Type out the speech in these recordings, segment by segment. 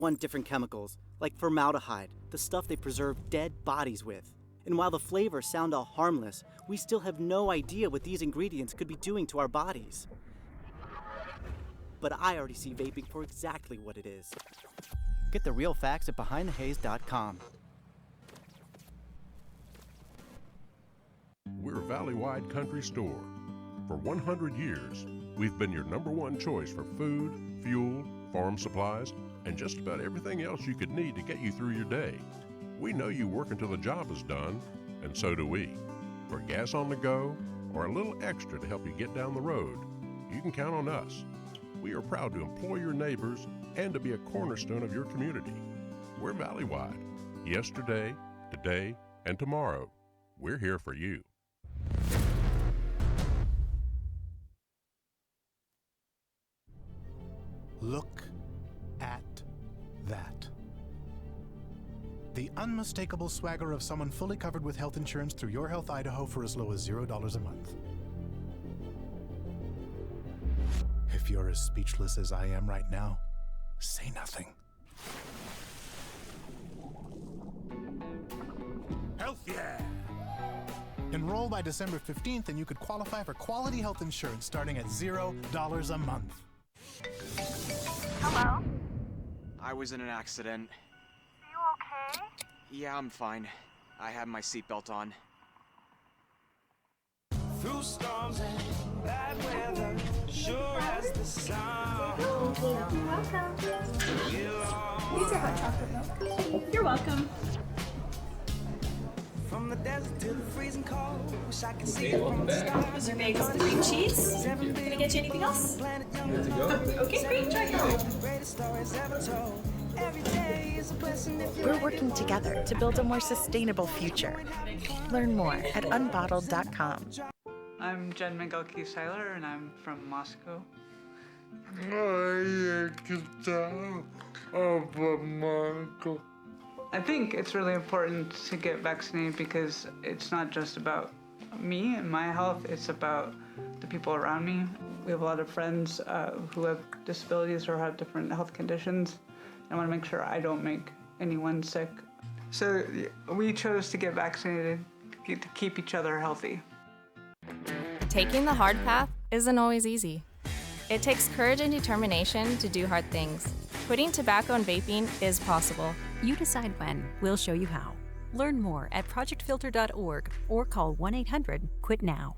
different chemicals, like formaldehyde, the stuff they preserve dead bodies with. And while the flavors sound all harmless, we still have no idea what these ingredients could be doing to our bodies. But I already see vaping for exactly what it is. Get the real facts at BehindTheHaze.com. We're a valley-wide country store. For 100 years, we've been your #1 choice for food, fuel, farm supplies, and just about everything else you could need to get you through your day. We know you work until the job is done, and so do we. For gas on the go, or a little extra to help you get down the road, you can count on us. We are proud to employ your neighbors and to be a cornerstone of your community. We're valley-wide. Yesterday, today, and tomorrow. We're here for you. Look at that. The unmistakable swagger of someone fully covered with health insurance through Your Health Idaho for as low as $0 a month. If you're as speechless as I am right now, say nothing. Health yeah! Enroll by December 15th and you could qualify for quality health insurance starting at $0 a month. Hello? I was in an accident. Are you okay? Yeah, I'm fine. I had my seatbelt on. Through storms and bad weather, sure as the sun. You're welcome. These are hot chocolate milk. You're welcome. From the desert to the freezing cold, wish I could see it from the stars. Your bagels with cream cheese. Can I get you anything else? Good to go. Okay, great. Try it. Greatest stories ever told. Every day is a blessing if you're We're working together to build a more sustainable future. Learn more at unbottled.com. I'm Jen Migalki-Seiler, and I'm from Moscow. I think it's really important to get vaccinated because it's not just about me and my health, it's about the people around me. We have a lot of friends who have disabilities or have different health conditions. I want to make sure I don't make anyone sick. So we chose to get vaccinated to keep each other healthy. Taking the hard path isn't always easy. It takes courage and determination to do hard things. Quitting tobacco and vaping is possible. You decide when. We'll show you how. Learn more at projectfilter.org or call 1-800-QUIT-NOW.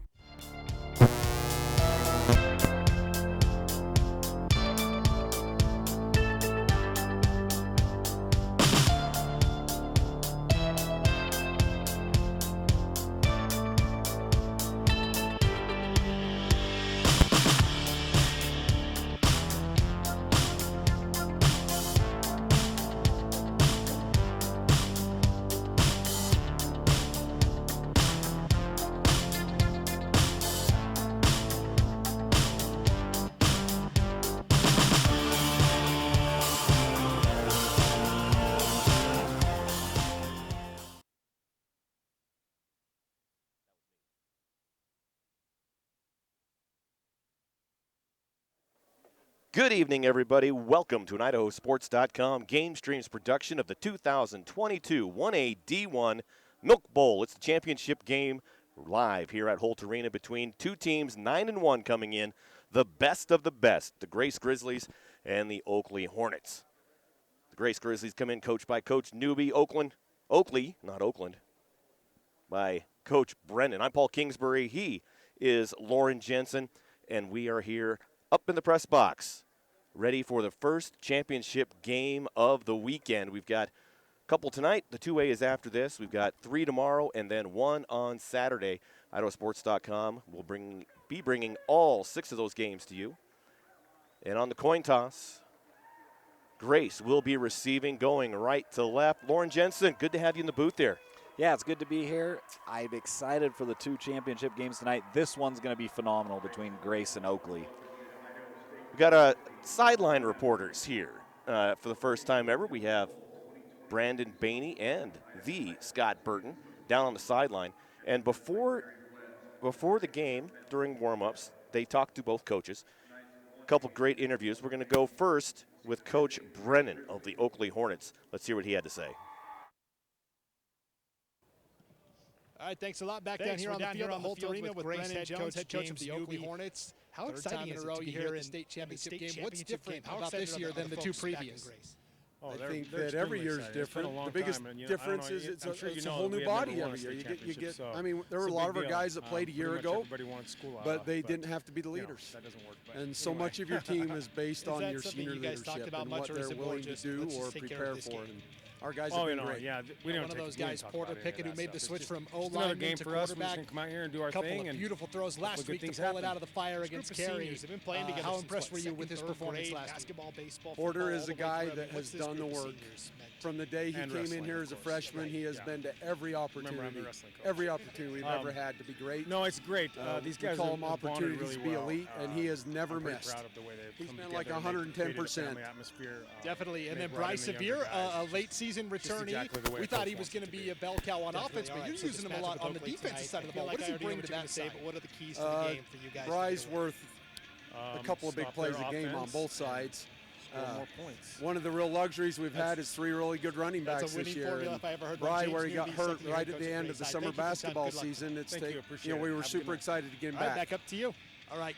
Good evening, everybody. Welcome to an IdahoSports.com GameStreams production of the 2022 1A D1 Milk Bowl. It's the championship game live here at Holt Arena between two teams, 9-1 coming in, the best of the best, the Grace Grizzlies and the Oakley Hornets. The Grace Grizzlies come in coached by Coach Newby, Oakley, not Oakland, by Coach Brendan. I'm Paul Kingsbury. He is Lauren Jensen, and we are here up in the press box, ready for the first championship game of the weekend. We've got a couple tonight. The 2A is after this. We've got 3 tomorrow and then 1 on Saturday. IdahoSports.com will be bringing all 6 of those games to you. And on the coin toss, Grace will be receiving, going right to left. Lauren Jensen, good to have you in the booth there. Yeah, it's good to be here. I'm excited for the 2 championship games tonight. This one's going to be phenomenal between Grace and Oakley. We've got sideline reporters here for the first time ever. We have Brandon Bainey and the Scott Burton down on the sideline. And before the game, during warm-ups, they talked to both coaches. A couple great interviews. We're going to go first with Coach Brennan of the Oakley Hornets. Let's hear what he had to say. All right, thanks a lot. Back down here on the field at Holt Arena with Brennan Jones, head coach of the Oakley Hornets. How exciting is it to be here in the state championship game? What's different about this year than the two previous? I think that every year is different. The biggest difference is it's a whole new body every year. You get. I mean, there were a lot of our guys that played a year ago, but they didn't have to be the leaders. And so much of your team is based on your senior leadership and what they're willing to do or prepare for. Our guys have been great. We don't one of those guys, Porter Pickett, who made the switch from O-line to quarterback. Come out here and do our couple thing. Of beautiful throws last week to pull it out of the fire against Carey. How impressed were you with his performance last week? Porter is a guy that has done the work. From the day he came in here as a freshman, he has been to every opportunity we've ever had to be great. No, it's great. These guys call him opportunities to be elite, and he has never missed. He's been like 110%. Definitely. And then Bryce Severe, a late season returnee. We thought he was going to be a bell cow on offense, but you're using him a lot on the defensive side of the ball. What does he bring to that side? What are the keys to the game for you guys? Bryce worth a couple of big plays a game on both sides. More points. One of the real luxuries we've had is 3 really good running backs this year. Bry, where he got hurt right at the end of the summer basketball season, we were super excited to get him back. Back up to you. All right.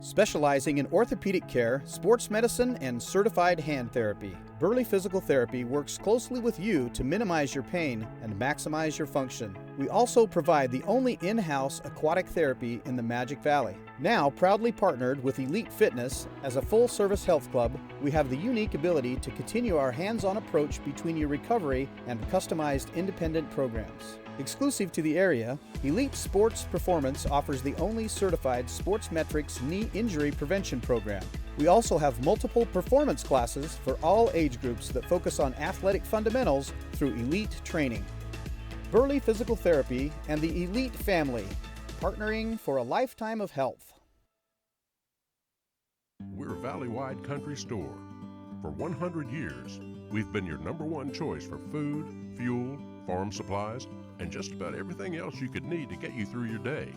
Specializing in orthopedic care, sports medicine, and certified hand therapy, Burley Physical Therapy works closely with you to minimize your pain and maximize your function. We also provide the only in-house aquatic therapy in the Magic Valley. Now proudly partnered with Elite Fitness as a full-service health club, we have the unique ability to continue our hands-on approach between your recovery and customized independent programs. Exclusive to the area, Elite Sports Performance offers the only certified Sports Metrics knee injury prevention program. We also have multiple performance classes for all age groups that focus on athletic fundamentals through elite training. Burley Physical Therapy and the Elite family, partnering for a lifetime of health. We're a valley-wide country store. For 100 years, we've been your #1 choice for food, fuel, farm supplies, and just about everything else you could need to get you through your day.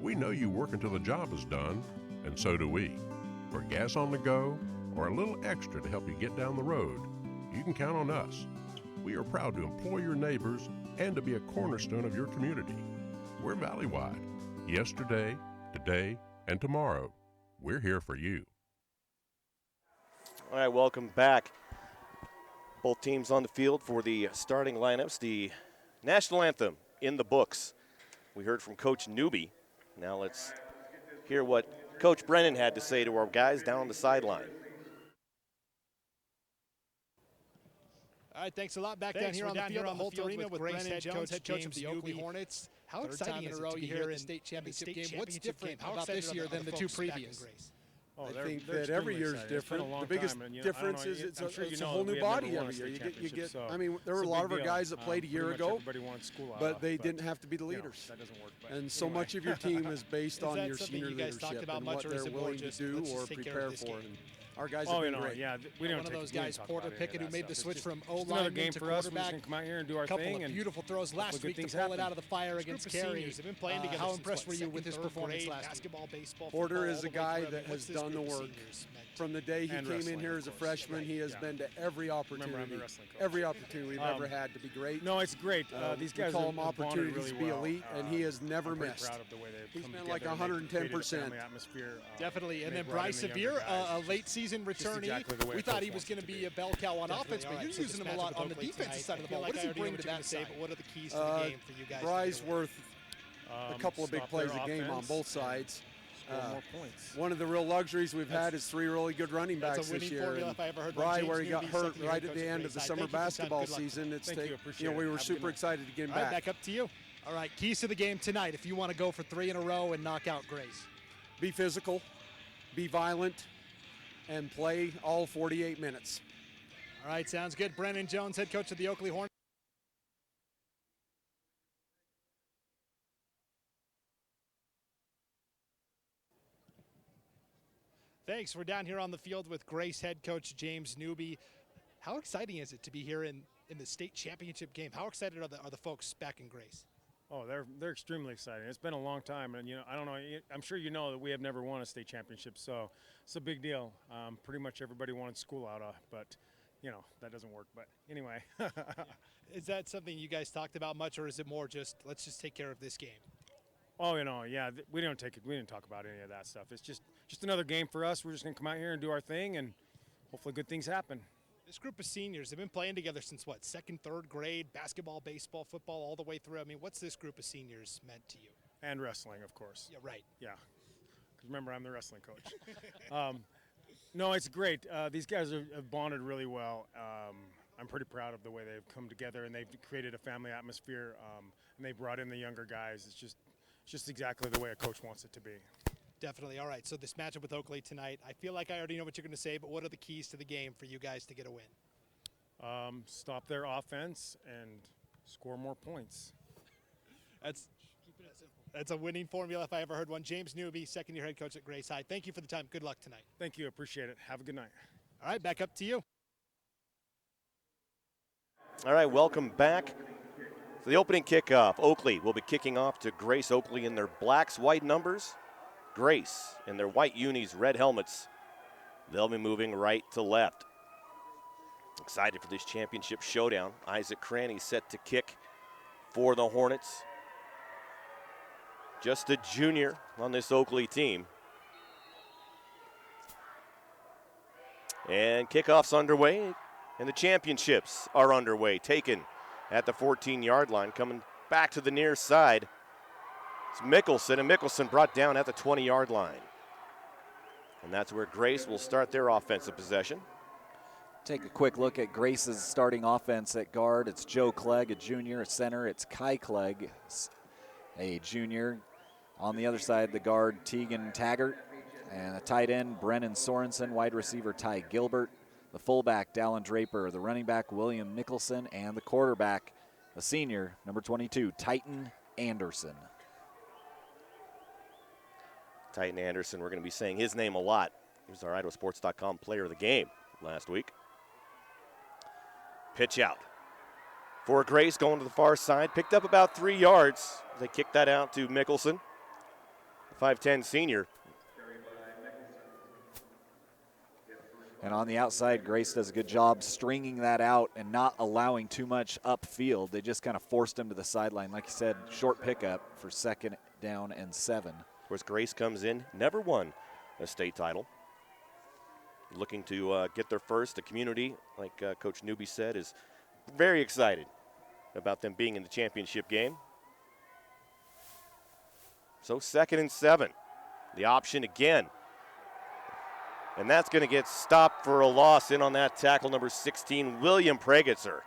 We know you work until the job is done, and so do we. For gas on the go, or a little extra to help you get down the road, you can count on us. We are proud to employ your neighbors and to be a cornerstone of your community. We're valley-wide. Yesterday, today, and tomorrow. We're here for you. All right, welcome back. Both teams on the field for the starting lineups. The national anthem in the books. We heard from Coach Newby. Now let's hear what Coach Brennan had to say to our guys down on the sideline. All right, thanks a lot. Back down here on the field at Holt Arena with Brennan Jones, head coach of the Oakley Hornets. How exciting is it to be here in the state championship game? What's different about this year than the two previous? I think that every year is different. The biggest difference is it's a whole new body every year. You get. I mean, there were a lot of our guys that played a year ago, but they didn't have to be the leaders. And so much of your team is based on your senior leadership and what they're willing to do or prepare for. Our guys have been great. We don't one of those guys, Porter Pickett, who made the switch from O-line to quarterback. Come out here and do our thing. And beautiful throws last week to pull it out of the fire against Carey. How impressed were you with his performance last week? Porter is a guy that has done the work. From the day he came in here as a freshman, he has been to every opportunity we've ever had to be great. No, it's great. These guys call him opportunities to be elite, and he has never missed. He's been like 110%. Definitely. And then Bryce Severe, a late season returnee. We thought he was going to be a bell cow on offense, but you're using him a lot on the defensive side of the ball. What does he bring to that side? What are the keys to the game for you guys? Bry's worth a couple of big plays a game on both sides. more points. One of the real luxuries we've had is 3 really good running backs this year. Formula if I ever heard Bry, one. where he got Newby, hurt right at the end of the summer basketball season. We were super excited to get him back. Back up to you. All right, keys to the game tonight if you want to go for 3 in a row and knock out Grace. Be physical, be violent, and play all 48 minutes. All right, sounds good. Brennan Jones, head coach of the Oakley Hornets. Thanks. We're down here on the field with Grace head coach James Newby. How exciting is it to be here in the state championship game? How excited are the folks back in Grace? Oh, they're extremely exciting. It's been a long time, and I don't know. I'm sure you know that we have never won a state championship, so it's a big deal. Pretty much everybody wanted school out of, but that doesn't work. But anyway, is that something you guys talked about much, or is it more just let's just take care of this game? Oh, yeah, we didn't talk about any of that stuff. It's just another game for us. We're just gonna come out here and do our thing, and hopefully good things happen. This group of seniors have been playing together since what, 2nd, 3rd grade, basketball, baseball, football, all the way through. I mean, what's this group of seniors meant to you? And wrestling, of course. Yeah, right. Yeah, because remember, I'm the wrestling coach. No, it's great. These guys have bonded really well. I'm pretty proud of the way they've come together, and they've created a family atmosphere, and they brought in the younger guys. It's just exactly the way a coach wants it to be. Definitely. All right, so this matchup with Oakley tonight, I feel like I already know what you're going to say, but what are the keys to the game for you guys to get a win? Stop their offense and score more points. That's a winning formula if I ever heard one. James Newby, second-year head coach at Grace High. Thank you for the time. Good luck tonight. Thank you. Appreciate it. Have a good night. All right, back up to you. All right, welcome back to the opening kickoff. Oakley will be kicking off to Grace. Oakley in their blacks, white numbers. Grace in their white unis, red helmets. They'll be moving right to left. Excited for this championship showdown. Isaac Cranny set to kick for the Hornets. Just a junior on this Oakley team. And kickoff's underway, and the championships are underway. Taken at the 14-yard line, coming back to the near side. It's Mickelson, and Mickelson brought down at the 20-yard line. And that's where Grace will start their offensive possession. Take a quick look at Grace's starting offense at guard. It's Joe Clegg, a junior. At center, it's Kai Clegg, a junior. On the other side, the guard, Tegan Taggart. And the tight end, Brennan Sorensen. Wide receiver, Ty Gilbert. The fullback, Dallin Draper. The running back, William Mickelson. And the quarterback, the senior, number 22, Titan Anderson. Titan Anderson, we're going to be saying his name a lot. He was our IdahoSports.com player of the game last week. Pitch out for Grace, going to the far side. Picked up about 3 yards. They kicked that out to Mickelson, 5'10 senior. And on the outside, Grace does a good job stringing that out and not allowing too much upfield. They just kind of forced him to the sideline. Like you said, short pickup for 2nd down and 7. Of course, Grace comes in, never won a state title. Looking to get their first. The community, like Coach Newby said, is very excited about them being in the championship game. So 2nd and 7. The option again. And that's going to get stopped for a loss in on that tackle, number 16, William Pregitzer.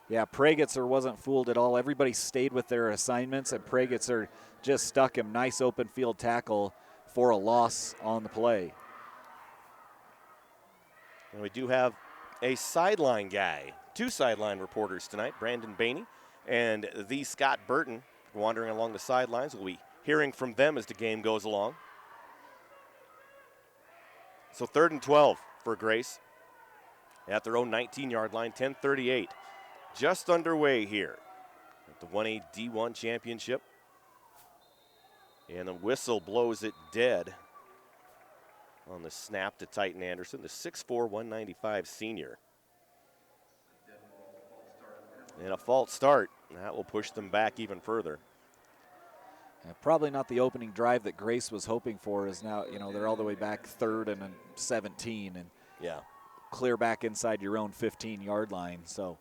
Yeah, Pregitzer wasn't fooled at all. Everybody stayed with their assignments, and Pregitzer just stuck him. Nice open field tackle for a loss on the play. And we do have a sideline guy, 2 sideline reporters tonight, Brandon Bainey and the Scott Burton, wandering along the sidelines. We'll be hearing from them as the game goes along. So 3rd and 12 for Grace at their own 19-yard line, 10:38. Just underway here at the 1A D1 championship. And the whistle blows it dead on the snap to Titan Anderson, the 6'4", 195 senior. And a false start, and that will push them back even further. Probably not the opening drive that Grace was hoping for. Is now, they're all the way back 3rd and 17, and clear back inside your own 15-yard line. So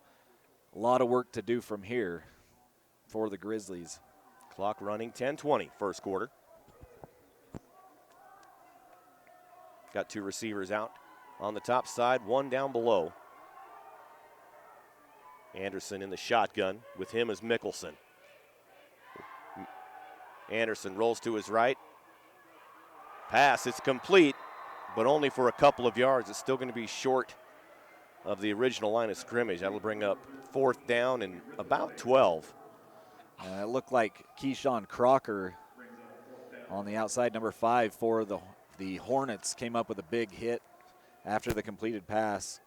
a lot of work to do from here for the Grizzlies. Clock running, 10:20 first quarter. Got two receivers out on the top side, one down below. Anderson in the shotgun. With him is Mickelson. Anderson rolls to his right. Pass, it's complete, but only for a couple of yards. It's still going to be short of the original line of scrimmage. That'll bring up 4th down and about 12. It looked like Keyshawn Crocker on the outside, number 5 for the Hornets, came up with a big hit after the completed pass.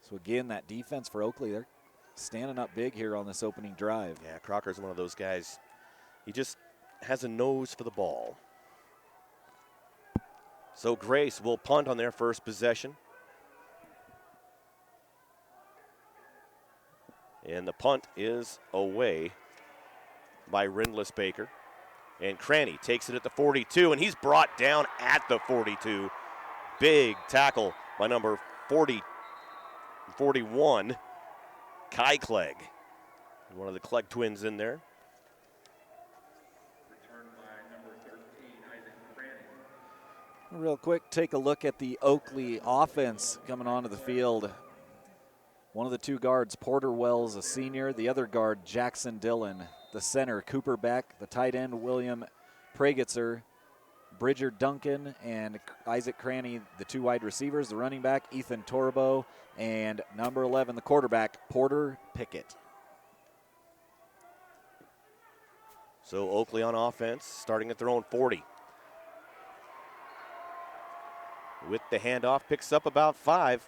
So again, that defense for Oakley, they're standing up big here on this opening drive. Yeah, Crocker's one of those guys. He just has a nose for the ball. So Grace will punt on their first possession. And the punt is away by Rindless Baker. And Cranny takes it at the 42, and he's brought down at the 42. Big tackle by number 41, Kai Clegg. One of the Clegg twins in there. Real quick, take a look at the Oakley offense coming onto the field. One of the two guards, Porter Wells, a senior. The other guard, Jackson Dillon. The center, Cooper Beck. The tight end, William Pregitzer. Bridger Duncan and Isaac Cranny, the two wide receivers. The running back, Ethan Torbo. And number 11, the quarterback, Porter Pickett. So Oakley on offense, starting at their own 40. With the handoff, picks up about 5.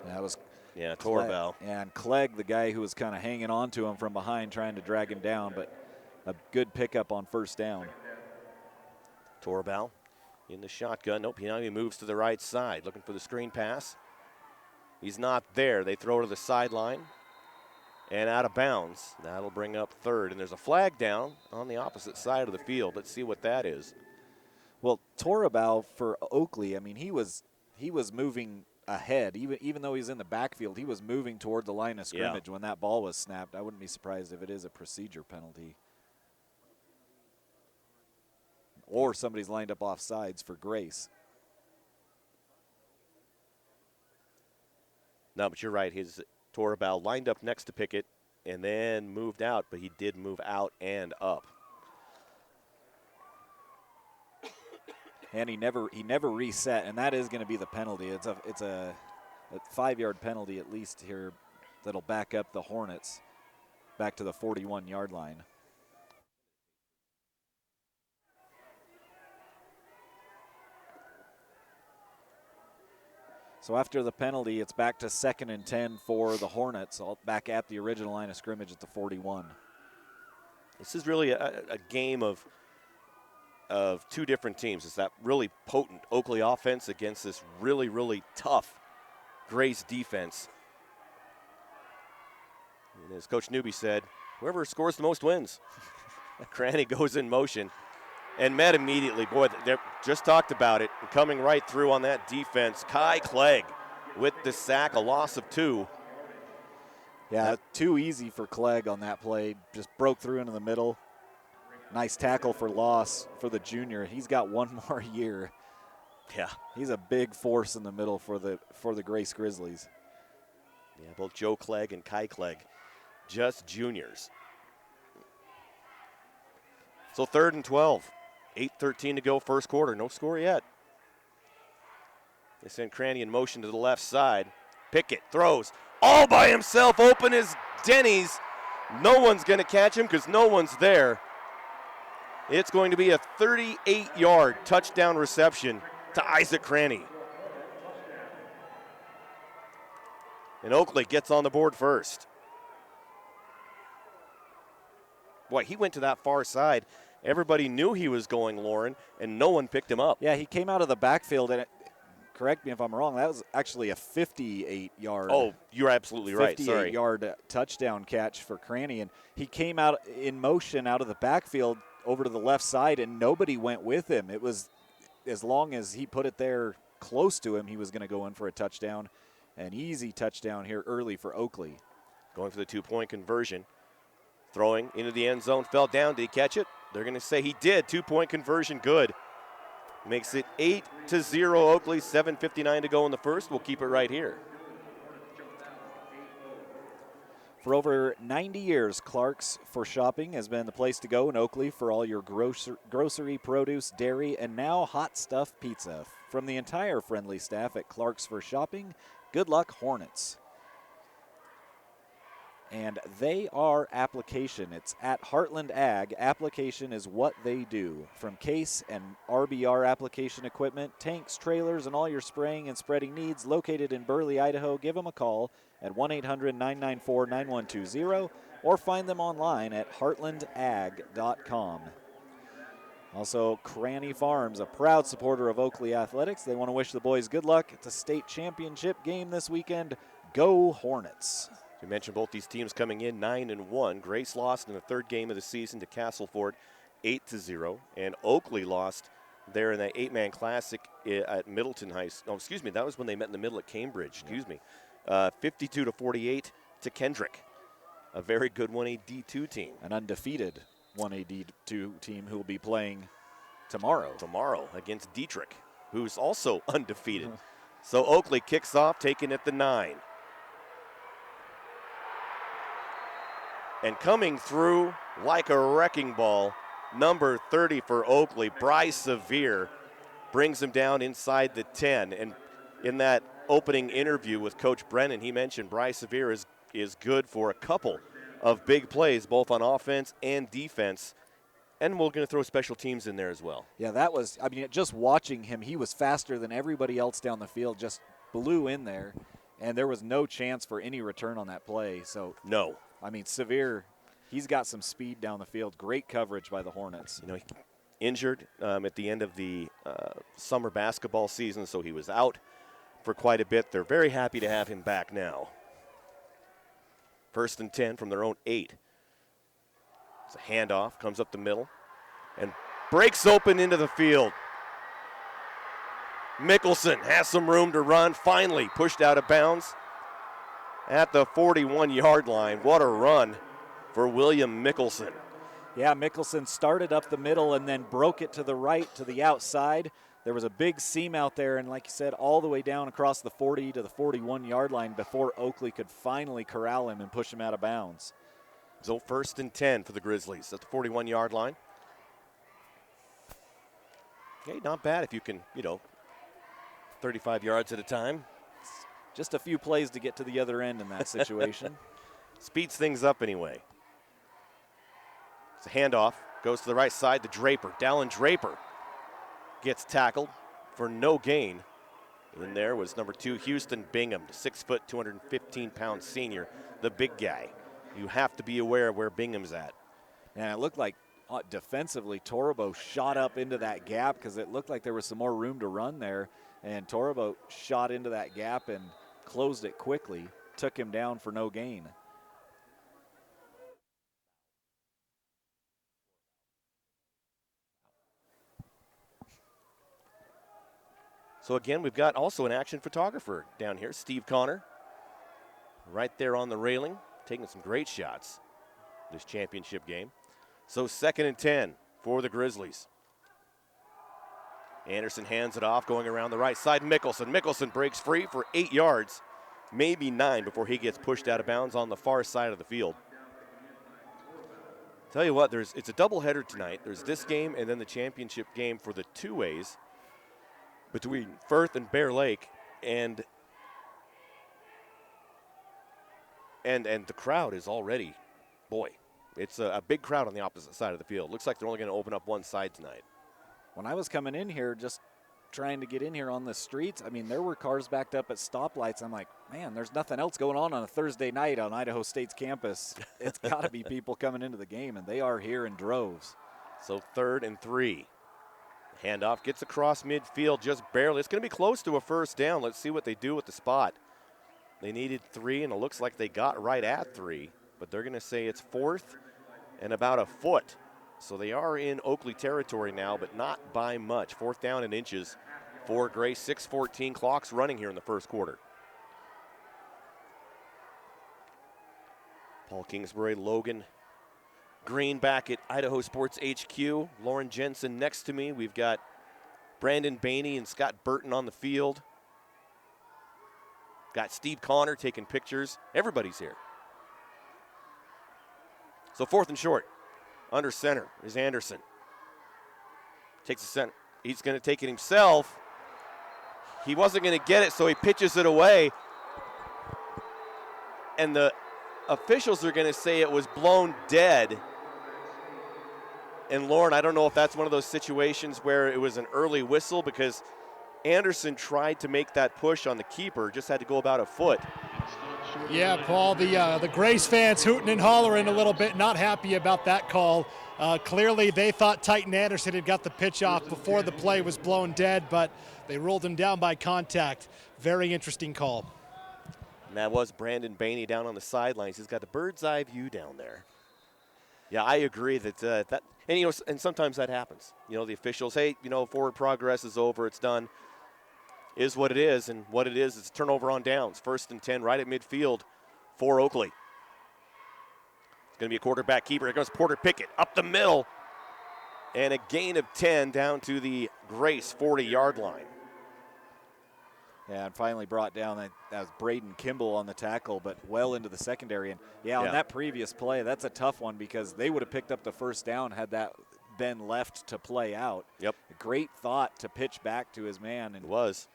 That was Torbow. And Clegg, the guy who was kind of hanging on to him from behind, trying to drag him down, but a good pickup on first down. Torbow in the shotgun. Nope, now he moves to the right side, looking for the screen pass. He's not there. They throw to the sideline and out of bounds. That'll bring up 3rd, and there's a flag down on the opposite side of the field. Let's see what that is. Well, Torbow for Oakley, I mean, he was moving ahead. Even though he's in the backfield, he was moving toward the line of scrimmage when that ball was snapped. I wouldn't be surprised if it is a procedure penalty. Or somebody's lined up off sides for Grace. No, but you're right. His Torbow lined up next to Pickett and then moved out, but he did move out and up. And he never reset, and that is going to be the penalty. It's a 5-yard penalty at least here that'll back up the Hornets back to the 41-yard line. So after the penalty, it's back to 2nd and 10 for the Hornets, all back at the original line of scrimmage at the 41. This is really a game of two different teams. It's that really potent Oakley offense against this really, really tough Grace defense. And as Coach Newby said, whoever scores the most wins. Cranny goes in motion and met immediately. Boy, they just talked about it. Coming right through on that defense, Kai Clegg with the sack, a loss of 2. Yeah, too easy for Clegg on that play. Just broke through into the middle. Nice tackle for loss for the junior. He's got one more year. Yeah. He's a big force in the middle for the Grace Grizzlies. Yeah, both Joe Clegg and Kai Clegg, just juniors. So 3rd and 12. 8:13 to go, first quarter. No score yet. They send Cranny in motion to the left side. Pickett throws all by himself. Open as Denny's. No one's going to catch him because no one's there. It's going to be a 38-yard touchdown reception to Isaac Cranny. And Oakley gets on the board first. Boy, he went to that far side. Everybody knew he was going, Lauren, and no one picked him up. Yeah, he came out of the backfield, and correct me if I'm wrong, that was actually a 58-yard. Oh, you're absolutely right. 58-yard touchdown catch for Cranny, and he came out in motion out of the backfield over to the left side, and nobody went with him. It was as long as he put it there close to him, he was going to go in for a touchdown. An easy touchdown here early for Oakley. Going for the 2-point conversion. Throwing into the end zone, fell down. Did he catch it? They're going to say he did. 2-point conversion good. Makes it 8-0 Oakley. 7:59 to go in the first. We'll keep it right here. For over 90 years, Clark's for Shopping has been the place to go in Oakley for all your grocery, produce, dairy, and now hot stuff pizza. From the entire friendly staff at Clark's for Shopping, good luck, Hornets. And they are application. It's at Heartland Ag. Application is what they do. From case and RBR application equipment, tanks, trailers, and all your spraying and spreading needs located in Burley, Idaho, give them a call at 1-800-994-9120 or find them online at heartlandag.com. Also, Cranny Farms, a proud supporter of Oakley Athletics. They want to wish the boys good luck at the state championship game this weekend. Go Hornets. We mentioned both these teams coming in 9-1. Grace lost in the third game of the season to Castleford 8-0. And Oakley lost there in that 8-man classic at Middleton High School. Oh, excuse me, that was when they met in the middle at Cambridge. Excuse me. 52-48 to Kendrick. A very good 1A D2 team. An undefeated 1A D2 team who will be playing tomorrow. Tomorrow against Dietrich, who's also undefeated. So Oakley kicks off, taking at the 9. And coming through like a wrecking ball, number 30 for Oakley, Bryce Severe, brings him down inside the 10. And in that opening interview with Coach Brennan, he mentioned Bryce Severe is good for a couple of big plays, both on offense and defense. And we're going to throw special teams in there as well. Yeah, that was, I mean, just watching him, he was faster than everybody else down the field, just blew in there. And there was no chance for any return on that play. So no. I mean, Severe, he's got some speed down the field. Great coverage by the Hornets. You know, injured at the end of the summer basketball season, so he was out for quite a bit. They're very happy to have him back now. 1st and 10 from their own 8. It's a handoff, comes up the middle, and breaks open into the field. Mickelson has some room to run, finally pushed out of bounds at the 41-yard line. What a run for William Mickelson. Yeah, Mickelson started up the middle and then broke it to the right, to the outside. There was a big seam out there, and like you said, all the way down across the 40 to the 41-yard line before Oakley could finally corral him and push him out of bounds. So 1st and 10 for the Grizzlies at the 41-yard line. Okay, not bad if you can, 35 yards at a time. Just a few plays to get to the other end in that situation. Speeds things up anyway. It's a handoff. Goes to the right side to Draper. Dallin Draper gets tackled for no gain. In there was number 2, Houston Bingham, 6 foot, 215-pound senior, the big guy. You have to be aware of where Bingham's at. And it looked like defensively, Torobo shot up into that gap because it looked like there was some more room to run there. And Torobo shot into that gap and closed it quickly, took him down for no gain. So again, we've got also an action photographer down here, Steve Connor, right there on the railing, taking some great shots this championship game. So 2nd and 10 for the Grizzlies. Anderson hands it off, going around the right side. Mickelson breaks free for 8 yards, maybe 9 before he gets pushed out of bounds on the far side of the field. Tell you what, it's a doubleheader tonight. There's this game and then the championship game for the 2As between Firth and Bear Lake, and the crowd is already, boy, it's a big crowd on the opposite side of the field. Looks like they're only going to open up one side tonight. When I was coming in here, just trying to get in here on the streets, I mean, there were cars backed up at stoplights. I'm like, man, there's nothing else going on a Thursday night on Idaho State's campus. It's got to be people coming into the game, and they are here in droves. So 3rd and 3. Handoff gets across midfield just barely. It's going to be close to a first down. Let's see what they do with the spot. They needed 3, and it looks like they got right at 3, but they're going to say it's 4th and about a foot. So they are in Oakley territory now, but not by much. 4th down and inches for Grace. 6:14 clocks running here in the first quarter. Paul Kingsbury, Logan Green back at Idaho Sports HQ. Lauren Jensen next to me. We've got Brandon Bainey and Scott Burton on the field. Got Steve Connor taking pictures. Everybody's here. So 4th and short. Under center is Anderson. Takes the center. He's going to take it himself. He wasn't going to get it, so he pitches it away. And the officials are going to say it was blown dead. And Lauren, I don't know if that's one of those situations where it was an early whistle because Anderson tried to make that push on the keeper, just had to go about a foot. Yeah, Paul, the Grace fans hooting and hollering a little bit, not happy about that call. Clearly, they thought Titan Anderson had got the pitch off before the play was blown dead, but they ruled him down by contact. Very interesting call. And that was Brandon Bainey down on the sidelines. He's got the bird's eye view down there. Yeah, I agree that and sometimes that happens. The officials, hey, forward progress is over, it's done. Is what it is, and what it is a turnover on downs. 1st and 10 right at midfield for Oakley. It's going to be a quarterback keeper. Here goes Porter Pickett up the middle, and a gain of 10 down to the Grace 40-yard line. Yeah, and finally brought down, that was Braden Kimball on the tackle, but well into the secondary. And on that previous play, that's a tough one because they would have picked up the first down had that been left to play out. Yep. A great thought to pitch back to his man. And it was.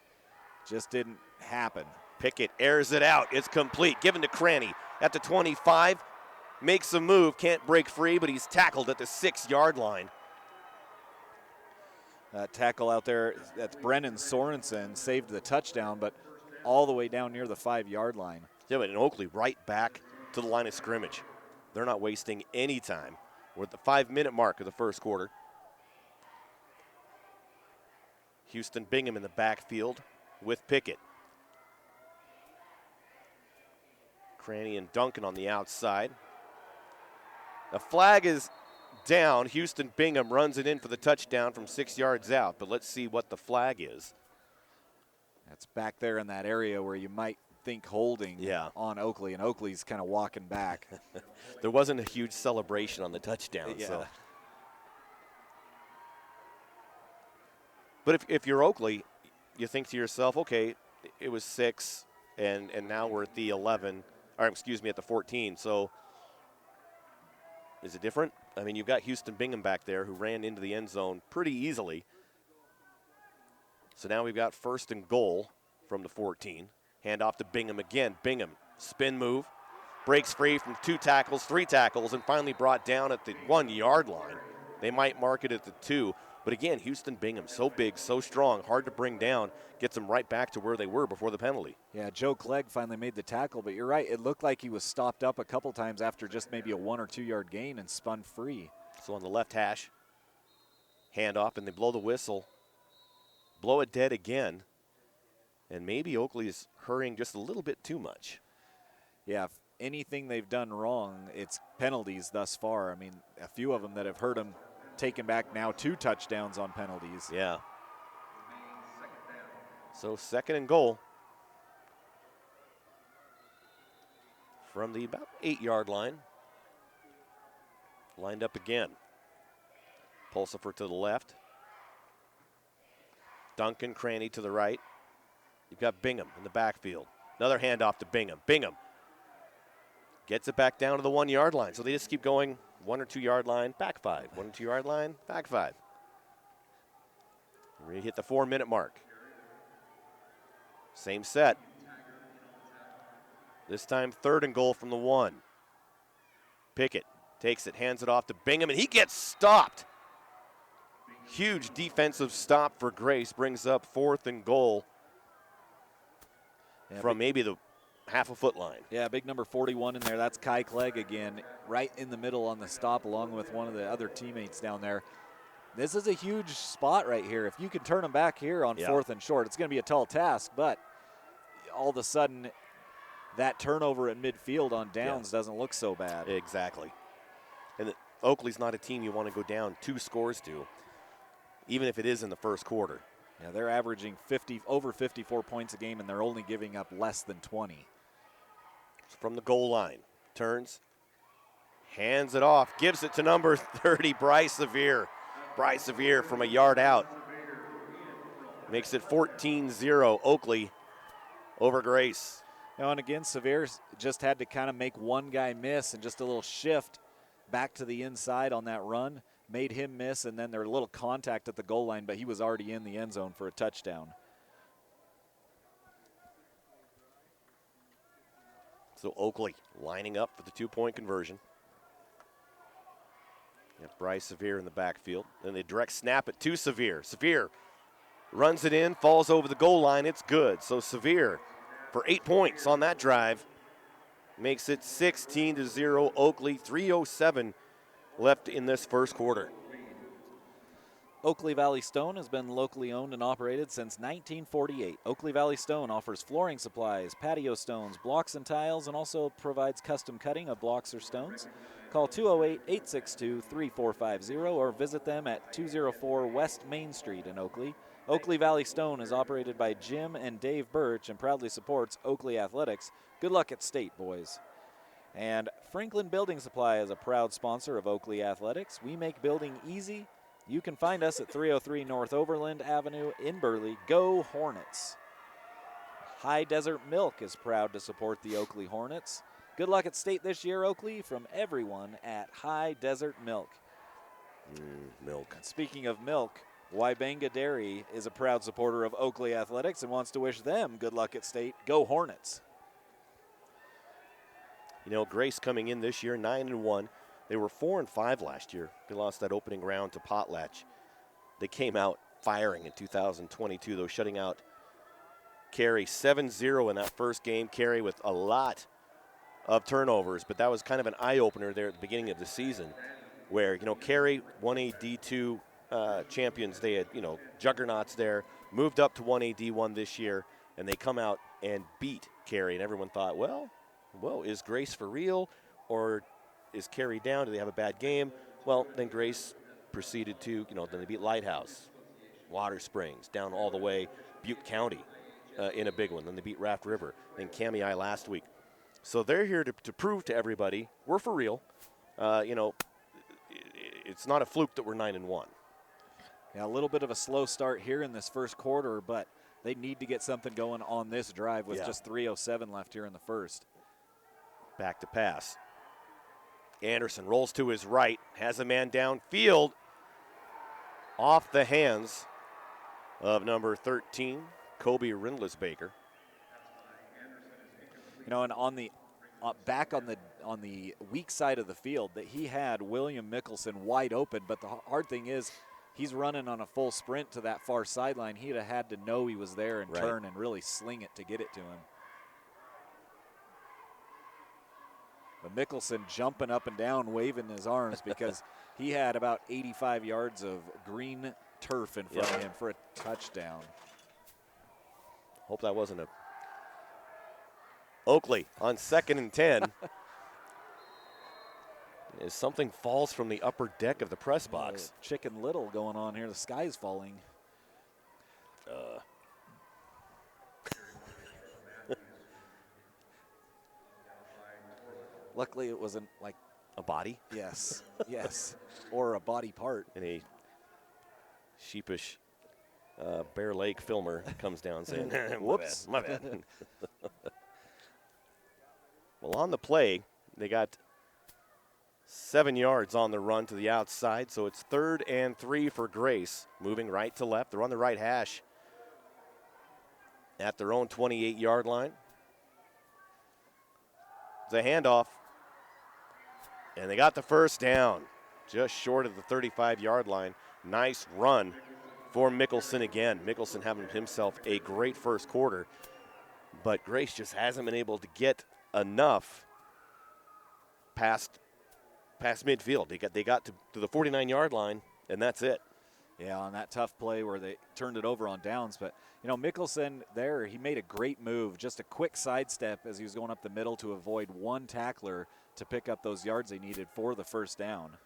Just didn't happen. Pickett airs it out. It's complete. Given to Cranny at the 25. Makes a move. Can't break free, but he's tackled at the 6-yard line. Tackle out there, that's Brennan Sorensen, saved the touchdown, but all the way down near the 5-yard line. Yeah, but in Oakley, right back to the line of scrimmage. They're not wasting any time. We're at the 5-minute mark of the first quarter. Houston Bingham in the backfield with Pickett. Cranny and Duncan on the outside. The flag is down. Houston Bingham runs it in for the touchdown from 6 yards out, but let's see what the flag is. That's back there in that area where you might think holding on Oakley, and Oakley's kind of walking back. There wasn't a huge celebration on the touchdown. Yeah. So. But if you're Oakley, you think to yourself, okay, it was 6, and now we're at the 11, or excuse me, at the 14. So is it different? I mean, you've got Houston Bingham back there who ran into the end zone pretty easily. So now we've got 1st and goal from the 14. Hand off to Bingham again. Bingham, spin move, breaks free from 2 tackles, 3 tackles, and finally brought down at the 1-yard line. They might mark it at the 2. But again, Houston Bingham, so big, so strong, hard to bring down, gets them right back to where they were before the penalty. Yeah, Joe Clegg finally made the tackle, but you're right. It looked like he was stopped up a couple times after just maybe a 1 or 2 yard gain and spun free. So on the left hash, hand off, and they blow the whistle. Blow it dead again. And maybe Oakley is hurrying just a little bit too much. Yeah, if anything they've done wrong, it's penalties thus far. I mean, a few of them that have hurt them. Taken back now 2 touchdowns on penalties. Yeah. So 2nd and goal from the about 8-yard line. Lined up again. Pulsifer to the left. Duncan Cranny to the right. You've got Bingham in the backfield. Another handoff to Bingham. Bingham gets it back down to the 1-yard line. So they just keep going 1 or 2 yard line, back 5. 1 or 2 yard line, back 5. We hit the 4-minute mark. Same set. This time 3rd and goal from the 1. Pickett takes it, hands it off to Bingham, and he gets stopped. Huge defensive stop for Grace, brings up 4th and goal from maybe the half-a-foot line. Yeah, big number 41 in there. That's Kai Clegg again, right in the middle on the stop along with one of the other teammates down there. This is a huge spot right here. If you can turn them back here on 4th and short, it's going to be a tall task, but all of a sudden that turnover at midfield on downs doesn't look so bad. Exactly. And Oakley's not a team you want to go down 2 scores to, even if it is in the first quarter. Yeah, they're averaging over 54 points a game, and they're only giving up less than 20. From the goal line, turns, Hands it off, gives it to number 30, Bryce Sevier. Bryce Sevier from a yard out. Makes it 14-0, Oakley over Grace. And again, Sevier just had to kind of make one guy miss, and just a little shift back to the inside on that run made him miss, and then there was a little contact at the goal line, but he was already in the end zone for a touchdown. So Oakley lining up for the two-point conversion. You have Bryce Sevier in the backfield. Then they direct snap it to Sevier. Sevier runs it in, falls over the goal line. It's good. So Sevier for 8 points on that drive. Makes it 16-0 Oakley. 3:07 left in this first quarter. Oakley Valley Stone has been locally owned and operated since 1948. Oakley Valley Stone offers flooring supplies, patio stones, blocks and tiles, and also provides custom cutting of blocks or stones. Call 208-862-3450 or visit them at 204 West Main Street in Oakley. Oakley Valley Stone is operated by Jim and Dave Birch and proudly supports Oakley Athletics. Good luck at state, boys. And Franklin Building Supply is a proud sponsor of Oakley Athletics. We make building easy. You can find us at 303 North Overland Avenue in Burley. Go Hornets. High Desert Milk is proud to support the Oakley Hornets. Good luck at state this year, Oakley, from everyone at High Desert Milk. Milk. And speaking of milk, Wybanga Dairy is a proud supporter of Oakley Athletics and wants to wish them good luck at state. Go Hornets. You know, Grace coming in this year, 9-1. They were 4-5 last year. They lost that opening round to Potlatch. They came out firing in 2022, though, shutting out Cary 7-0 in that first game. Cary with a lot of turnovers, but that was kind of an eye-opener there at the beginning of the season where, you know, Cary, 1A D2 champions. They had, you know, juggernauts there, moved up to 1A D1 this year, and they come out and beat Cary, and everyone thought, well, is Grace for real, or is Cary down? Do they have a bad game? Well, then Grace proceeded to, you know, then they beat Lighthouse, Water Springs, down all the way, Butte County in a big one. Then they beat Raft River, then Kamei last week. So they're here to prove to everybody we're for real. You know, it's not a fluke that we're 9-1. Yeah, a little bit of a slow start here in this first quarter, but they need to get something going on this drive with just 3:07 left here in the first. Back to pass. Anderson rolls to his right, has a man downfield, off the hands of number 13, Kobe Rindless-Baker. You know, and on the back on the weak side of the field, that he had William Mickelson wide open, but the hard thing is he's running on a full sprint to that far sideline. He'd have had to know he was there and turn and really sling it to get it to him. But Mickelson jumping up and down, waving his arms because he had about 85 yards of green turf in front of him for a touchdown. Hope that wasn't a Oakley on 2nd and 10. As something falls from the upper deck of the press box. Chicken Little going on here. The sky's falling. Luckily, it wasn't like a body. Yes, yes, or a body part. And a sheepish Bear Lake filmer comes down saying, "Whoops, my bad." Well, on the play, they got 7 yards on the run to the outside, so it's 3rd and 3 for Grace, moving right to left. They're on the right hash at their own 28-yard line. It's a handoff, and they got the first down, just short of the 35-yard line. Nice run for Mickelson again. Mickelson having himself a great first quarter, but Grace just hasn't been able to get enough past midfield. They got to the 49-yard line, and that's it. Yeah, on that tough play where they turned it over on downs. But, you know, Mickelson there, he made a great move, just a quick sidestep as he was going up the middle to avoid one tackler to pick up those yards they needed for the first down.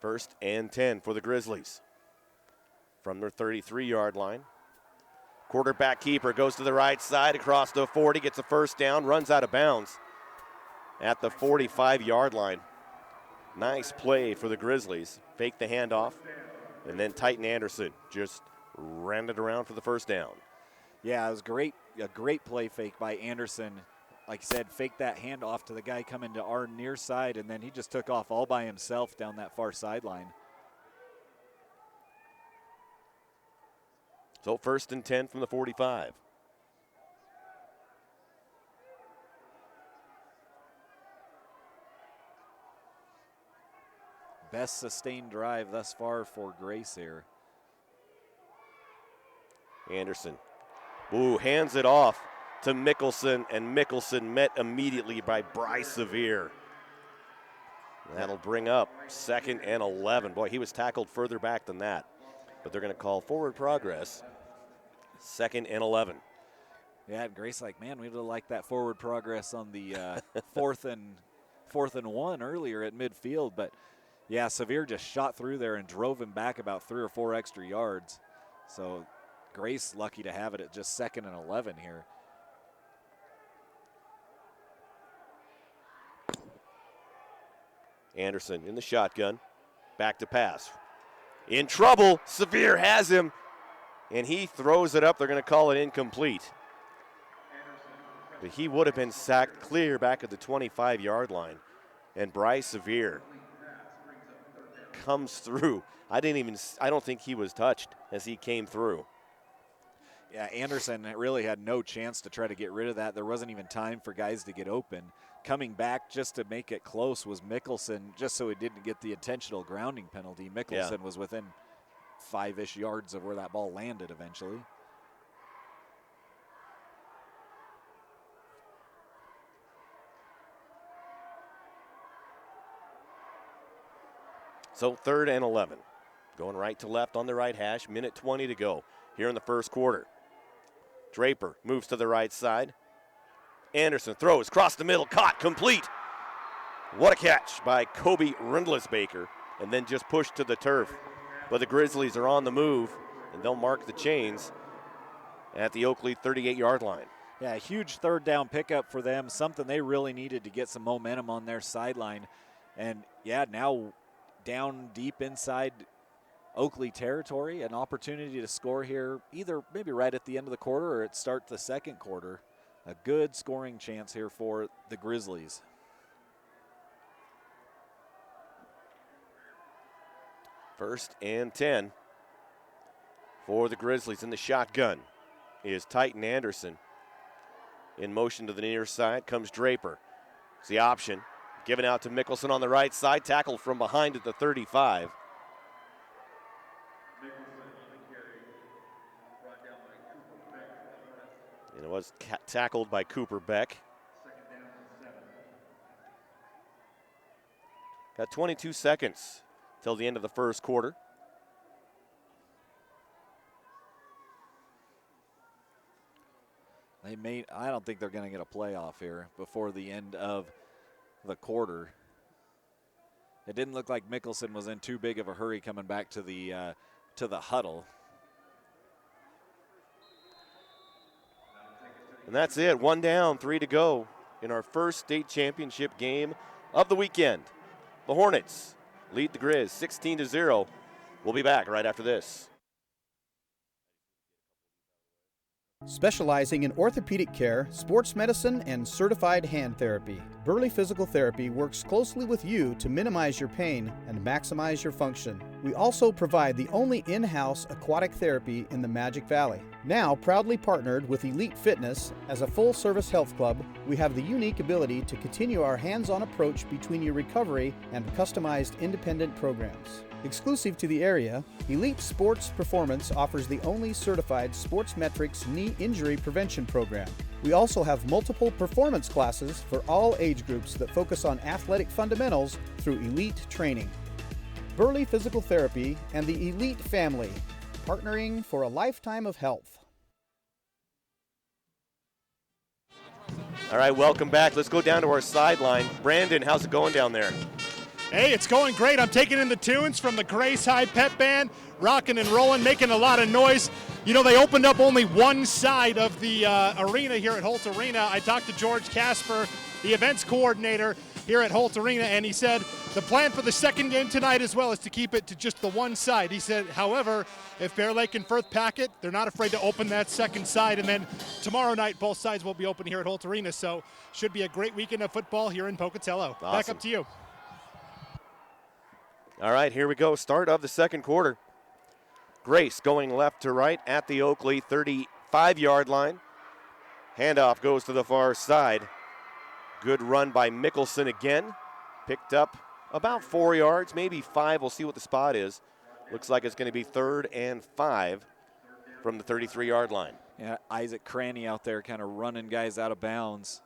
1st and 10 for the Grizzlies from their 33-yard line. Quarterback keeper goes to the right side across the 40, gets a first down, runs out of bounds at the 45-yard line. Nice play for the Grizzlies. Fake the handoff, and then Titan Anderson just ran it around for the first down. Yeah, it was great. A great play fake by Anderson. Like I said, fake that handoff to the guy coming to our near side, and then he just took off all by himself down that far sideline. So 1st and 10 from the 45. Best sustained drive thus far for Grace here. Anderson, hands it off to Mickelson, and Mickelson met immediately by Bryce Severe. That'll bring up 2nd and 11. Boy, he was tackled further back than that, but they're going to call forward progress. 2nd and 11. Yeah, Grace like, man, we'd have liked that forward progress on the 4th and 1 earlier at midfield, but yeah, Severe just shot through there and drove him back about 3 or 4 extra yards. So Grace lucky to have it at just 2nd and 11 here. Anderson in the shotgun, back to pass. In trouble, Severe has him, and he throws it up. They're going to call it incomplete. But he would have been sacked clear back at the 25-yard line. And Bryce Severe comes through. I don't think he was touched as he came through. Yeah, Anderson really had no chance to try to get rid of that. There wasn't even time for guys to get open. Coming back just to make it close was Mickelson, just so he didn't get the intentional grounding penalty. Mickelson was within 5-ish yards of where that ball landed eventually. So 3rd and 11. Going right to left on the right hash, minute 20 to go here in the first quarter. Draper moves to the right side. Anderson throws across the middle, caught, complete. What a catch by Kobe Rindlisbaker, and then just pushed to the turf. But the Grizzlies are on the move, and they'll mark the chains at the Oakley 38-yard line. Yeah, a huge 3rd down pickup for them, something they really needed to get some momentum on their sideline. And yeah, now down deep inside Oakley territory, an opportunity to score here, either maybe right at the end of the quarter or at start the 2nd quarter. A good scoring chance here for the Grizzlies. First and 10 for the Grizzlies. In the shotgun is Titan Anderson. In motion to the near side comes Draper. It's the option. Given out to Mickelson on the right side. Tackled from behind at the 35. And it was tackled by Cooper Beck. Got 22 seconds till the end of the first quarter. I don't think they're going to get a playoff here before the end of the quarter. It didn't look like Mickelson was in too big of a hurry coming back to the huddle. And that's it. 1 down, 3 to go in our first state championship game of the weekend. The Hornets lead the Grizz 16-0. We'll be back right after this. Specializing in orthopedic care, sports medicine, and certified hand therapy, Burley Physical Therapy works closely with you to minimize your pain and maximize your function. We also provide the only in-house aquatic therapy in the Magic Valley. Now proudly partnered with Elite Fitness as a full-service health club, we have the unique ability to continue our hands-on approach between your recovery and customized independent programs. Exclusive to the area, Elite Sports Performance offers the only certified Sports Metrics knee injury prevention program. We also have multiple performance classes for all age groups that focus on athletic fundamentals through elite training. Burley Physical Therapy and the Elite family, partnering for a lifetime of health. All right, welcome back. Let's go down to our sideline. Brandon, how's it going down there? Hey, it's going great. I'm taking in the tunes from the Grace High Pep Band, rocking and rolling, making a lot of noise. You know, they opened up only one side of the arena here at Holt Arena. I talked to George Casper, the events coordinator here at Holt Arena, and he said the plan for the second game tonight as well is to keep it to just the one side. He said, however, if Bear Lake and Firth pack it, they're not afraid to open that second side, and then tomorrow night both sides will be open here at Holt Arena, so should be a great weekend of football here in Pocatello. Awesome. Back up to you. All right, here we go. Start of the second quarter. Grace going left to right at the Oakley 35-yard line. Handoff goes to the far side. Good run by Mickelson again. Picked up about 4 yards, maybe 5. We'll see what the spot is. Looks like it's going to be 3rd and 5 from the 33-yard line. Yeah, Isaac Cranny out there kind of running guys out of bounds.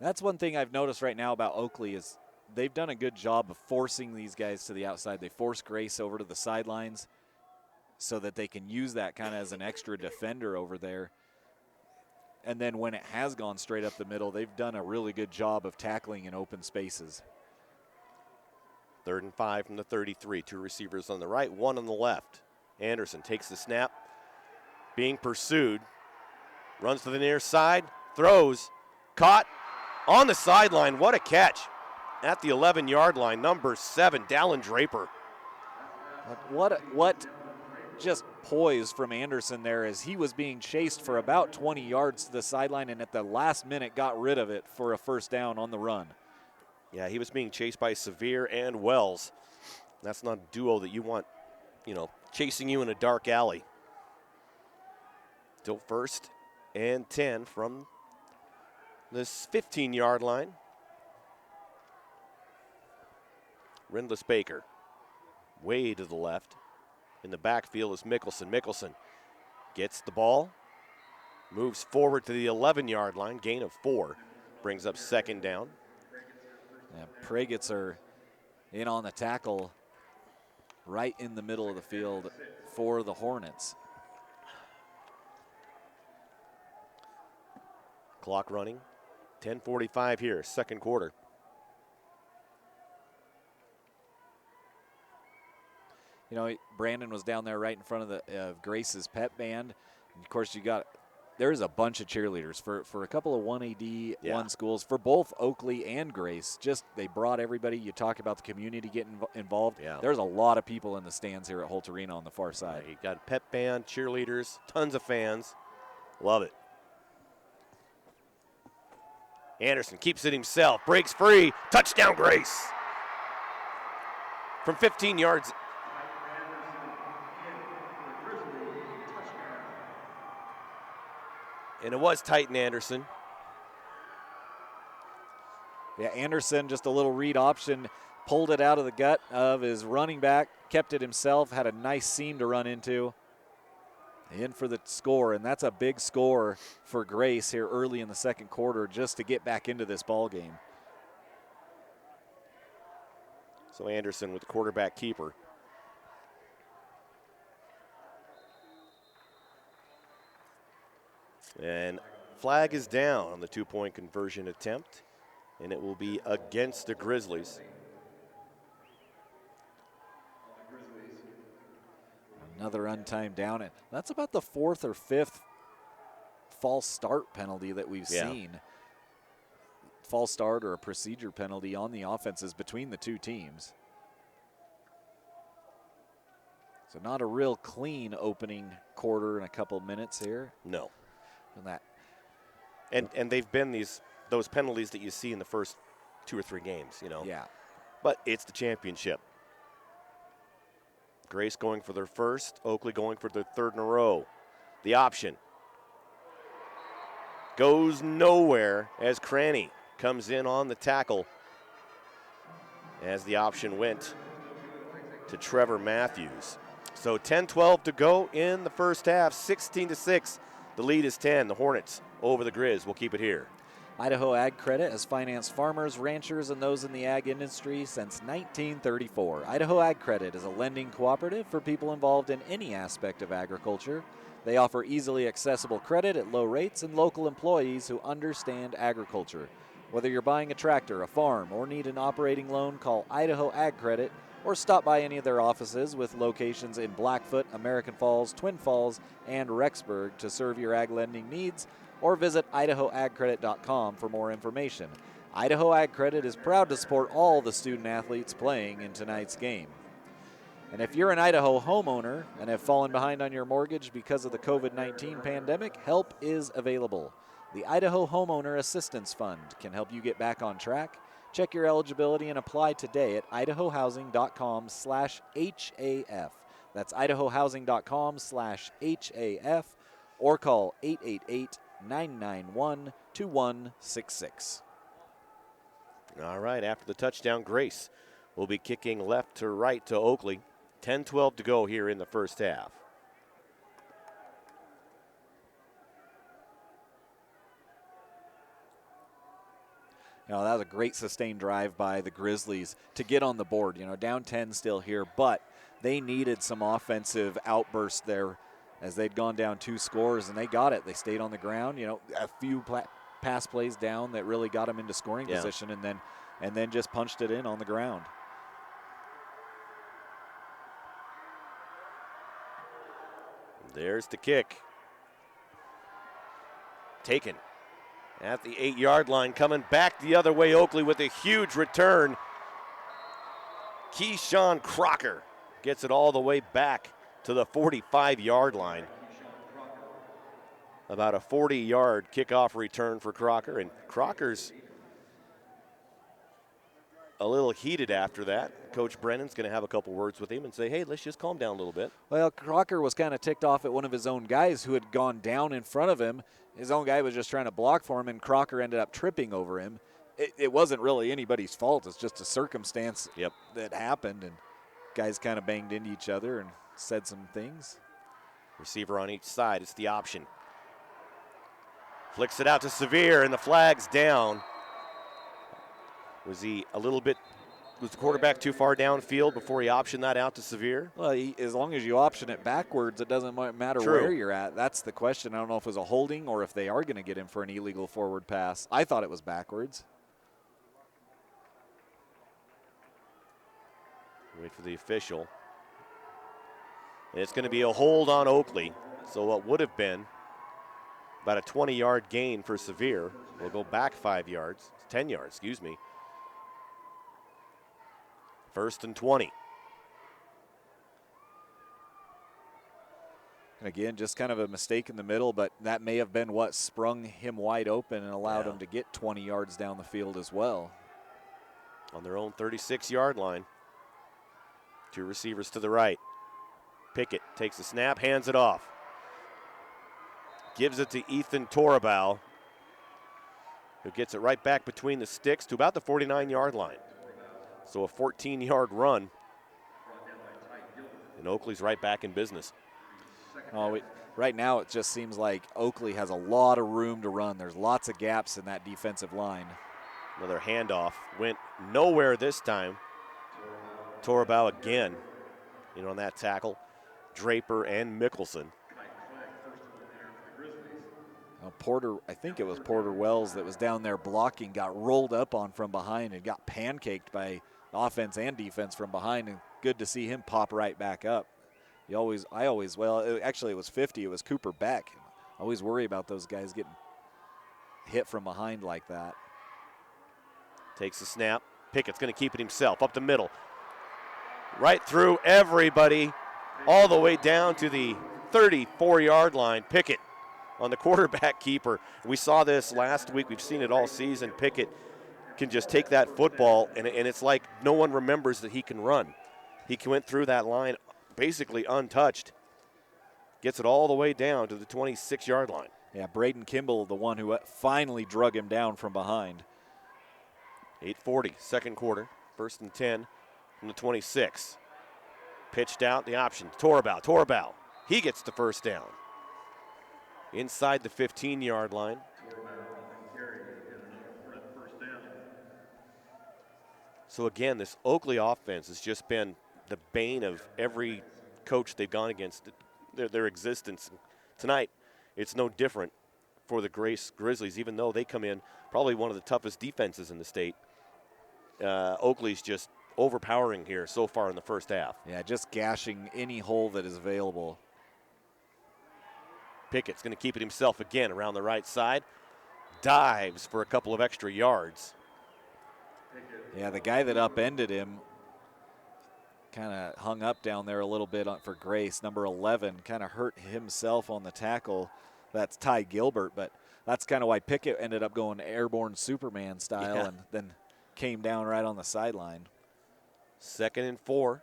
That's one thing I've noticed right now about Oakley is they've done a good job of forcing these guys to the outside. They force Grace over to the sidelines so that they can use that kind of as an extra defender over there. And then when it has gone straight up the middle, they've done a really good job of tackling in open spaces. 3rd and 5 from the 33. 2 receivers on the right, 1 on the left. Anderson takes the snap, being pursued, runs to the near side, throws, caught on the sideline. What a catch. At the 11-yard line, number 7, Dallin Draper. What just poise from Anderson there as he was being chased for about 20 yards to the sideline and at the last minute got rid of it for a first down on the run. Yeah, he was being chased by Sevier and Wells. That's not a duo that you want, chasing you in a dark alley. Still 1st and 10 from this 15-yard line. Rindless Baker, way to the left. In the backfield is Mickelson. Mickelson gets the ball, moves forward to the 11-yard line, gain of 4, brings up 2nd down. Yeah, Pragetz are in on the tackle right in the middle of the field for the Hornets. Clock running, 10:45 here, second quarter. You know, Brandon was down there right in front of the Grace's pep band. And of course, there's a bunch of cheerleaders for a couple of 1AD1 schools, for both Oakley and Grace. Just they brought everybody. You talk about the community getting involved. Yeah. There's a lot of people in the stands here at Holt Arena on the far side. You got pep band, cheerleaders, tons of fans. Love it. Anderson keeps it himself, breaks free, touchdown Grace. From 15 yards. And it was Titan Anderson. Yeah, Anderson, just a little read option, pulled it out of the gut of his running back, kept it himself, had a nice seam to run into. In for the score, and that's a big score for Grace here early in the second quarter just to get back into this ball game. So Anderson with the quarterback keeper. And flag is down on the two-point conversion attempt, and it will be against the Grizzlies. Another untimed down. That's about the 4th or 5th false start penalty that we've seen. False start or a procedure penalty on the offenses between the two teams. So not a real clean opening quarter in a couple minutes here. No. And And they've been those penalties that you see in the first 2 or 3 games, Yeah. But it's the championship. Grace going for their first, Oakley going for their 3rd in a row. The option goes nowhere as Cranny comes in on the tackle as the option went to Trevor Matthews. So 10-12 to go in the first half, 16-6. The lead is 10. The Hornets over the Grizz. We'll keep it here. Idaho Ag Credit has financed farmers, ranchers, and those in the ag industry since 1934. Idaho Ag Credit is a lending cooperative for people involved in any aspect of agriculture. They offer easily accessible credit at low rates and local employees who understand agriculture. Whether you're buying a tractor, a farm, or need an operating loan, call Idaho Ag Credit or stop by any of their offices with locations in Blackfoot, American Falls, Twin Falls, and Rexburg to serve your ag lending needs, or visit IdahoAgCredit.com for more information. Idaho Ag Credit is proud to support all the student athletes playing in tonight's game. And if you're an Idaho homeowner and have fallen behind on your mortgage because of the COVID-19 pandemic, help is available. The Idaho Homeowner Assistance Fund can help you get back on track. Check your eligibility and apply today at idahohousing.com/HAF. That's idahohousing.com/HAF, or call 888-991-2166. All right, after the touchdown, Grace will be kicking left to right to Oakley. 10-12 to go here in the first half. That was a great sustained drive by the Grizzlies to get on the board. Down 10 still here, but they needed some offensive outbursts there as they'd gone down 2 scores, and they got it. They stayed on the ground. A few pass plays down that really got them into scoring position, and then just punched it in on the ground. There's the kick. Taken at the 8-yard line, coming back the other way. Oakley with a huge return. Keyshawn Crocker gets it all the way back to the 45-yard line. About a 40-yard kickoff return for Crocker, and Crocker's a little heated after that. Coach Brennan's going to have a couple words with him and say, hey, let's just calm down a little bit. Well, Crocker was kind of ticked off at one of his own guys who had gone down in front of him. His own guy was just trying to block for him, and Crocker ended up tripping over him. It wasn't really anybody's fault. It's just a circumstance that happened, and guys kind of banged into each other and said some things. Receiver on each side. It's the option. Flicks it out to Sevier, and the flag's down. Was the quarterback too far downfield before he optioned that out to Sevier? Well, as long as you option it backwards, it doesn't matter where you're at. That's the question. I don't know if it was a holding or if they are going to get him for an illegal forward pass. I thought it was backwards. Wait for the official. And it's going to be a hold on Oakley. So what would have been about a 20-yard gain for Sevier will go back 5 yards, 10 yards, excuse me. 1st and 20. And again, just kind of a mistake in the middle, but that may have been what sprung him wide open and allowed him to get 20 yards down the field as well. On their own 36-yard line. 2 receivers to the right. Pickett takes the snap, hands it off. Gives it to Ethan Torabau, who gets it right back between the sticks to about the 49-yard line. So a 14-yard run, and Oakley's right back in business. Right now it just seems like Oakley has a lot of room to run. There's lots of gaps in that defensive line. Another handoff, went nowhere this time. Torabau again, on that tackle. Draper and Mickelson. Porter, I think it was Porter Wells that was down there blocking, got rolled up on from behind and got pancaked by offense and defense from behind, and good to see him pop right back up. It was 50. It was Cooper Beck. I always worry about those guys getting hit from behind like that. Takes the snap. Pickett's going to keep it himself up the middle. Right through everybody, all the way down to the 34-yard line. Pickett on the quarterback keeper. We saw this last week. We've seen it all season. Pickett can just take that football, and it's like no one remembers that he can run. He went through that line basically untouched. Gets it all the way down to the 26-yard line. Yeah, Braden Kimball, the one who finally drug him down from behind. 8:40, second quarter, 1st and 10 from the 26. Pitched out, the option, Torabau. He gets the first down. Inside the 15-yard line. So again, this Oakley offense has just been the bane of every coach they've gone against, their existence. Tonight, it's no different for the Grace Grizzlies, even though they come in probably one of the toughest defenses in the state. Oakley's just overpowering here so far in the first half. Yeah, just gashing any hole that is available. Pickett's going to keep it himself again around the right side. Dives for a couple of extra yards. Yeah, the guy that upended him kind of hung up down there a little bit for Grace. Number 11 kind of hurt himself on the tackle. That's Ty Gilbert, but that's kind of why Pickett ended up going airborne Superman style and then came down right on the sideline. 2nd and 4.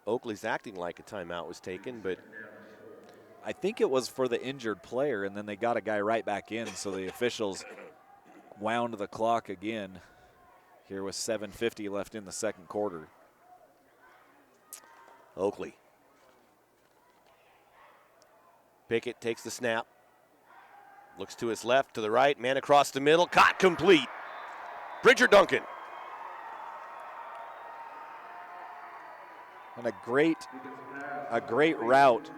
Oakley's acting like a timeout was taken, but I think it was for the injured player, and then they got a guy right back in, so the officials wound the clock again here with 7:50 left in the second quarter. Oakley. Pickett takes the snap. Looks to his left, to the right, man across the middle, caught complete. Bridger Duncan. And a great route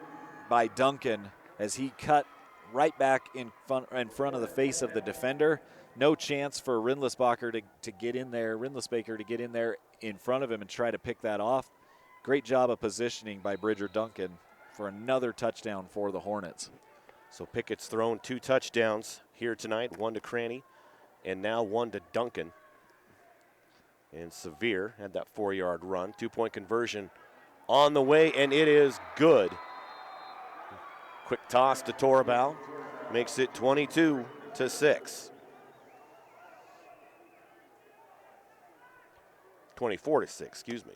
by Duncan as he cut right back in front of the face of the defender. No chance for Rindlisbacher to get in there, Rindlisbaker to get in there in front of him and try to pick that off. Great job of positioning by Bridger Duncan for another touchdown for the Hornets. So Pickett's thrown 2 touchdowns here tonight, 1 to Cranny and now 1 to Duncan. And Sevier had that 4-yard run, 2-point conversion on the way, and it is good. Quick toss to Torabal, makes it 22-6. 24-6, excuse me.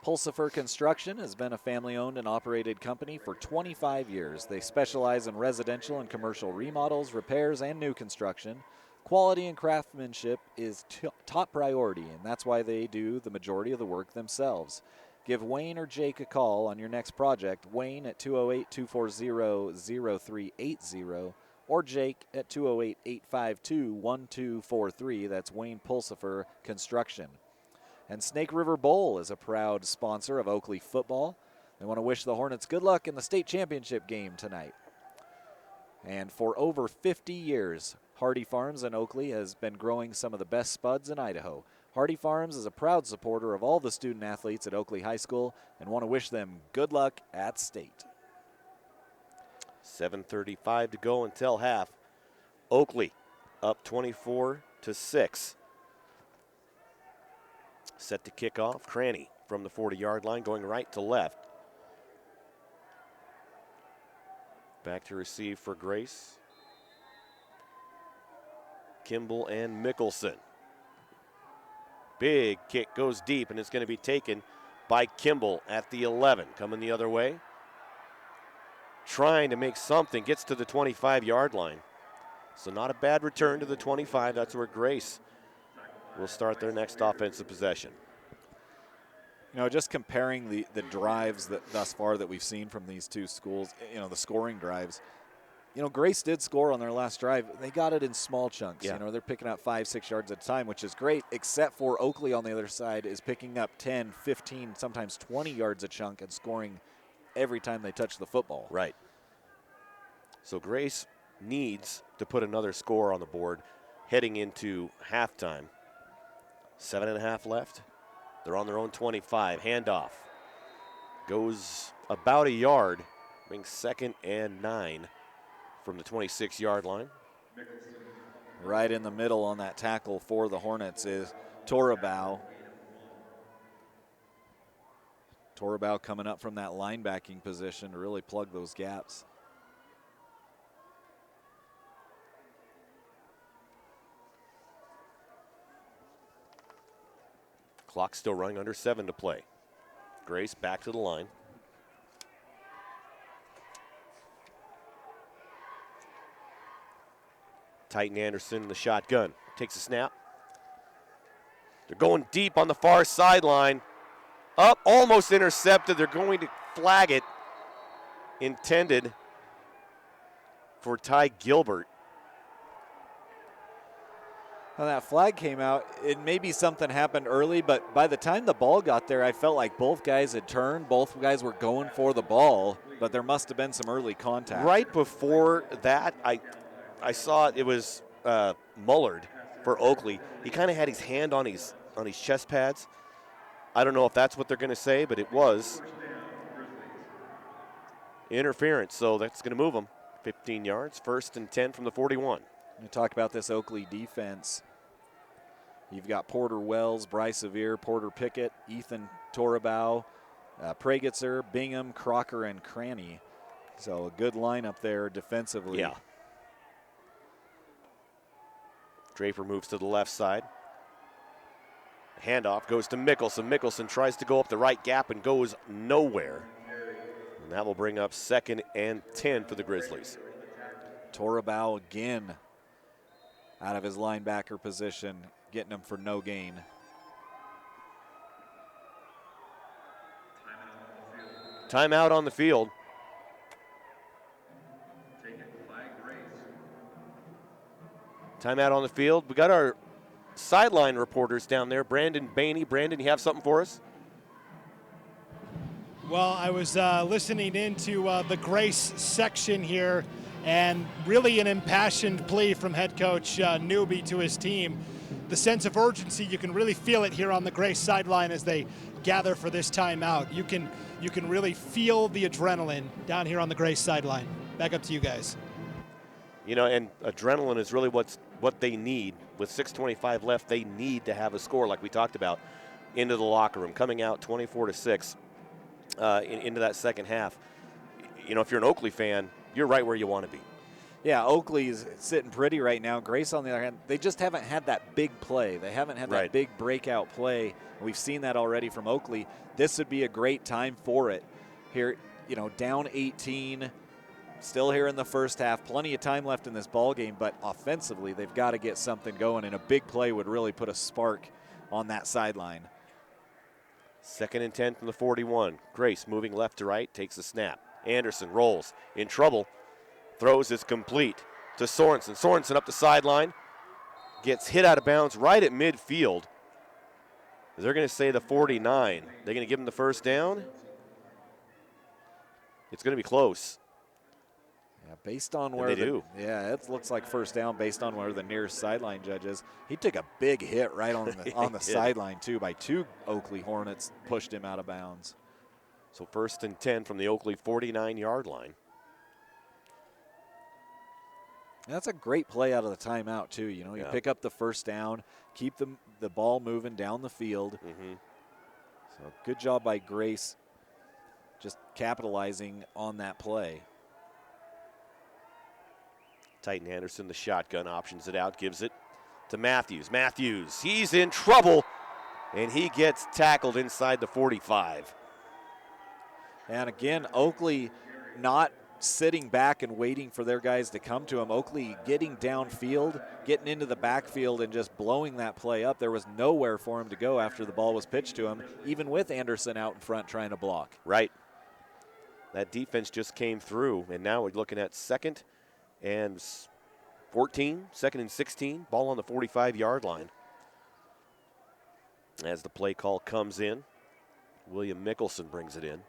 Pulsifer Construction has been a family-owned and operated company for 25 years. They specialize in residential and commercial remodels, repairs, and new construction. Quality and craftsmanship is top priority, and that's why they do the majority of the work themselves. Give Wayne or Jake a call on your next project. Wayne at 208-240-0380 or Jake at 208-852-1243. That's Wayne Pulsifer Construction. And Snake River Bowl is a proud sponsor of Oakley football. They want to wish the Hornets good luck in the state championship game tonight. And for over 50 years, Hardy Farms in Oakley has been growing some of the best spuds in Idaho. Hardy Farms is a proud supporter of all the student athletes at Oakley High School and want to wish them good luck at state. 7:35 to go until half. Oakley up 24-6. Set to kick off. Cranny from the 40-yard line going right to left. Back to receive for Grace. Kimball and Mickelson. Big kick goes deep, and it's going to be taken by Kimball at the 11. Coming the other way. Trying to make something. Gets to the 25-yard line. So not a bad return to the 25. That's where Grace will start their next offensive possession. You know, just comparing the drives that thus far that we've seen from these two schools, you know, the scoring drives. You know, Grace did score on their last drive. They got it in small chunks. Yeah. You know, they're picking up 5-6 yards at a time, which is great, except for Oakley on the other side is picking up 10, 15, sometimes 20 yards a chunk and scoring every time they touch the football. Right. So Grace needs to put another score on the board heading into halftime. 7.5 left. They're on their own 25. Handoff. Goes about a yard. Brings 2nd and 9 from the 26-yard line. Right in the middle on that tackle for the Hornets is Torabal. Torabal coming up from that linebacking position to really plug those gaps. Clock still running, under 7 to play. Grace back to the line. Titan Anderson in the shotgun. Takes a snap. They're going deep on the far sideline. Up, almost intercepted. They're going to flag it. Intended for Ty Gilbert. When that flag came out, it maybe something happened early, but by the time the ball got there, I felt like both guys had turned. Both guys were going for the ball, but there must have been some early contact. Right before that, I saw it was Mullard for Oakley. He kind of had his hand on his chest pads. I don't know if that's what they're going to say, but it was interference, so that's going to move them 15 yards, 1st and 10 from the 41. We talk about this Oakley defense. You've got Porter Wells, Bryce Sevier, Porter Pickett, Ethan Torabau, Pragetzer, Bingham, Crocker, and Cranny. So a good lineup there defensively. Yeah. Draper moves to the left side. Handoff goes to Mickelson. Mickelson tries to go up the right gap and goes nowhere. And that will bring up 2nd and 10 for the Grizzlies. Torabau again out of his linebacker position, getting him for no gain. Timeout on the field. Timeout on the field. We got our sideline reporters down there. Brandon Bainey. Brandon, you have something for us? Well, I was listening into the Grace section here, and really an impassioned plea from head coach Newby to his team. The sense of urgency, you can really feel it here on the Grace sideline as they gather for this timeout. You can really feel the adrenaline down here on the Grace sideline. Back up to you guys. You know, and adrenaline is really what they need. With 6:25 left, they need to have a score like we talked about into the locker room. Coming out 24-6 into that second half. You know, if you're an Oakley fan, you're right where you want to be. Yeah, Oakley's sitting pretty right now. Grace, on the other hand, they just haven't had that big play. They haven't had that big breakout play. We've seen that already from Oakley. This would be a great time for it. Here, you know, down 18, still here in the first half. Plenty of time left in this ball game, but offensively, they've got to get something going, and a big play would really put a spark on that sideline. 2nd and 10 from the 41. Grace moving left to right, takes a snap. Anderson rolls, in trouble, throws is complete to Sorensen. Sorensen up the sideline, gets hit out of bounds right at midfield. They're going to say the 49. They're going to give him the first down. It's going to be close. Yeah, based on where yeah, it looks like first down based on where the nearest sideline judge is. He took a big hit right on the sideline too by 2 Oakley Hornets, pushed him out of bounds. So 1st and 10 from the Oakley 49-yard line. That's a great play out of the timeout too. You know, you pick up the first down, keep the ball moving down the field. So good job by Grace, just capitalizing on that play. Titan Anderson, the shotgun, options it out, gives it to Matthews. Matthews, he's in trouble, and he gets tackled inside the 45. And again, Oakley not sitting back and waiting for their guys to come to him. Oakley getting downfield, getting into the backfield, and just blowing that play up. There was nowhere for him to go after the ball was pitched to him, even with Anderson out in front trying to block. Right. That defense just came through, and now we're looking at 2nd and 14, 2nd and 16, ball on the 45-yard line. As the play call comes in, William Mickelson brings it in.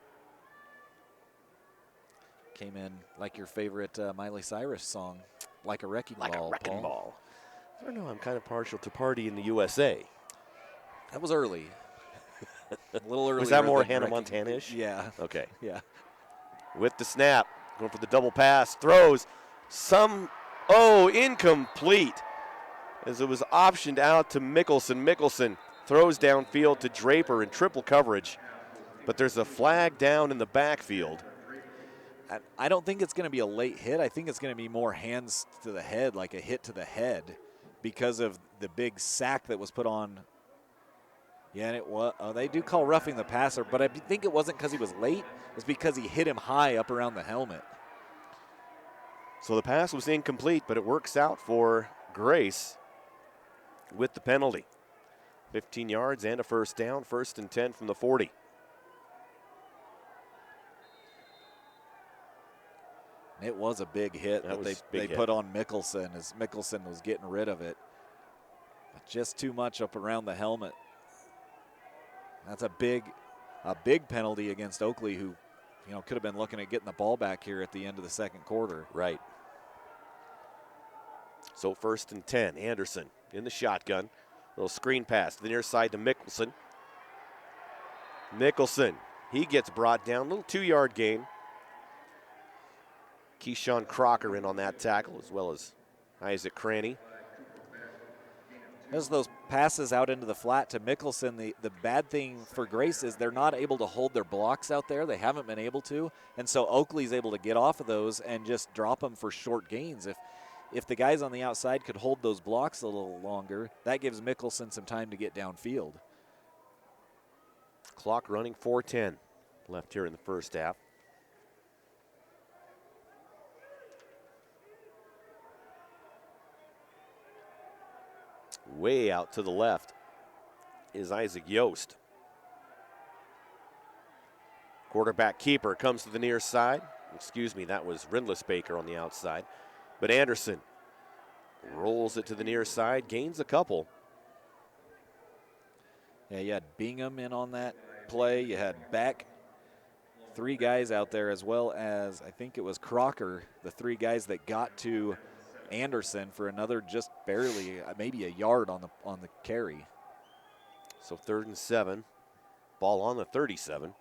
Came in like your favorite Miley Cyrus song, Like a Wrecking Ball. Like a wrecking Paul. ball. I don't know, I'm kind of partial to Party in the USA. That was early. A little early. Was that more Hannah Montana-ish? Yeah. Okay. Yeah. With the snap, going for the double pass, throws incomplete. As it was optioned out to Mickelson. Mickelson throws downfield to Draper in triple coverage, but there's a flag down in the backfield. I don't think it's going to be a late hit. I think it's going to be more hands to the head, like a hit to the head, because of the big sack that was put on. Yeah, and it was. They do call roughing the passer, but I think it wasn't because he was late. It was because he hit him high up around the helmet. So the pass was incomplete, but it works out for Grace with the penalty. 15 yards and a first down, 1st and 10 from the 40. It was a big hit that they hit. put on Mickelson as Mickelson was getting rid of it. Just too much up around the helmet. That's a big penalty against Oakley, who, could have been looking at getting the ball back here at the end of the second quarter. Right. So 1st and 10, Anderson in the shotgun. Little screen pass to the near side to Mickelson. Mickelson, he gets brought down. Little 2-yard gain. Keyshawn Crocker in on that tackle, as well as Isaac Cranny. As those passes out into the flat to Mickelson, the bad thing for Grace is they're not able to hold their blocks out there. They haven't been able to. And so Oakley's able to get off of those and just drop them for short gains. If the guys on the outside could hold those blocks a little longer, that gives Mickelson some time to get downfield. Clock running, 4:10 left here in the first half. Way out to the left is Isaac Yost. Quarterback keeper comes to the near side. Excuse me, that was Rindless Baker on the outside. But Anderson rolls it to the near side, gains a couple. Yeah, you had Bingham in on that play. You had Beck. 3 guys out there, as well as I think it was Crocker, the 3 guys that got to Anderson for another just barely, maybe a yard on the carry. So 3rd and 7. Ball on the 37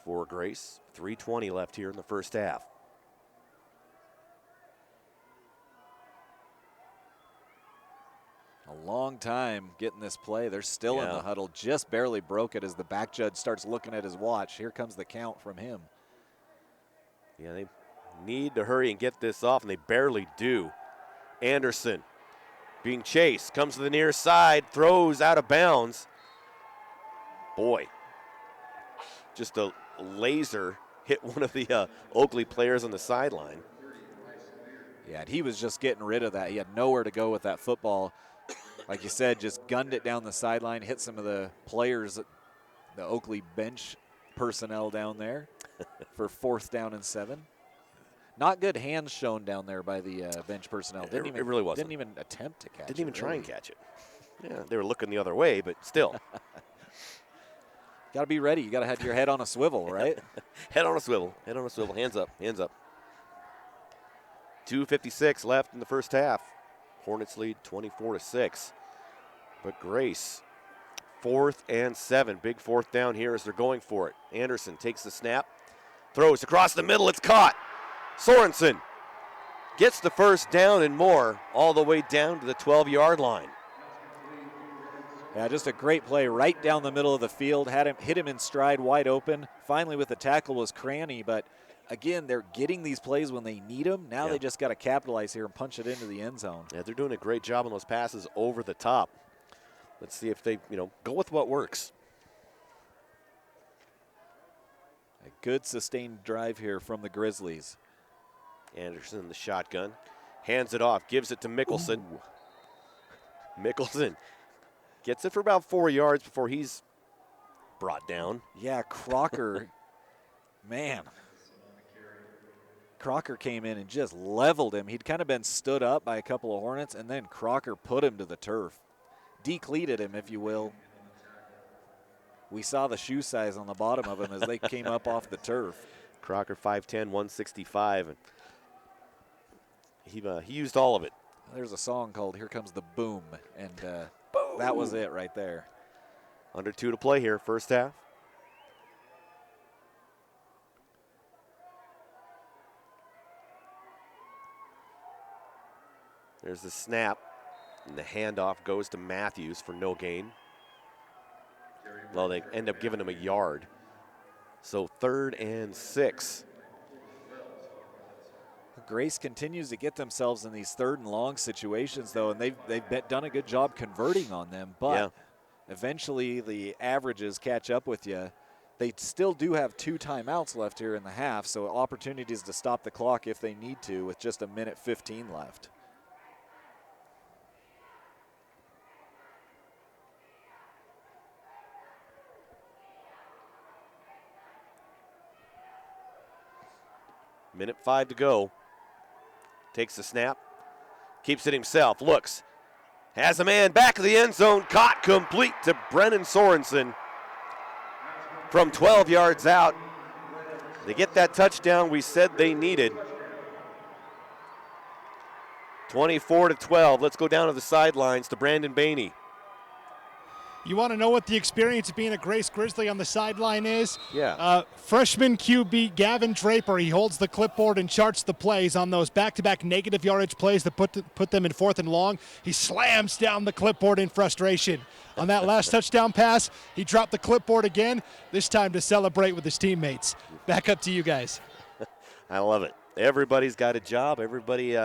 for Grace. 3:20 left here in the first half. A long time getting this play. They're still in the huddle. Just barely broke it as the back judge starts looking at his watch. Here comes the count from him. Yeah, they need to hurry and get this off, and they barely do. Anderson being chased, comes to the near side, throws out of bounds. Boy, just a laser hit one of the Oakley players on the sideline. Yeah, and he was just getting rid of that. He had nowhere to go with that football. Like you said, just gunned it down the sideline, hit some of the players, the Oakley bench personnel down there for 4th down and 7. Not good hands shown down there by the bench personnel. It really wasn't. Didn't even attempt to catch it. Didn't even try and catch it. Yeah, they were looking the other way, but still. Got to be ready. You got to have your head on a swivel, right? Head on a swivel. Head on a swivel. Hands up. Hands up. 2:56 left in the first half. Hornets lead 24-6. But Grace, 4th and 7. Big 4th down here as they're going for it. Anderson takes the snap, throws across the middle. It's caught. Sorensen gets the first down and more, all the way down to the 12-yard line. Yeah, just a great play right down the middle of the field. Hit him in stride, wide open. Finally with the tackle was Cranny, but again, they're getting these plays when they need them. Now they just got to capitalize here and punch it into the end zone. Yeah, they're doing a great job on those passes over the top. Let's see if they, go with what works. A good sustained drive here from the Grizzlies. Anderson in the shotgun. Hands it off, gives it to Mickelson. Ooh. Mickelson gets it for about 4 yards before he's brought down. Yeah, Crocker, man. Crocker came in and just leveled him. He'd kind of been stood up by a couple of Hornets, and then Crocker put him to the turf. Decleated him, if you will. We saw the shoe size on the bottom of him as they came up off the turf. Crocker 5'10", 165. And he used all of it. There's a song called Here Comes the Boom, and that was it right there. Under 2 to play here, first half. There's the snap, and the handoff goes to Matthews for no gain. Well, they end up giving him a yard. So 3rd and 6. Grace continues to get themselves in these 3rd and long situations, though, and they've done a good job converting on them. But eventually the averages catch up with you. They still do have 2 timeouts left here in the half, so opportunities to stop the clock if they need to with just 1:15 left. Minute 5 to go. Takes the snap, keeps it himself, looks, Has a man back of the end zone, caught complete to Brennan Sorensen from 12 yards out. They get that touchdown we said they needed. 24-12. Let's go down to the sidelines to Brandon Baney. You want to know what the experience of being a Grace Grizzly on the sideline is? Yeah. Freshman QB Gavin Draper, he holds the clipboard and charts the plays on those back-to-back negative yardage plays that put them in 4th and long. He slams down the clipboard in frustration. On that last touchdown pass, he dropped the clipboard again, this time to celebrate with his teammates. Back up to you guys. I love it. Everybody's got a job. Everybody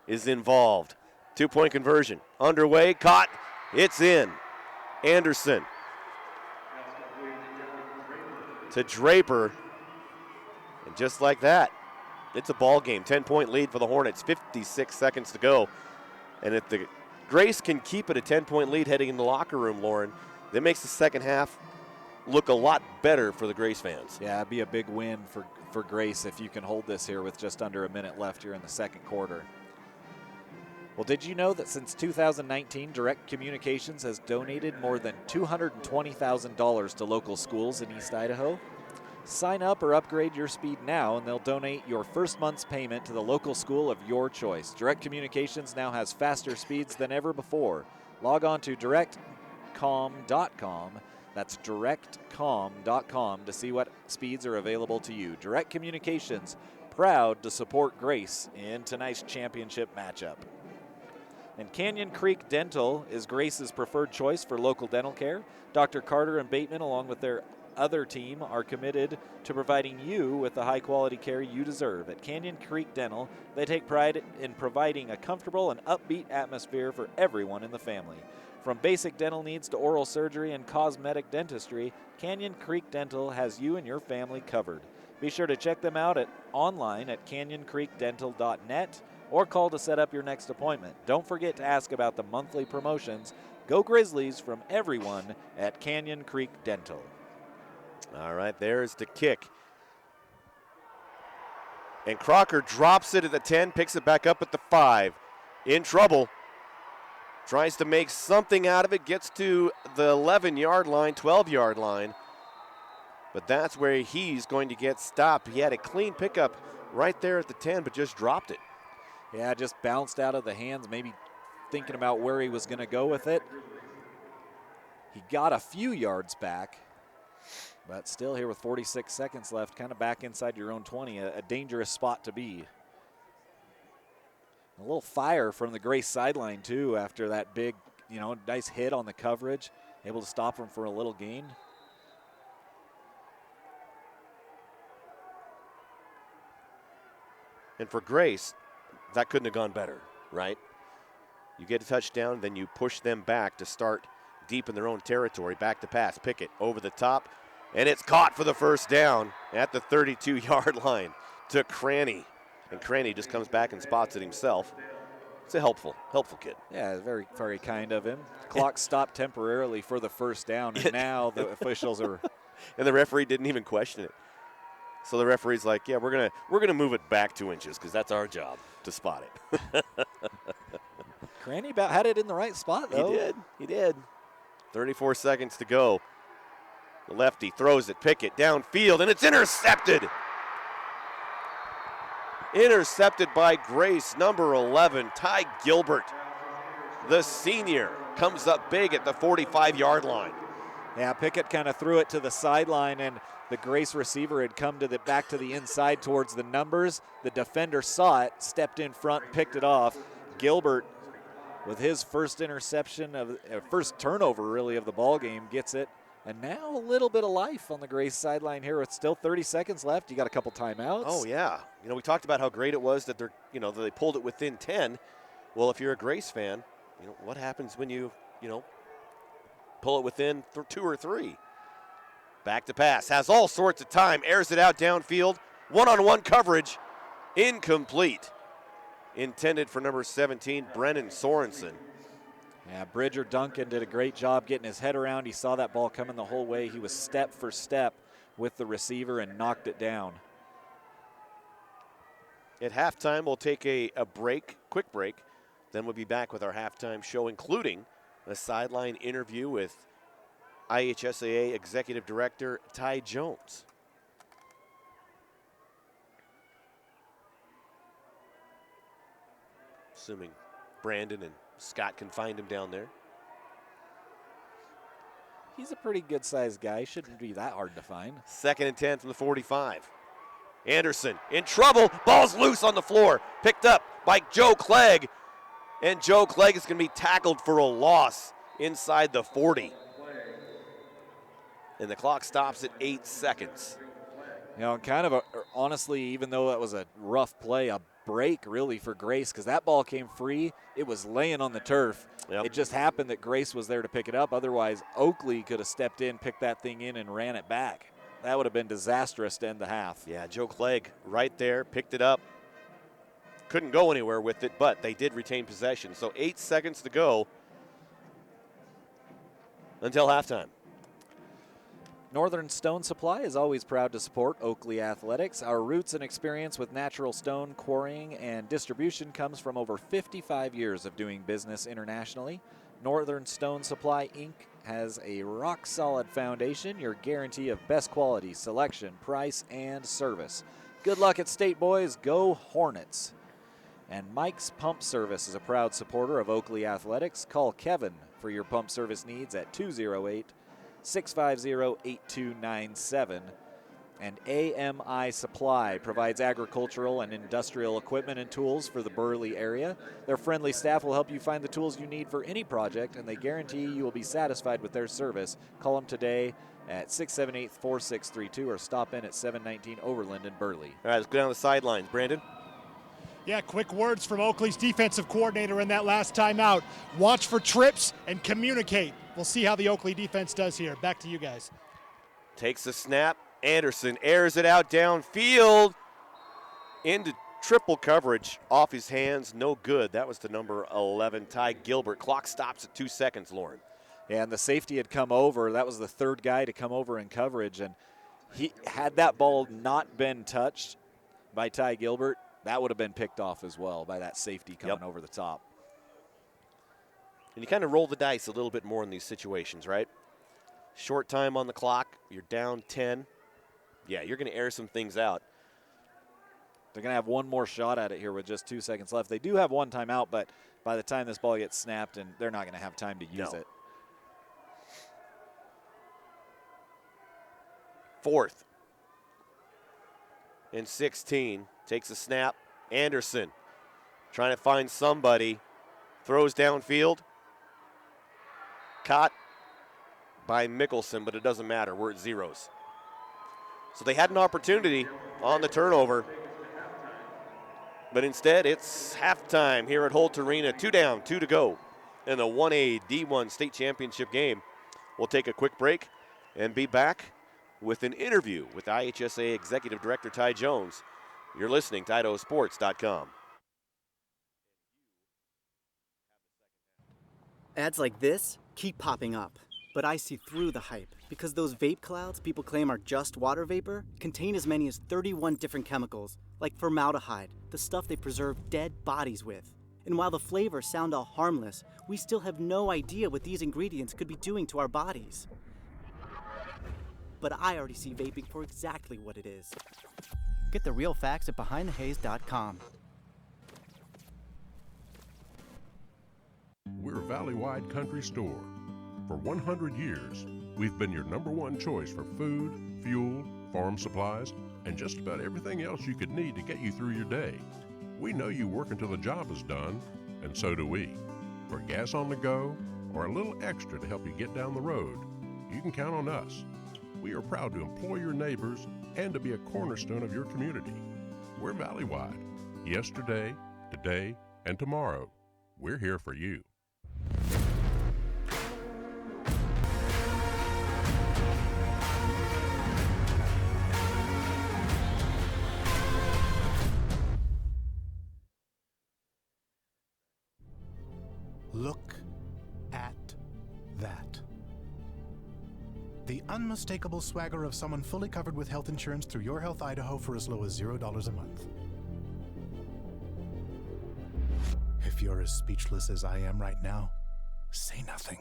is involved. 2-point conversion underway, caught, it's in. Anderson to Draper, and just like that, it's a ball game. 10-point lead for the Hornets, 56 seconds to go. And if the Grace can keep it a 10-point lead heading in the locker room, Lauren, that makes the second half look a lot better for the Grace fans. Yeah, it'd be a big win for Grace if you can hold this here with just under a minute left here in the second quarter. Well, did you know that since 2019, Direct Communications has donated more than $220,000 to local schools in East Idaho? Sign up or upgrade your speed now, and they'll donate your first month's payment to the local school of your choice. Direct Communications now has faster speeds than ever before. Log on to directcom.com. That's directcom.com to see what speeds are available to you. Direct Communications, proud to support Grace in tonight's championship matchup. And Canyon Creek Dental is Grace's preferred choice for local dental care. Dr. Carter and Bateman, along with their other team, are committed to providing you with the high-quality care you deserve. At Canyon Creek Dental, they take pride in providing a comfortable and upbeat atmosphere for everyone in the family. From basic dental needs to oral surgery and cosmetic dentistry, Canyon Creek Dental has you and your family covered. Be sure to check them out online at canyoncreekdental.net or call to set up your next appointment. Don't forget to ask about the monthly promotions. Go Grizzlies from everyone at Canyon Creek Dental. All right, there's the kick. And Crocker drops it at the 10, picks it back up at the 5. In trouble. Tries to make something out of it, gets to the 11-yard line, 12-yard line. But that's where he's going to get stopped. He had a clean pickup right there at the 10, but just dropped it. Yeah, just bounced out of the hands, maybe thinking about where he was going to go with it. He got a few yards back, but still here with 46 seconds left, kind of back inside your own 20, a dangerous spot to be. A little fire from the Grace sideline, too, after that big, nice hit on the coverage, able to stop him for a little gain. And for Grace, that couldn't have gone better, right? You get a touchdown, then you push them back to start deep in their own territory. Back to pass, Pickett over the top, and it's caught for the first down at the 32-yard line to Cranny. And Cranny just comes back and spots it himself. It's a helpful kid. Yeah, very, very kind of him. Clock stopped temporarily for the first down, and now the officials are. And the referee didn't even question it. So the referee's like, yeah, we're gonna move it back 2 inches because that's our job to spot it. Cranny about had it in the right spot, though. He did. 34 seconds to go. The lefty throws it, Pickett downfield, and it's intercepted. Intercepted by Grace, number 11, Ty Gilbert. The senior comes up big at the 45-yard line. Yeah, Pickett kind of threw it to the sideline, and the Grace receiver had come back to the inside towards the numbers. The defender saw it, stepped in front, picked it off. Gilbert, with his first interception first turnover really of the ball game, gets it. And now a little bit of life on the Grace sideline here with still 30 seconds left. You got a couple timeouts. Oh yeah, we talked about how great it was that that they pulled it within 10. Well, if you're a Grace fan, what happens when you pull it within 2 or 3? Back to pass, has all sorts of time, airs it out downfield, one-on-one coverage, incomplete. Intended for number 17, Brennan Sorensen. Yeah, Bridger Duncan did a great job getting his head around. He saw that ball coming the whole way. He was step for step with the receiver and knocked it down. At halftime, we'll take a quick break. Then we'll be back with our halftime show, including a sideline interview with IHSAA Executive Director Ty Jones. Assuming Brandon and Scott can find him down there. He's a pretty good-sized guy. Shouldn't be that hard to find. 2nd and 10 from the 45. Anderson in trouble. Ball's loose on the floor. Picked up by Joe Clegg. And Joe Clegg is going to be tackled for a loss inside the 40. And the clock stops at 8 seconds. You know, kind of honestly, even though that was a rough play, a break really for Grace, because that ball came free. It was laying on the turf. It just happened that Grace was there to pick it up. Otherwise, Oakley could have stepped in, picked that thing in, and ran it back. That would have been disastrous to end the half. Yeah, Joe Clegg right there, picked it up. Couldn't go anywhere with it, but they did retain possession. So 8 seconds to go until halftime. Northern Stone Supply is always proud to support Oakley Athletics. Our roots and experience with natural stone quarrying and distribution comes from over 55 years of doing business internationally. Northern Stone Supply, Inc. has a rock-solid foundation, your guarantee of best quality, selection, price, and service. Good luck at State Boys. Go Hornets. And Mike's Pump Service is a proud supporter of Oakley Athletics. Call Kevin for your pump service needs at 208-650-8297. And AMI Supply provides agricultural and industrial equipment and tools for the Burley area. Their friendly staff will help you find the tools you need for any project, and they guarantee you will be satisfied with their service. Call them today at 678-4632 or stop in at 719 Overland in Burley. All right, let's go down the sidelines. Brandon? Yeah, quick words from Oakley's defensive coordinator in that last timeout. Watch for trips and communicate. We'll see how the Oakley defense does here. Back to you guys. Takes the snap. Anderson airs it out downfield into triple coverage off his hands. No good. That was to number 11, Ty Gilbert. Clock stops at 2 seconds, Lauren. Yeah, and the safety had come over. That was the third guy to come over in coverage. And he had that ball not been touched by Ty Gilbert, that would have been picked off as well by that safety coming over the top. And you kind of roll the dice a little bit more in these situations, right? Short time on the clock. You're down 10. Yeah, you're going to air some things out. They're going to have one more shot at it here with just 2 seconds left. They do have one timeout, but by the time this ball gets snapped, and they're not going to have time to use it. 4th and 16. Takes a snap. Anderson trying to find somebody. Throws downfield. Caught by Mickelson, but it doesn't matter. We're at zeros. So they had an opportunity on the turnover. But instead, it's halftime here at Holt Arena. 2 down, 2 to go in the 1A D1 state championship game. We'll take a quick break and be back with an interview with IHSA Executive Director Ty Jones. You're listening to IdahoSports.com. Ads like this keep popping up, but I see through the hype because those vape clouds people claim are just water vapor contain as many as 31 different chemicals, like formaldehyde, the stuff they preserve dead bodies with. And while the flavors sound all harmless, we still have no idea what these ingredients could be doing to our bodies. But I already see vaping for exactly what it is. Get the real facts at BehindTheHaze.com. We're a valley-wide country store. For 100 years, we've been your #1 choice for food, fuel, farm supplies, and just about everything else you could need to get you through your day. We know you work until the job is done, and so do we. For gas on the go, or a little extra to help you get down the road, you can count on us. We are proud to employ your neighbors and to be a cornerstone of your community. We're valley-wide. Yesterday, today, and tomorrow. We're here for you. Look at that. The unmistakable swagger of someone fully covered with health insurance through Your Health Idaho for as low as $0 a month. If you're as speechless as I am right now, say nothing.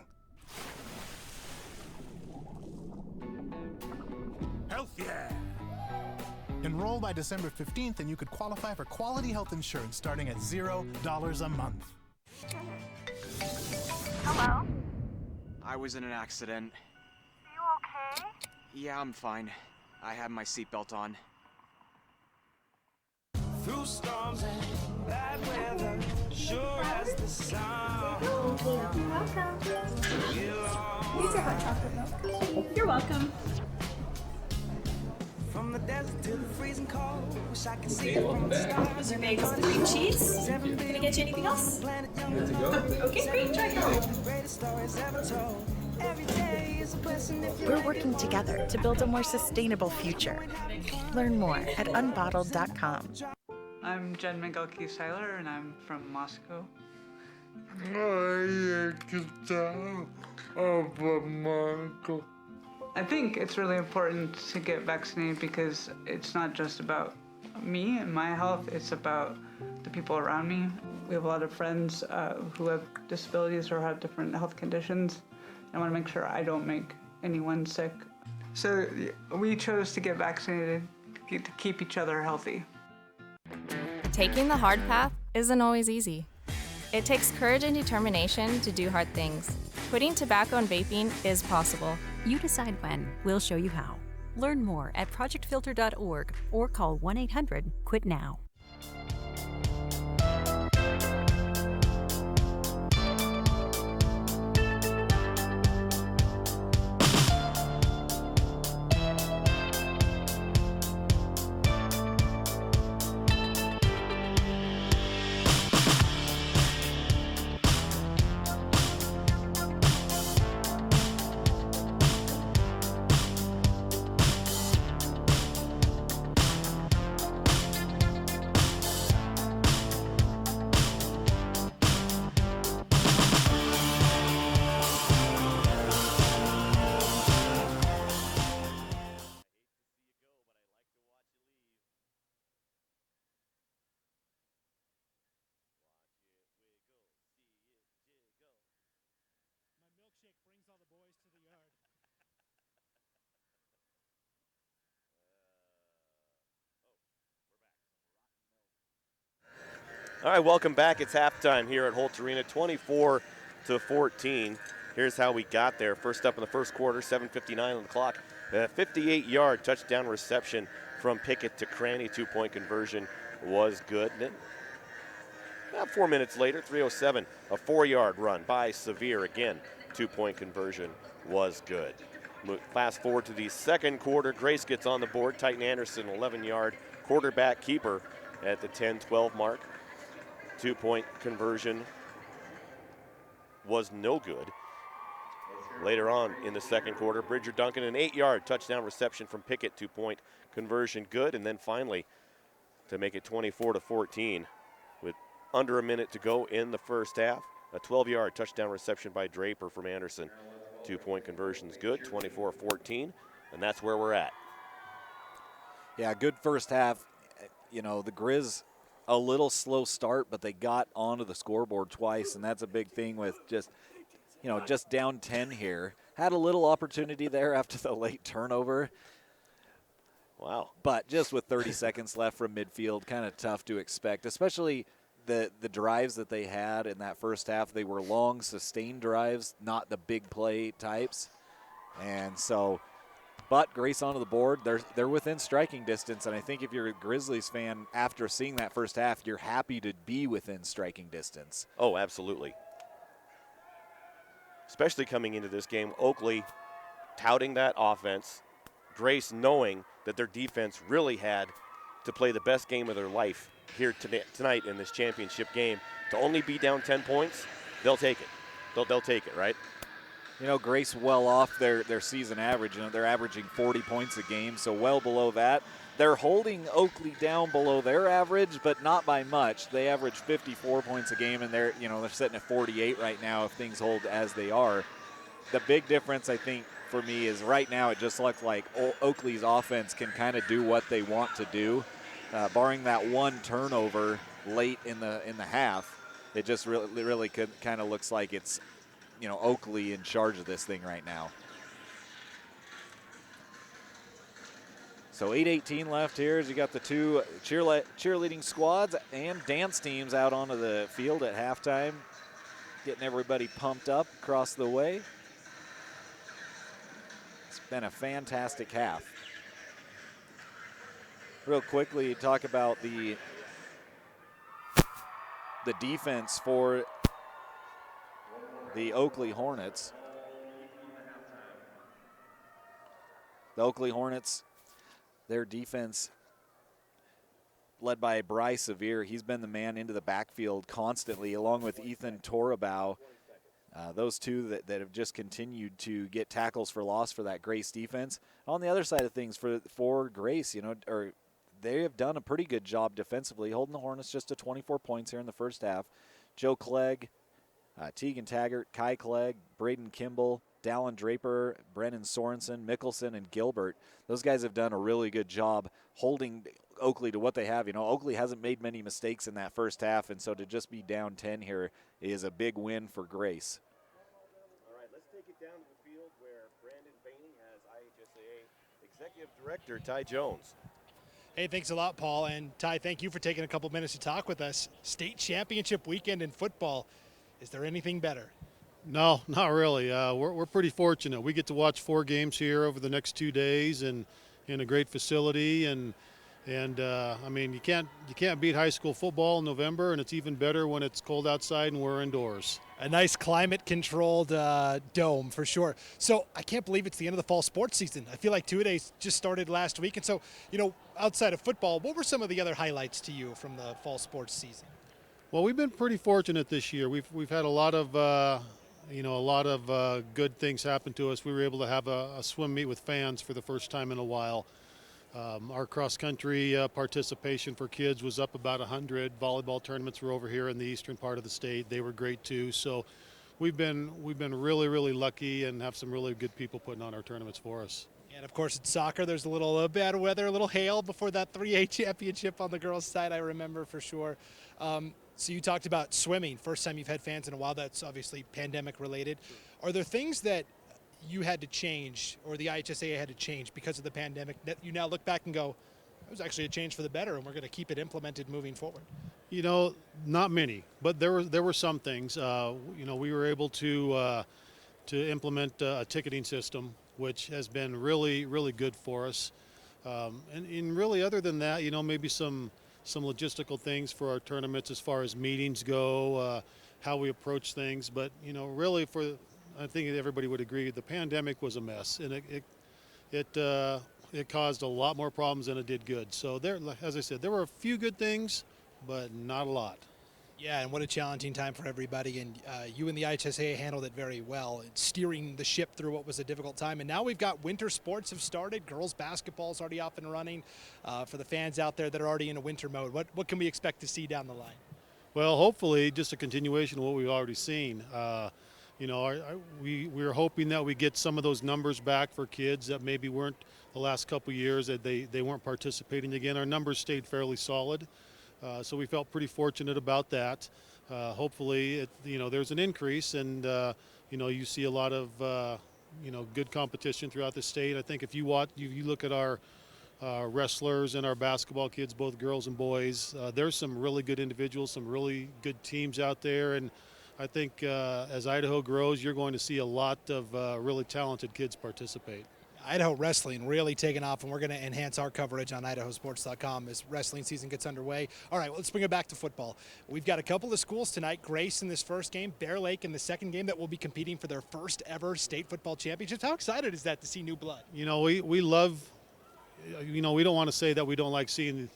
Health yeah! Enroll by December 15th and you could qualify for quality health insurance starting at $0 a month. Hello? I was in an accident. You okay? Yeah, I'm fine. I had my seatbelt on. Through storms and bad weather, sure as the sound. You're welcome. Here's your hot chocolate milk. You're welcome. From the desert to the freezing cold, wish I could see it from the stars. Was your bagels with the cream cheese? Can I get you anything else? Good to go. Okay, great. Try it out. Greatest stories ever told. Every day is a blessing if We're working together to build a more sustainable future. Learn more at unbottled.com. I'm Jen Miguel-Seiler, and I'm from Moscow. I think it's really important to get vaccinated because it's not just about me and my health, it's about the people around me. We have a lot of friends who have disabilities or have different health conditions. I want to make sure I don't make anyone sick. So we chose to get vaccinated to keep each other healthy. Taking the hard path isn't always easy. It takes courage and determination to do hard things. Quitting tobacco and vaping is possible. You decide when. We'll show you how. Learn more at projectfilter.org or call 1-800-QUIT-NOW. All right, welcome back. It's halftime here at Holt Arena, 24-14. Here's how we got there. First up in the first quarter, 7:59 on the clock. A 58-yard touchdown reception from Pickett to Cranny. Two-point conversion was good. And then, about 4 minutes later, 3:07, a 4-yard run by Sevier. Again, two-point conversion was good. Fast forward to the second quarter. Grace gets on the board. Titan Anderson, 11-yard quarterback keeper at the 10-12 mark. Two-point conversion was no good. Later on in the second quarter, Bridger Duncan, an 8-yard touchdown reception from Pickett. Two-point conversion good. And then finally, to make it 24-14 with under a minute to go in the first half, a 12-yard touchdown reception by Draper from Anderson. Two-point conversion's good, 24-14, and that's where we're at. Yeah, good first half. You know, the Grizz, a little slow start, but they got onto the scoreboard twice, and that's a big thing with just down 10 here. Had a little opportunity there after the late turnover. Wow. But just with 30 seconds left from midfield, kind of tough to expect, especially the drives that they had in that first half. They were long, sustained drives, not the big play types. And so, but Grace onto the board. They're within striking distance, and I think if you're a Grizzlies fan, after seeing that first half, you're happy to be within striking distance. Oh, absolutely. Especially coming into this game, Oakley touting that offense, Grace knowing that their defense really had to play the best game of their life here tonight in this championship game. To only be down 10 points, they'll take it. They'll take it, right? You know, Grace well off their season average. You know, they're averaging 40 points a game, so well below that. They're holding Oakley down below their average, but not by much. They average 54 points a game, and they're sitting at 48 right now if things hold as they are. The big difference, I think, for me is right now it just looks like Oakley's offense can kind of do what they want to do, barring that one turnover late in the half. it just really kind of looks like it's, Oakley in charge of this thing right now. So 8:18 left here as you got the two cheerleading squads and dance teams out onto the field at halftime, getting everybody pumped up across the way. It's been a fantastic half. Real quickly, talk about the defense for the Oakley Hornets. The Oakley Hornets, their defense led by Bryce Severe. He's been the man into the backfield constantly, along with Ethan Torabau. Those two that have just continued to get tackles for loss for that Grace defense. On the other side of things, for Grace, they have done a pretty good job defensively, holding the Hornets just to 24 points here in the first half. Joe Clegg, Tegan Taggart, Kai Clegg, Braden Kimball, Dallin Draper, Brennan Sorensen, Mickelson, and Gilbert. Those guys have done a really good job holding Oakley to what they have. Oakley hasn't made many mistakes in that first half, and so to just be down 10 here is a big win for Grace. All right, let's take it down to the field where Brandon Bainey has IHSAA Executive Director Ty Jones. Hey, thanks a lot, Paul. And Ty, thank you for taking a couple minutes to talk with us. State championship weekend in football. Is there anything better? No, not really. We're pretty fortunate. We get to watch 4 games here over the next 2 days, and in a great facility. And I mean, you can't beat high school football in November, and it's even better when it's cold outside and we're indoors. A nice climate-controlled dome for sure. So I can't believe it's the end of the fall sports season. I feel like 2 days just started last week. And so, outside of football, what were some of the other highlights to you from the fall sports season? Well, we've been pretty fortunate this year. We've had a lot of good things happen to us. We were able to have a swim meet with fans for the first time in a while. Our cross-country participation for kids was up about 100. Volleyball tournaments were over here in the eastern part of the state. They were great too. So we've been really, really lucky and have some really good people putting on our tournaments for us. And of course, it's soccer. There's a little bad weather, a little hail before that 3A championship on the girls' side, I remember for sure. So you talked about swimming. First time you've had fans in a while. That's obviously pandemic related. Are there things that you had to change, or the IHSAA had to change because of the pandemic, that you now look back and go, it was actually a change for the better, and we're going to keep it implemented moving forward? Not many, but there were some things. We were able to implement a ticketing system, which has been really, really good for us. And really, other than that, maybe some logistical things for our tournaments as far as meetings go, how we approach things. But really, I think everybody would agree the pandemic was a mess, and it caused a lot more problems than it did good. So as I said, there were a few good things, but not a lot. Yeah, and what a challenging time for everybody. And you and the IHSAA handled it very well, steering the ship through what was a difficult time. And now we've got winter sports have started. Girls basketball is already up and running. For the fans out there that are already in a winter mode, what can we expect to see down the line? Well, hopefully just a continuation of what we've already seen. We're hoping that we get some of those numbers back for kids that maybe weren't the last couple years, that they weren't participating again. Our numbers stayed fairly solid, so we felt pretty fortunate about that. Hopefully, there's an increase, and you see a lot of good competition throughout the state. I think if you look at our wrestlers and our basketball kids, both girls and boys, there's some really good individuals, some really good teams out there, and I think as Idaho grows, you're going to see a lot of really talented kids participate. Idaho wrestling really taking off, and we're going to enhance our coverage on IdahoSports.com as wrestling season gets underway. All right, well, let's bring it back to football. We've got a couple of schools tonight. Grace in this first game, Bear Lake in the second game, that will be competing for their first ever state football championships. How excited is that to see new blood? We love. We don't want to say that we don't like seeing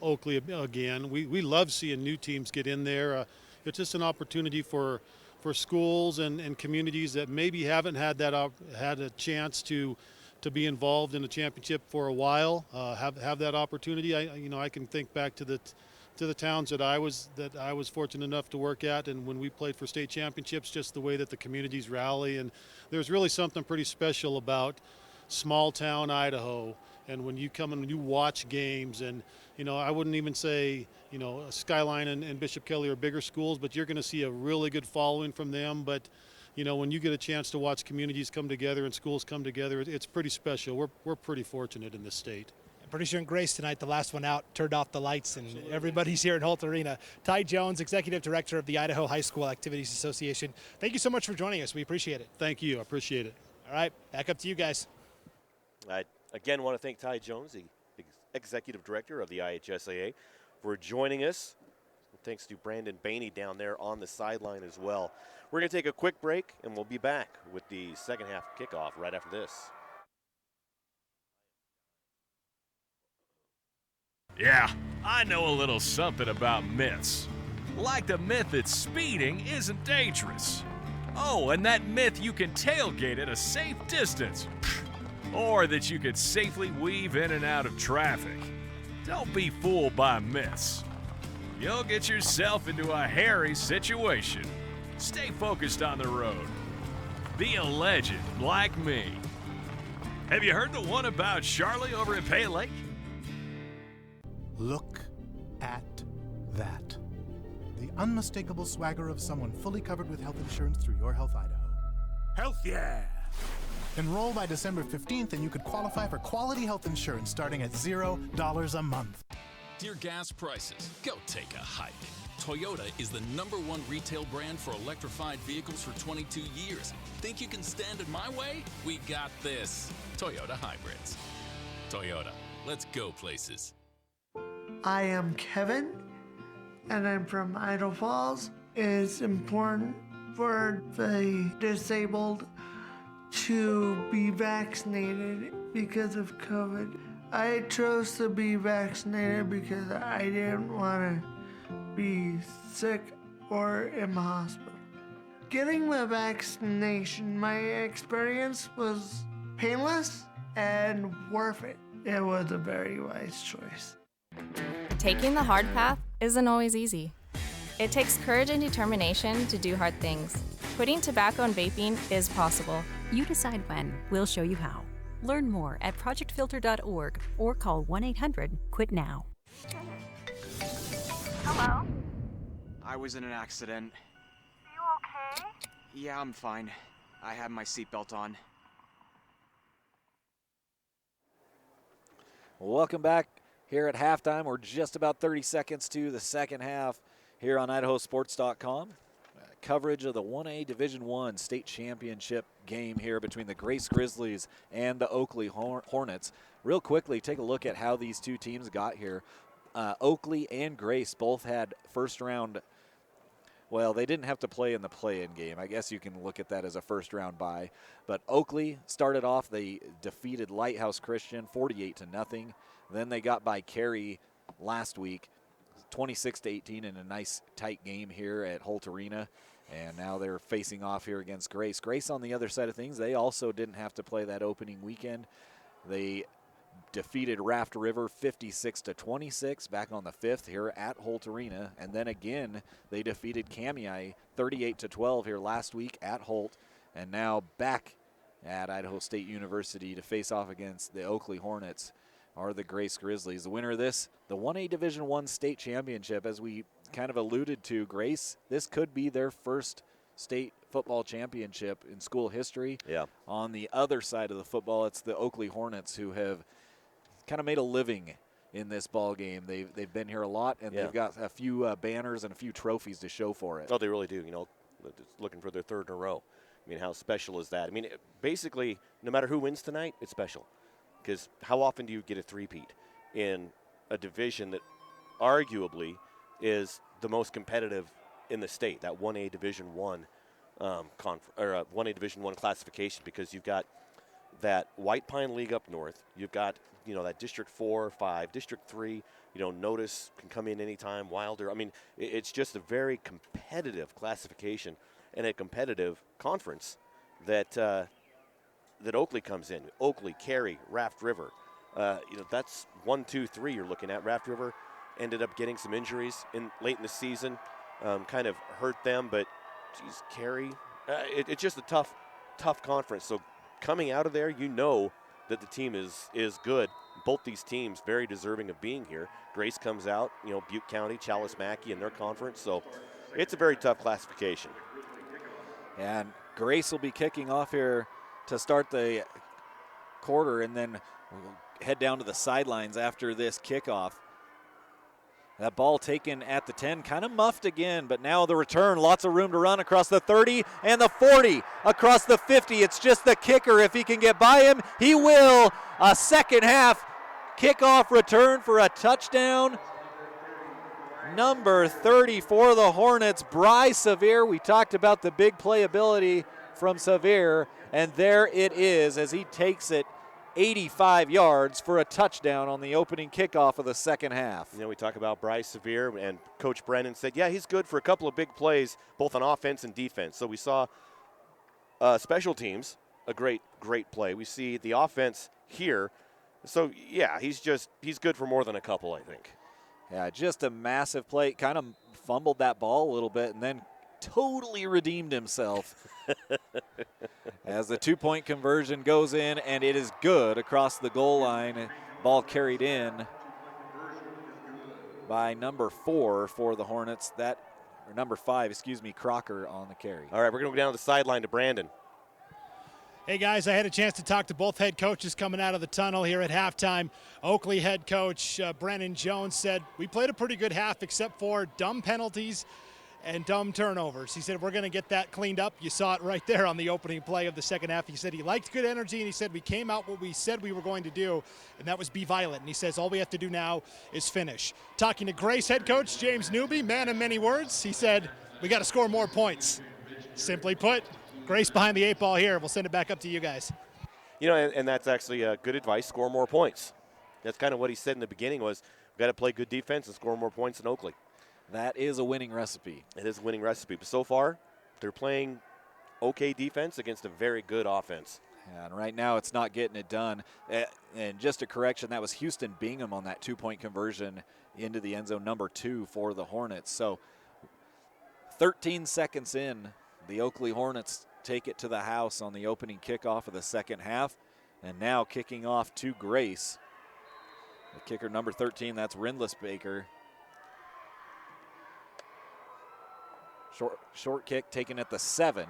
Oakley again. We love seeing new teams get in there. It's just an opportunity for schools and communities that maybe haven't had a chance to be involved in a championship for a while, have that opportunity. I can think back to the towns that I was fortunate enough to work at, and when we played for state championships, just the way that the communities rally, and there's really something pretty special about small town Idaho And when you come and you watch games, and I wouldn't even say Skyline and Bishop Kelly are bigger schools, but you're going to see a really good following from them. But when you get a chance to watch communities come together and schools come together, it's pretty special. We're pretty fortunate in this state. I'm pretty sure in Grace tonight, the last one out turned off the lights, and everybody's here at Holt Arena. Ty Jones, Executive Director of the Idaho High School Activities Association. Thank you so much for joining us. We appreciate it. Thank you. I appreciate it. All right, back up to you guys. I again want to thank Ty Jones, the Executive Director of the IHSAA, for joining us. Thanks to Brandon Bainey down there on the sideline as well. We're going to take a quick break, and we'll be back with the second half kickoff right after this. Yeah, I know a little something about myths. Like the myth that speeding isn't dangerous. Oh, and that myth you can tailgate at a safe distance. Or that you could safely weave in and out of traffic. Don't be fooled by myths. You'll get yourself into a hairy situation. Stay focused on the road. Be a legend like me. Have you heard the one about Charlie over at Pay Lake? Look at that. The unmistakable swagger of someone fully covered with health insurance through Your Health Idaho. Health yeah! Enroll by December 15th and you could qualify for quality health insurance starting at $0 a month. Dear gas prices, go take a hike. Toyota is the #1 retail brand for electrified vehicles for 22 years. Think you can stand in my way? We got this. Toyota Hybrids. Toyota, let's go places. I am Kevin, and I'm from Idaho Falls. It's important for the disabled to be vaccinated because of COVID. I chose to be vaccinated because I didn't want to be sick or in the hospital. Getting the vaccination, my experience was painless and worth it. It was a very wise choice. Taking the hard path isn't always easy. It takes courage and determination to do hard things. Quitting tobacco and vaping is possible. You decide when. We'll show you how. Learn more at projectfilter.org or call 1-800-QUIT-NOW. Hello? I was in an accident. You okay? Yeah, I'm fine. I had my seatbelt on. Welcome back here at halftime. We're just about 30 seconds to the second half here on IdahoSports.com. Coverage of the 1A Division I state championship game here between the Grace Grizzlies and the Oakley Hornets. Real quickly, take a look at how these two teams got here. Oakley and Grace both had first round. Well, they didn't have to play in the play-in game. I guess you can look at that as a first-round bye. But Oakley started off, they defeated Lighthouse Christian 48-0. Then they got by Cary last week, 26-18 in a nice tight game here at Holt Arena. And now they're facing off here against Grace. Grace on the other side of things, they also didn't have to play that opening weekend. They defeated Raft River 56-26 back on the 5th here at Holt Arena. And then again, they defeated Kamiah 38-12 here last week at Holt. And now back at Idaho State University to face off against the Oakley Hornets are the Grace Grizzlies. The winner of this, the 1A Division I state championship, as we kind of alluded to, Grace, this could be their first state football championship in school history. Yeah. On the other side of the football, it's the Oakley Hornets who have kind of made a living in this ball game. They've been here a lot, and they've got a few banners and a few trophies to show for it. Oh, they really do. You know, looking for their third in a row. I mean, how special is that? I mean, basically, no matter who wins tonight, it's special. Because how often do you get a three-peat in a division that arguably is the most competitive in the state, that 1A Division I 1A Division I classification, because you've got that White Pine League up north. You've got, that District 4, 5, District 3, Notice can come in anytime, Wilder. I mean, it's just a very competitive classification and a competitive conference that Oakley comes in. Oakley, Cary, Raft River. That's 1, 2, 3 you're looking at. Raft River ended up getting some injuries late in the season, kind of hurt them, but geez, Cary, it's just a tough conference. So coming out of there, that the team is good. Both these teams very deserving of being here. Grace comes out, Butte County, Chalice Mackey in their conference, so it's a very tough classification. And Grace will be kicking off here to start the quarter, and then we'll head down to the sidelines after this kickoff. That ball taken at the 10, kind of muffed again, but now the return, lots of room to run across the 30 and the 40, across the 50. It's just the kicker. If he can get by him, he will. A second half kickoff return for a touchdown. Number 30 for the Hornets, Bryce Sevier. We talked about the big playability from Sevier, and there it is as he takes it 85 yards for a touchdown on the opening kickoff of the second half. We talk about Bryce Sevier, and Coach Brennan said, yeah, he's good for a couple of big plays, both on offense and defense. So we saw special teams, a great play. We see the offense here. So, yeah, he's good for more than a couple, I think. Yeah, just a massive play. Kind of fumbled that ball a little bit and then totally redeemed himself as the two-point conversion goes in, and it is good across the goal line. Ball carried in by number 4 for the Hornets. Number 5, Crocker on the carry. All right, we're going to go down the sideline to Brandon. Hey guys, I had a chance to talk to both head coaches coming out of the tunnel here at halftime. Oakley head coach Brennan Jones said, we played a pretty good half except for dumb penalties and dumb turnovers. He said, we're going to get that cleaned up. You saw it right there on the opening play of the second half. He said he liked good energy, and he said we came out what we said we were going to do, and that was be violent. And he says all we have to do now is finish. Talking to Grace head coach James Newby, man of many words, he said we got to score more points. Simply put, Grace behind the 8 ball here. We'll send it back up to you guys. And that's actually good advice, score more points. That's kind of what he said in the beginning was we've got to play good defense and score more points than Oakley. That is a winning recipe. It is a winning recipe. But so far, they're playing okay defense against a very good offense. Yeah, and right now it's not getting it done. And just a correction, that was Houston Bingham on that 2-point conversion into the end zone, number 2 for the Hornets. So 13 seconds in, the Oakley Hornets take it to the house on the opening kickoff of the second half. And now kicking off to Grace. The kicker number 13, that's Rindless Baker. Short kick taken at the 7.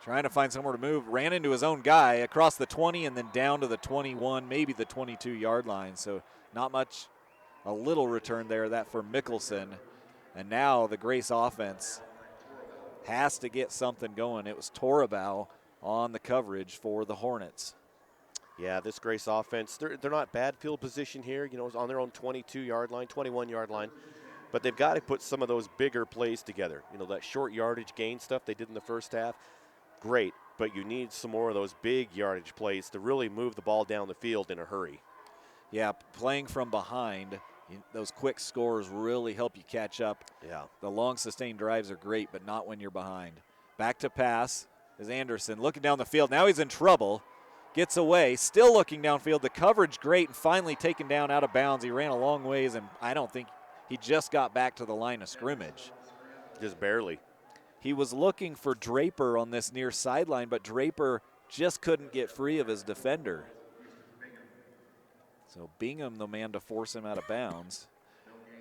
Trying to find somewhere to move. Ran into his own guy across the 20 and then down to the 21, maybe the 22-yard line. So not much, a little return there, that for Mickelson. And now the Grace offense has to get something going. It was Torabau on the coverage for the Hornets. Yeah, this Grace offense, they're not bad field position here, on their own 22-yard line, 21-yard line. But they've got to put some of those bigger plays together. That short yardage gain stuff they did in the first half, great. But you need some more of those big yardage plays to really move the ball down the field in a hurry. Yeah, playing from behind, those quick scores really help you catch up. Yeah. The long sustained drives are great, but not when you're behind. Back to pass is Anderson looking down the field. Now he's in trouble. Gets away, still looking downfield. The coverage great, and finally taken down out of bounds. He ran a long ways, and I don't think he just got back to the line of scrimmage. Just barely. He was looking for Draper on this near sideline, but Draper just couldn't get free of his defender. So Bingham, the man to force him out of bounds.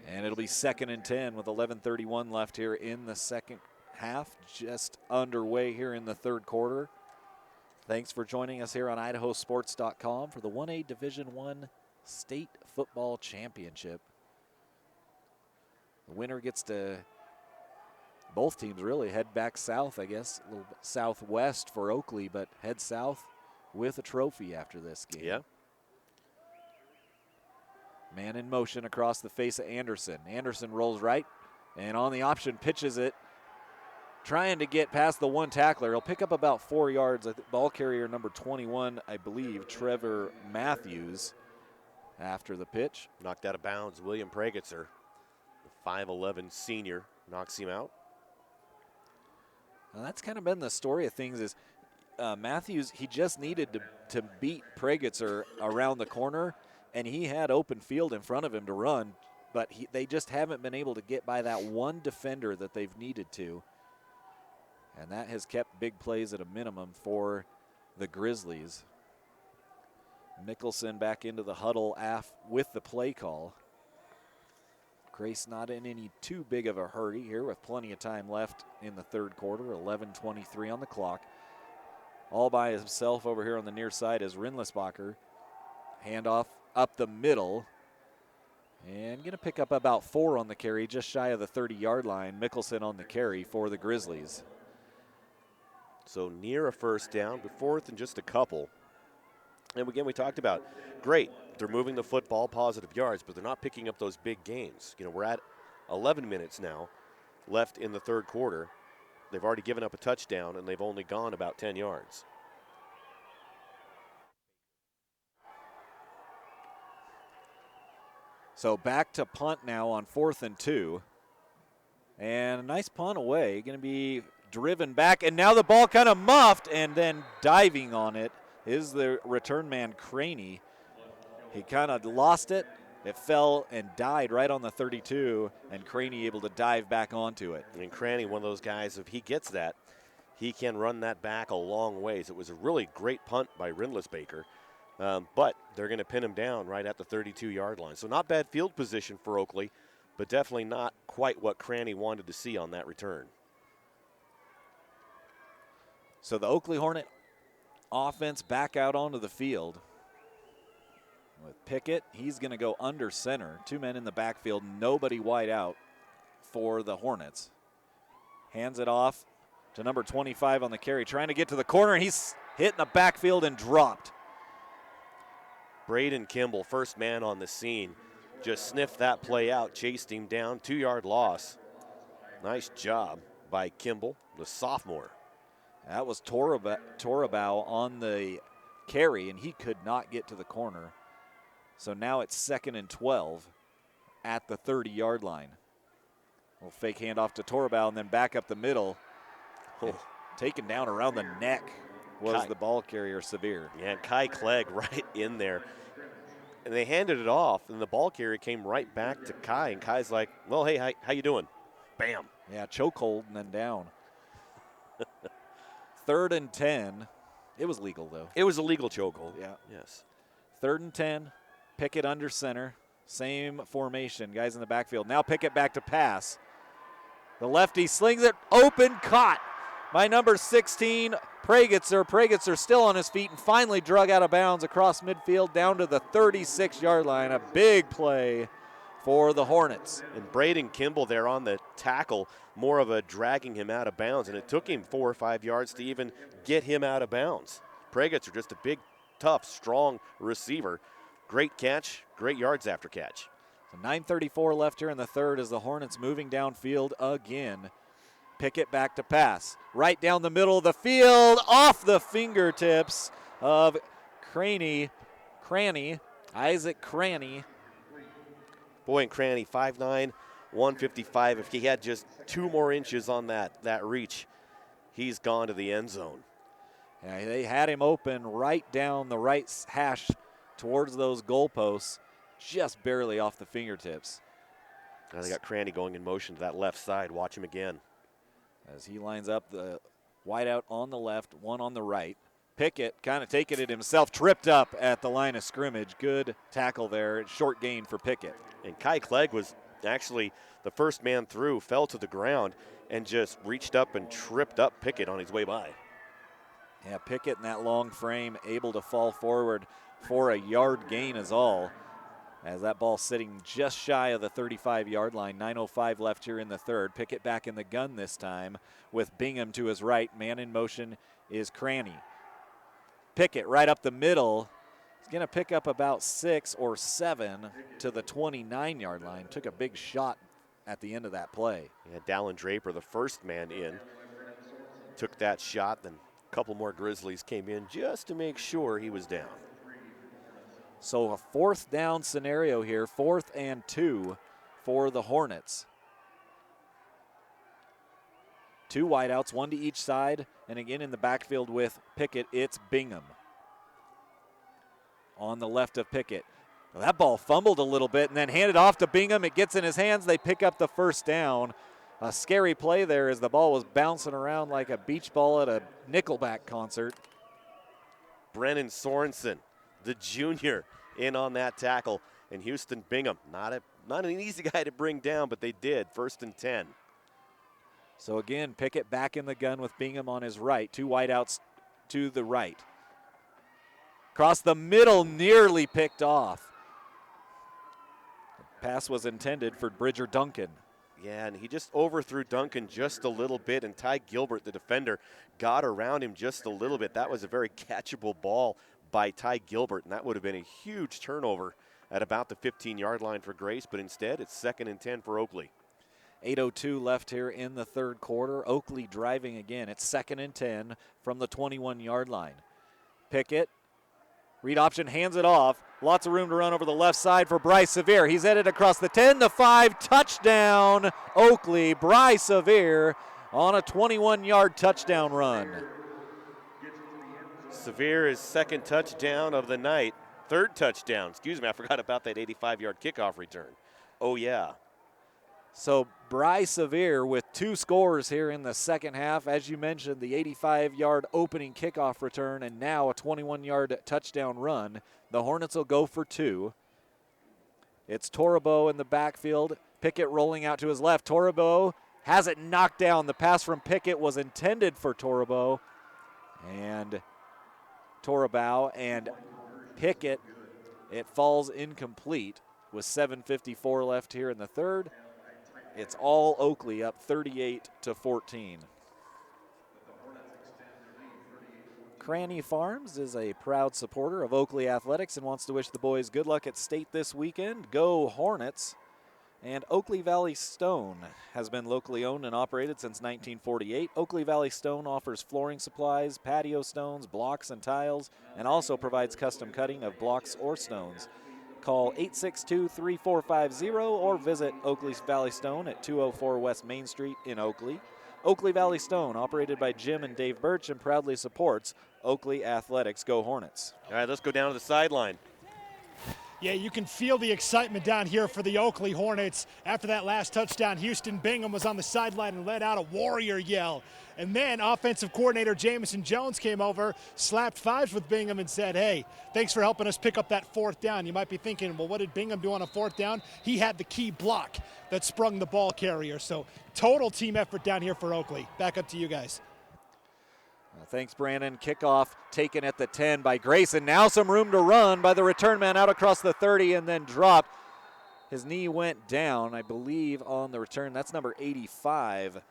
And it'll be 2nd and 10 with 11:31 left here in the second half. Just underway here in the third quarter. Thanks for joining us here on IdahoSports.com for the 1A Division I State Football Championship. The winner gets to, both teams really, head back south, I guess, a little bit southwest for Oakley, but head south with a trophy after this game. Yeah. Man in motion across the face of Anderson. Anderson rolls right, and on the option pitches it, trying to get past the one tackler. He'll pick up about 4 yards. Ball carrier number 21, I believe, Trevor Matthews, after the pitch. Knocked out of bounds. William Pregitzer, the 5'11 senior, knocks him out. Well, that's kind of been the story of things is Matthews, he just needed to beat Pregitzer around the corner, and he had open field in front of him to run, but they just haven't been able to get by that one defender that they've needed to. And that has kept big plays at a minimum for the Grizzlies. Mickelson back into the huddle with the play call. Grace not in any too big of a hurry here with plenty of time left in the third quarter. 11:23 on the clock. All by himself over here on the near side is Rindlisbacher. Handoff up the middle. And going to pick up about 4 on the carry, just shy of the 30-yard line. Mickelson on the carry for the Grizzlies. So near a first down, but 4th and just a couple. And again, we talked about, great, they're moving the football, positive yards, but they're not picking up those big gains. You know, we're at 11 minutes now left in the third quarter. They've already given up a touchdown, and they've only gone about 10 yards. So back to punt now on 4th and 2. And a nice punt away. Going to be driven back. And now the ball kind of muffed, and then diving on it is the return man, Craney. He kind of lost it. It fell and died right on the 32, and Craney able to dive back onto it. And Craney, one of those guys, if he gets that, he can run that back a long ways. It was a really great punt by Rindlisbacher. But they're going to pin him down right at the 32-yard line. So not bad field position for Oakley, but definitely not quite what Craney wanted to see on that return. So the Oakley Hornet offense back out onto the field. With Pickett, he's going to go under center. 2 men in the backfield, nobody wide out for the Hornets. Hands it off to number 25 on the carry, trying to get to the corner. He's hit in the backfield and dropped. Braden Kimball, first man on the scene, just sniffed that play out, chased him down, 2-yard loss. Nice job by Kimball, the sophomore. That was Torabau on the carry, and he could not get to the corner. So now it's 2nd and 12 at the 30-yard line. A little fake handoff to Torabau, and then back up the middle. Oh. Taken down around the neck was the ball carrier, Severe. Yeah, Kai Clegg right in there. And they handed it off, and the ball carrier came right back to Kai, and Kai's like, well, hey, how you doing? Bam. Yeah, chokehold and then down. 3rd and 10. It was legal, though. It was a legal chokehold. Yeah. Yes. 3rd and 10. Pickett under center. Same formation. Guys in the backfield. Now Pickett back to pass. The lefty slings it open, caught by number 16, Pragetzer. Pragetzer still on his feet and finally drug out of bounds across midfield down to the 36-yard line. A big play for the Hornets. And Braden Kimball there on the tackle, more of a dragging him out of bounds, and it took him 4 or 5 yards to even get him out of bounds. Pragetzer, just a big, tough, strong receiver. Great catch, great yards after catch. So 9:34 left here in the third as the Hornets moving downfield again. Pickett back to pass. Right down the middle of the field, off the fingertips of Craney, Isaac Craney. Boy, and Craney, 5'9", 155. If he had just 2 more inches on that reach, he's gone to the end zone. Yeah, they had him open right down the right hash towards those goalposts, just barely off the fingertips. Now they got Craney going in motion to that left side. Watch him again. As he lines up the wideout on the left, one on the right. Pickett kind of taking it himself, tripped up at the line of scrimmage. Good tackle there, short gain for Pickett. And Kai Clegg was actually the first man through, fell to the ground, and just reached up and tripped up Pickett on his way by. Yeah, Pickett in that long frame, able to fall forward for a yard gain is all. As that ball sitting just shy of the 35-yard line. 9:05 left here in the third. Pickett back in the gun this time with Bingham to his right. Man in motion is Craney. Pickett right up the middle. He's going to pick up about 6 or 7 to the 29-yard line. Took a big shot at the end of that play. Yeah, Dallin Draper, the first man in, took that shot. Then a couple more Grizzlies came in just to make sure he was down. So a 4th down scenario here, 4th and 2 for the Hornets. 2 wideouts, 1 to each side, and again in the backfield with Pickett, it's Bingham. On the left of Pickett. Well, that ball fumbled a little bit and then handed off to Bingham. It gets in his hands. They pick up the first down. A scary play there as the ball was bouncing around like a beach ball at a Nickelback concert. Brennan Sorensen, the junior, in on that tackle. And Houston Bingham, not an easy guy to bring down, but they did. 1st and 10. So again, Pickett back in the gun with Bingham on his right. 2 wideouts to the right. Across the middle, nearly picked off. The pass was intended for Bridger Duncan. Yeah, and he just overthrew Duncan just a little bit, and Ty Gilbert, the defender, got around him just a little bit. That was a very catchable ball by Ty Gilbert, and that would have been a huge turnover at about the 15-yard line for Grace, but instead it's 2nd and 10 for Oakley. 8:02 left here in the third quarter. Oakley driving again. It's 2nd and 10 from the 21-yard line. Pickett, read option, hands it off. Lots of room to run over the left side for Bryce Sevier. He's headed across the 10, the 5, touchdown Oakley. Bryce Sevier on a 21-yard touchdown run. Sevier is 2nd touchdown of the night. 3rd touchdown, excuse me, I forgot about that 85-yard kickoff return. Oh, yeah. So Bryce Sevier with 2 scores here in the second half. As you mentioned, the 85-yard opening kickoff return and now a 21-yard touchdown run. The Hornets will go for 2. It's Torabo in the backfield. Pickett rolling out to his left. Torabo has it knocked down. The pass from Pickett was intended for Torabo. And Torabao and Pickett, it falls incomplete with 7:54 left here in the third. It's all Oakley up 38-14. Cranny Farms is a proud supporter of Oakley Athletics and wants to wish the boys good luck at state this weekend. Go Hornets. And Oakley Valley Stone has been locally owned and operated since 1948. Oakley Valley Stone offers flooring supplies, patio stones, blocks, and tiles, and also provides custom cutting of blocks or stones. Call 862-3450 or visit Oakley Valley Stone at 204 West Main Street in Oakley. Oakley Valley Stone, operated by Jim and Dave Birch, and proudly supports Oakley Athletics. Go Hornets. All right, let's go down to the sideline. Yeah, you can feel the excitement down here for the Oakley Hornets. After that last touchdown, Houston Bingham was on the sideline and let out a warrior yell. And then offensive coordinator Jamison Jones came over, slapped 5s with Bingham and said, hey, thanks for helping us pick up that 4th down. You might be thinking, well, what did Bingham do on a 4th down? He had the key block that sprung the ball carrier. So total team effort down here for Oakley. Back up to you guys. Thanks, Brandon. Kickoff taken at the 10 by Grayson. Now some room to run by the return man out across the 30 and then dropped. His knee went down, I believe, on the return. That's number 85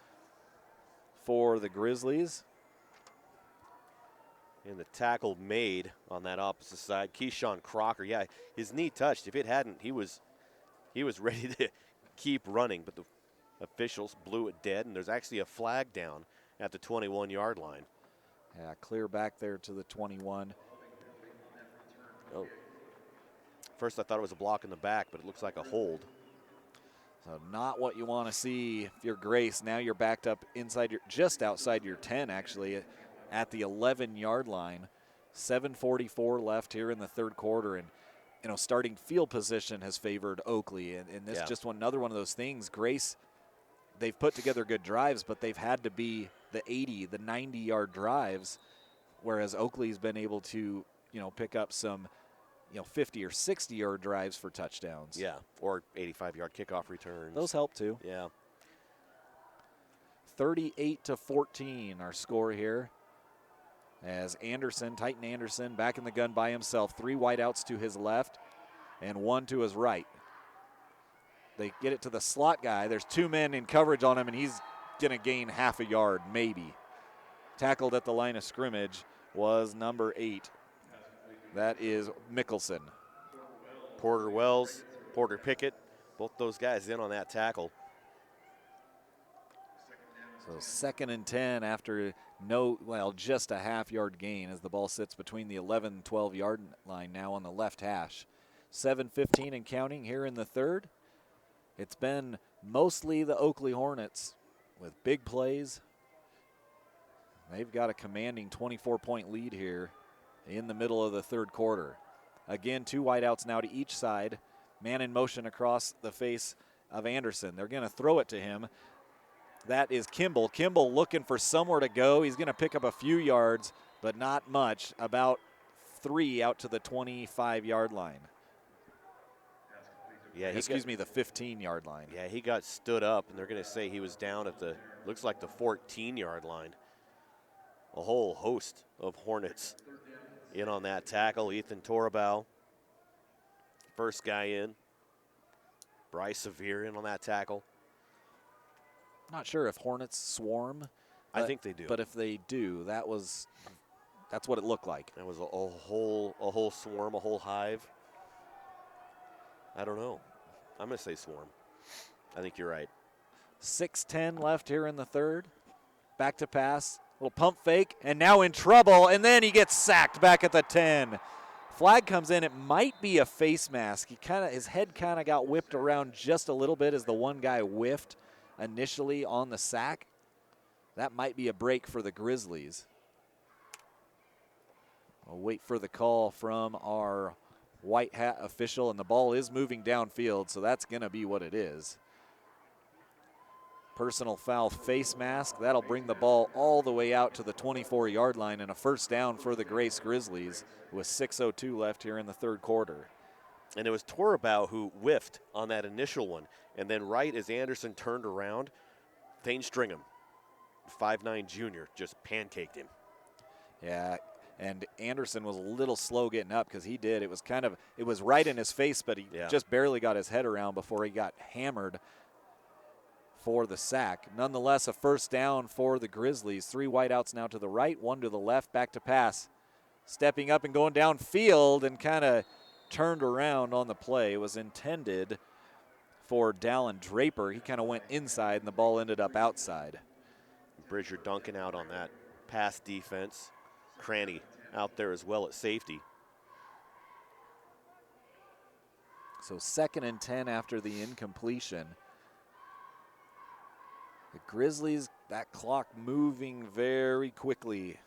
for the Grizzlies. And the tackle made on that opposite side, Keyshawn Crocker. Yeah, his knee touched. If it hadn't, he was ready to keep running, but the officials blew it dead, and there's actually a flag down at the 21-yard line. Yeah, clear back there to the 21. Oh. First I thought it was a block in the back, but it looks like a hold. So not what you want to see if you're Grace. Now you're backed up inside just outside your 10, actually, at the 11-yard line. 7:44 left here in the third quarter, and starting field position has favored Oakley, and this is just another one of those things. Grace, they've put together good drives, but they've had to be the 80, the 90-yard drives, whereas Oakley's been able to, pick up some, 50 or 60-yard drives for touchdowns. Yeah, or 85-yard kickoff returns. Those help too. Yeah. 38-14 our score here. As Titan Anderson, back in the gun by himself. 3 wideouts to his left and 1 to his right. They get it to the slot guy. There's 2 men in coverage on him, and he's going to gain half a yard, maybe. Tackled at the line of scrimmage was number 8. That is Mickelson. Porter Wells, Porter Pickett, both those guys in on that tackle. So 2nd and 10 after just a half-yard gain as the ball sits between the 11 and 12-yard line now on the left hash. 7:15 and counting here in the third. It's been mostly the Oakley Hornets with big plays. They've got a commanding 24-point lead here in the middle of the third quarter. Again, 2 wideouts now to each side. Man in motion across the face of Anderson. They're going to throw it to him. That is Kimball. Kimball looking for somewhere to go. He's going to pick up a few yards, but not much. About 3 out to the 25-yard line. Yeah, excuse me, the 15-yard line. Yeah, he got stood up, and they're going to say he was down at the, looks like the 14-yard line. A whole host of Hornets in on that tackle. Ethan Torabau, first guy in. Bryce Sevier in on that tackle. Not sure if Hornets swarm. I think they do. But if they do, that's what it looked like. That was a whole swarm, a whole hive. I don't know. I'm going to say swarm. I think you're right. 6:10 left here in the third. Back to pass. Little pump fake, and now in trouble, and then he gets sacked back at the 10. Flag comes in. It might be a face mask. His head kind of got whipped around just a little bit as the one guy whiffed initially on the sack. That might be a break for the Grizzlies. We'll wait for the call from our white hat official, and the ball is moving downfield, so that's going to be what it is. Personal foul face mask. That'll bring the ball all the way out to the 24-yard line, and a first down for the Grace Grizzlies with 6:02 left here in the third quarter. And it was Torabau who whiffed on that initial one, and then right as Anderson turned around, Thane Stringham, 5'9" junior, just pancaked him. Yeah, and Anderson was a little slow getting up because it was right in his face, but he just barely got his head around before he got hammered for the sack. Nonetheless, a first down for the Grizzlies. 3 wideouts now to the right, 1 to the left, back to pass. Stepping up and going downfield and kind of turned around on the play. It was intended for Dallin Draper. He kind of went inside and the ball ended up outside. Bridger Duncan out on that pass defense. Cranny out there as well at safety. So 2nd and 10 after the incompletion. The Grizzlies, that clock moving very quickly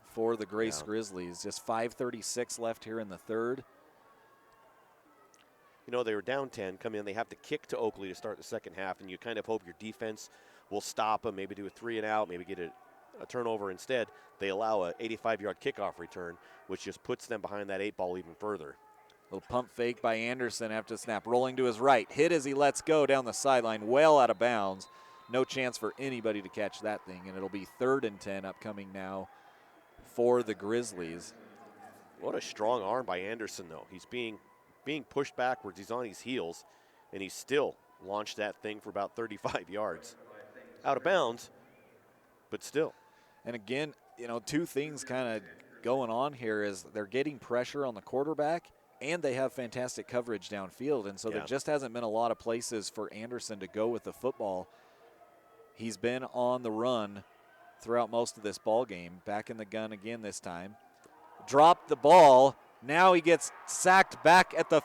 for the Grace Grizzlies. Just 5:36 left here in the third. You know, they were down 10, come in, they have to kick to Oakley to start the second half, and you kind of hope your defense will stop them, maybe do a 3 and out, maybe get a turnover instead. They allow a 85-yard kickoff return, which just puts them behind that 8 ball even further. Little pump fake by Anderson after the snap, rolling to his right. Hit as he lets go down the sideline, well out of bounds. No chance for anybody to catch that thing, and it'll be 3rd and 10 upcoming now for the Grizzlies. What a strong arm by Anderson, though. He's being pushed backwards. He's on his heels, and he still launched that thing for about 35 yards. Out of bounds, but still. And again, you know, 2 things kind of going on here is they're getting pressure on the quarterback, and they have fantastic coverage downfield, and so there just hasn't been a lot of places for Anderson to go with the football. He's been on the run throughout most of this ball game. Back in the gun again this time. Dropped the ball. Now he gets sacked back at the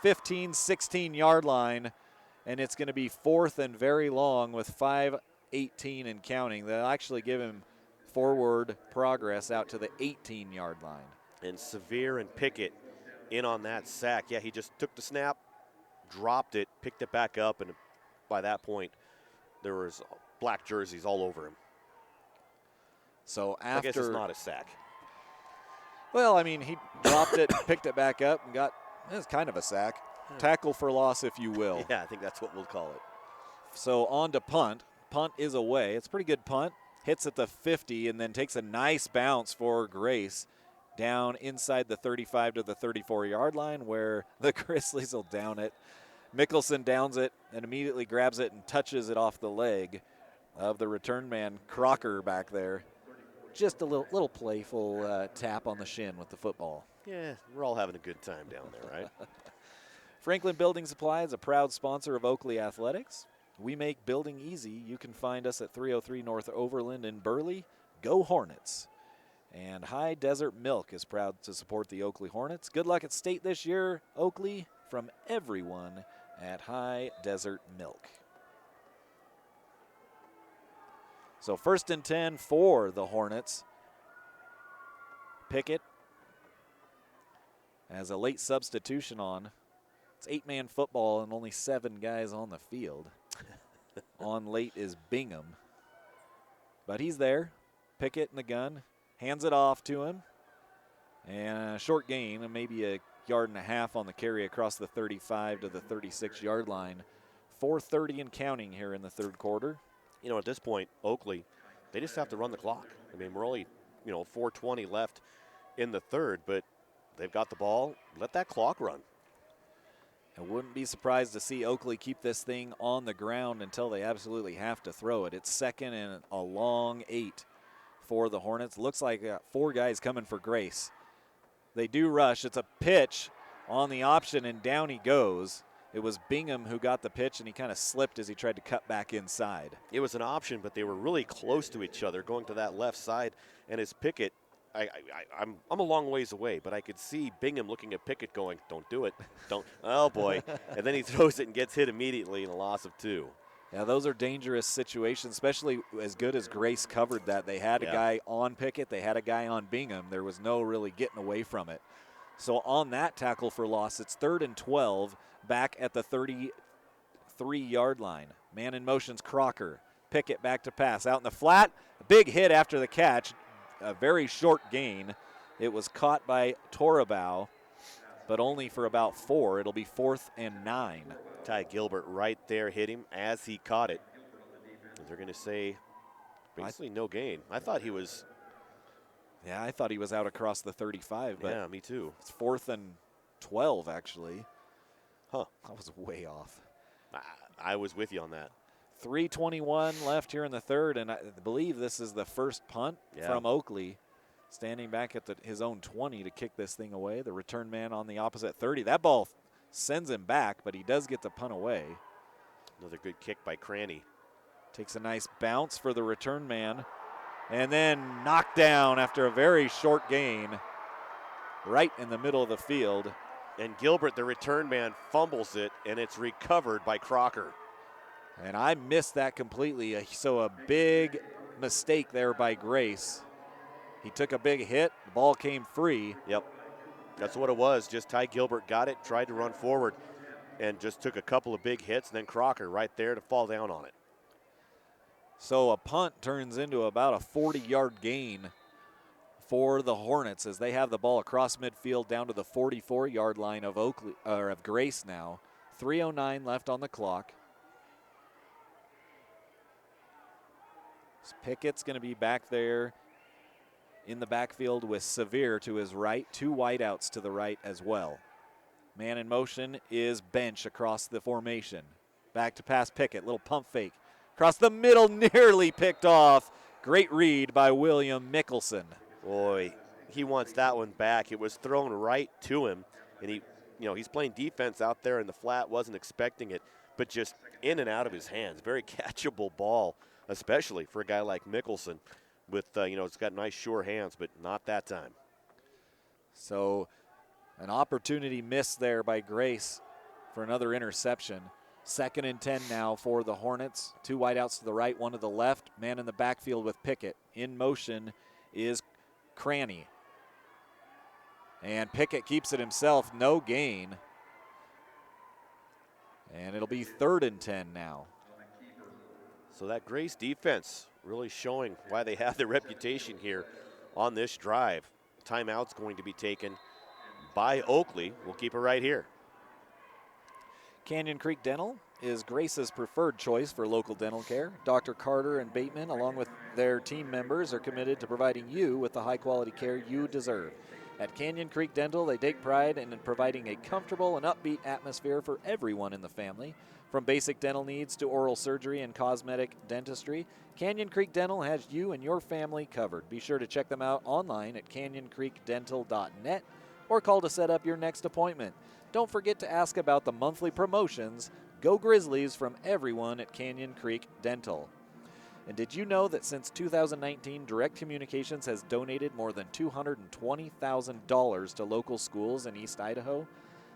15, 16-yard line, and it's going to be 4th and very long with 5:18 and counting. They'll actually give him forward progress out to the 18-yard line. And Sevier and Pickett in on that sack. Yeah, he just took the snap, dropped it, picked it back up, and by that point, there was black jerseys all over him. So I guess it's not a sack. Well, I mean, he dropped it, picked it back up, and it was kind of a sack. Tackle for loss, if you will. Yeah, I think that's what we'll call it. So on to punt. Punt is away. It's a pretty good punt. Hits at the 50 and then takes a nice bounce for Grace down inside the 35 to the 34-yard line where the Grizzlies will down it. Mickelson downs it and immediately grabs it and touches it off the leg of the return man, Crocker, back there. Just a little playful tap on the shin with the football. Yeah, we're all having a good time down there, right? Franklin Building Supply is a proud sponsor of Oakley Athletics. We make building easy. You can find us at 303 North Overland in Burley. Go Hornets. And High Desert Milk is proud to support the Oakley Hornets. Good luck at state this year, Oakley, from everyone at High Desert Milk. So 1st and 10 for the Hornets. Pickett has a late substitution on. It's 8-man football and only 7 guys on the field. On late is Bingham. But he's there. Pickett in the gun. Hands it off to him. And a short gain, maybe a yard and a half on the carry across the 35 to the 36-yard line. 4:30 and counting here in the third quarter. You know, at this point, Oakley, they just have to run the clock. I mean, we're only, 4:20 left in the third, but they've got the ball. Let that clock run. I wouldn't be surprised to see Oakley keep this thing on the ground until they absolutely have to throw it. It's second and a long 8 for the Hornets. Looks like 4 guys coming for Grace. They do rush. It's a pitch on the option, and down he goes. It was Bingham who got the pitch, and he kind of slipped as he tried to cut back inside. It was an option, but they were really close to each other going to that left side. And as Pickett, I'm a long ways away, but I could see Bingham looking at Pickett going, don't do it. Don't. Oh, boy. And then he throws it and gets hit immediately in a loss of 2. Yeah, those are dangerous situations, especially as good as Grace covered that. They had a guy on Pickett. They had a guy on Bingham. There was no really getting away from it. So on that tackle for loss, it's 3rd and 12 back at the 33-yard line. Man in motion's Crocker. Pickett back to pass. Out in the flat. A big hit after the catch. A very short gain. It was caught by Torabau, but only for about 4. It'll be 4th and 9. Ty Gilbert right there hit him as he caught it. They're going to say basically no gain. I thought he was. Yeah, I thought he was out across the 35. But yeah, me too. It's 4th and 12, actually. Huh. I was way off. I was with you on that. 3:21 left here in the third, and I believe this is the first punt from Oakley. Standing back at his own 20 to kick this thing away. The return man on the opposite 30. That ball sends him back, but he does get the punt away. Another good kick by Cranny. Takes a nice bounce for the return man. And then knocked down after a very short gain right in the middle of the field. And Gilbert, the return man, fumbles it, and it's recovered by Crocker. And I missed that completely. So a big mistake there by Grace. He took a big hit. The ball came free. Yep. That's what it was. Just Ty Gilbert got it, tried to run forward, and just took a couple of big hits, and then Crocker right there to fall down on it. So a punt turns into about a 40-yard gain for the Hornets as they have the ball across midfield down to the 44-yard line of Oakley or of Grace now. 3:09 left on the clock. Pickett's going to be back there in the backfield with Severe to his right, 2 wideouts to the right as well. Man in motion is Bench across the formation. Back to pass Pickett, little pump fake. Across the middle, nearly picked off. Great read by William Mickelson. Boy, he wants that one back. It was thrown right to him, and he's playing defense out there in the flat, wasn't expecting it, but just in and out of his hands. Very catchable ball, especially for a guy like Mickelson. With, it's got nice, sure hands, but not that time. So an opportunity missed there by Grace for another interception. 2nd and 10 now for the Hornets. 2 wideouts to the right, 1 to the left. Man in the backfield with Pickett. In motion is Cranny. And Pickett keeps it himself, no gain. And it'll be 3rd and 10 now. So that Grace defense really showing why they have their reputation here on this drive. Timeout's going to be taken by Oakley. We'll keep it right here. Canyon Creek Dental is Grace's preferred choice for local dental care. Dr. Carter and Bateman, along with their team members, are committed to providing you with the high-quality care you deserve. At Canyon Creek Dental, they take pride in providing a comfortable and upbeat atmosphere for everyone in the family. From basic dental needs to oral surgery and cosmetic dentistry, Canyon Creek Dental has you and your family covered. Be sure to check them out online at canyoncreekdental.net or call to set up your next appointment. Don't forget to ask about the monthly promotions. Go Grizzlies from everyone at Canyon Creek Dental. And did you know that since 2019, Direct Communications has donated more than $220,000 to local schools in East Idaho?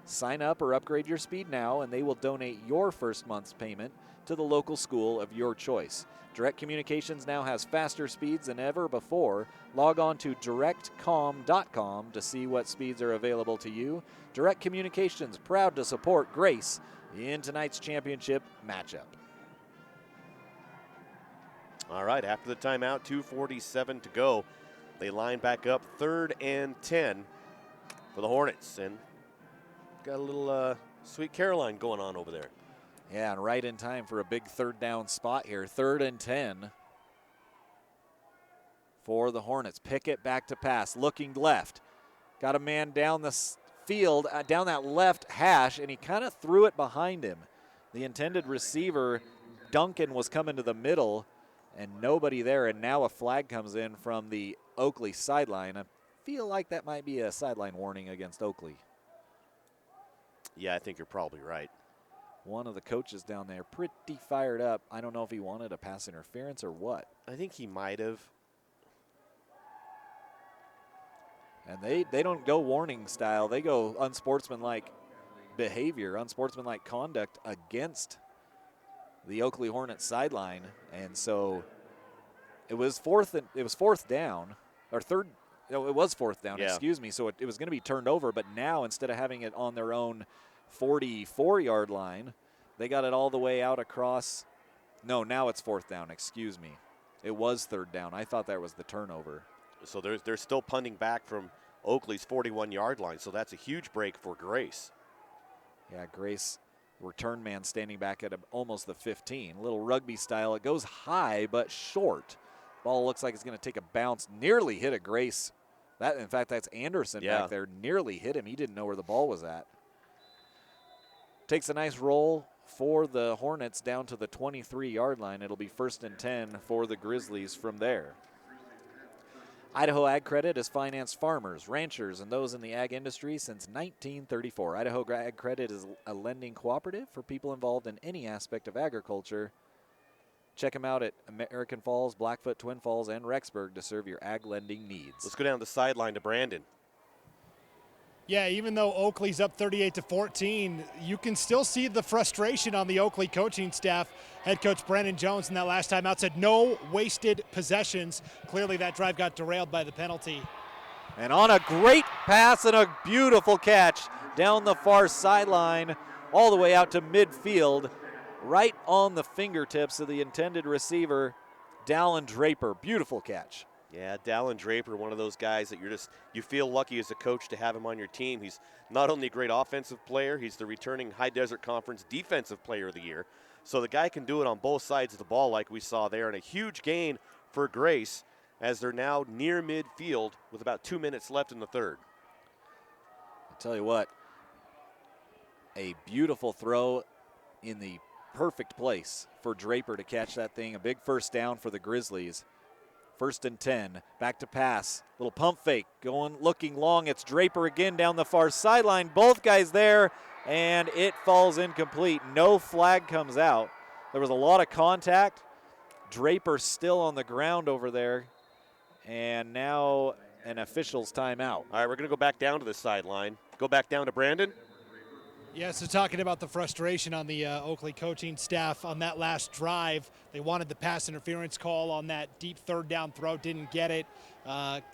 Sign up or upgrade your speed now, and they will donate your first month's payment to the local school of your choice. Direct Communications now has faster speeds than ever before. Log on to directcom.com to see what speeds are available to you. Direct Communications, proud to support Grace in tonight's championship matchup. All right, after the timeout, 2:47 to go. They line back up 3rd and 10 for the Hornets. And got a little Sweet Caroline going on over there. Yeah, and right in time for a big third down spot here. 3rd and 10 for the Hornets. Pickett back to pass, looking left. Got a man down the field, down that left hash, and he kind of threw it behind him. The intended receiver, Duncan, was coming to the middle, and nobody there, and now a flag comes in from the Oakley sideline. I feel like that might be a sideline warning against Oakley. Yeah, I think you're probably right. One of the coaches down there pretty fired up. I don't know if he wanted a pass interference or what. I think he might have. And they don't go warning style. They go unsportsmanlike behavior, unsportsmanlike conduct against the Oakley Hornets sideline. And so it was fourth down, or third. No, it was fourth down, excuse me. So it was going to be turned over, but now instead of having it on their own 44-yard line, they got it all the way out across. No, now it's 4th down, excuse me. It was 3rd down. I thought that was the turnover. So they're still punting back from Oakley's 41-yard line, so that's a huge break for Grace. Yeah, Grace, return man standing back at almost the 15. Little rugby style. It goes high but short. Ball looks like it's going to take a bounce. Nearly hit a Grace. In fact, that's Anderson back there. Nearly hit him. He didn't know where the ball was at. Takes a nice roll for the Hornets down to the 23-yard line. It'll be 1st and 10 for the Grizzlies from there. Idaho Ag Credit has financed farmers, ranchers, and those in the ag industry since 1934. Idaho Ag Credit is a lending cooperative for people involved in any aspect of agriculture. Check them out at American Falls, Blackfoot, Twin Falls, and Rexburg to serve your ag lending needs. Let's go down the sideline to Brandon. Yeah, even though Oakley's up 38-14, you can still see the frustration on the Oakley coaching staff. Head coach Brandon Jones in that last time out said no wasted possessions. Clearly that drive got derailed by the penalty. And on a great pass and a beautiful catch down the far sideline all the way out to midfield, right on the fingertips of the intended receiver, Dallin Draper. Beautiful catch. Yeah, Dallin Draper, one of those guys that you feel lucky as a coach to have him on your team. He's not only a great offensive player, he's the returning High Desert Conference Defensive Player of the Year. So the guy can do it on both sides of the ball like we saw there, and a huge gain for Grace as they're now near midfield with about 2 minutes left in the third. I tell you what, a beautiful throw in the perfect place for Draper to catch that thing. A big first down for the Grizzlies. 1st and 10, back to pass. Little pump fake, looking long. It's Draper again down the far sideline. Both guys there, and it falls incomplete. No flag comes out. There was a lot of contact. Draper still on the ground over there, and now an official's timeout. All right, we're going to go back down to the sideline. Go back down to Brandon. Yeah, so talking about the frustration on the Oakley coaching staff on that last drive, they wanted the pass interference call on that deep 3rd down throw, didn't get it.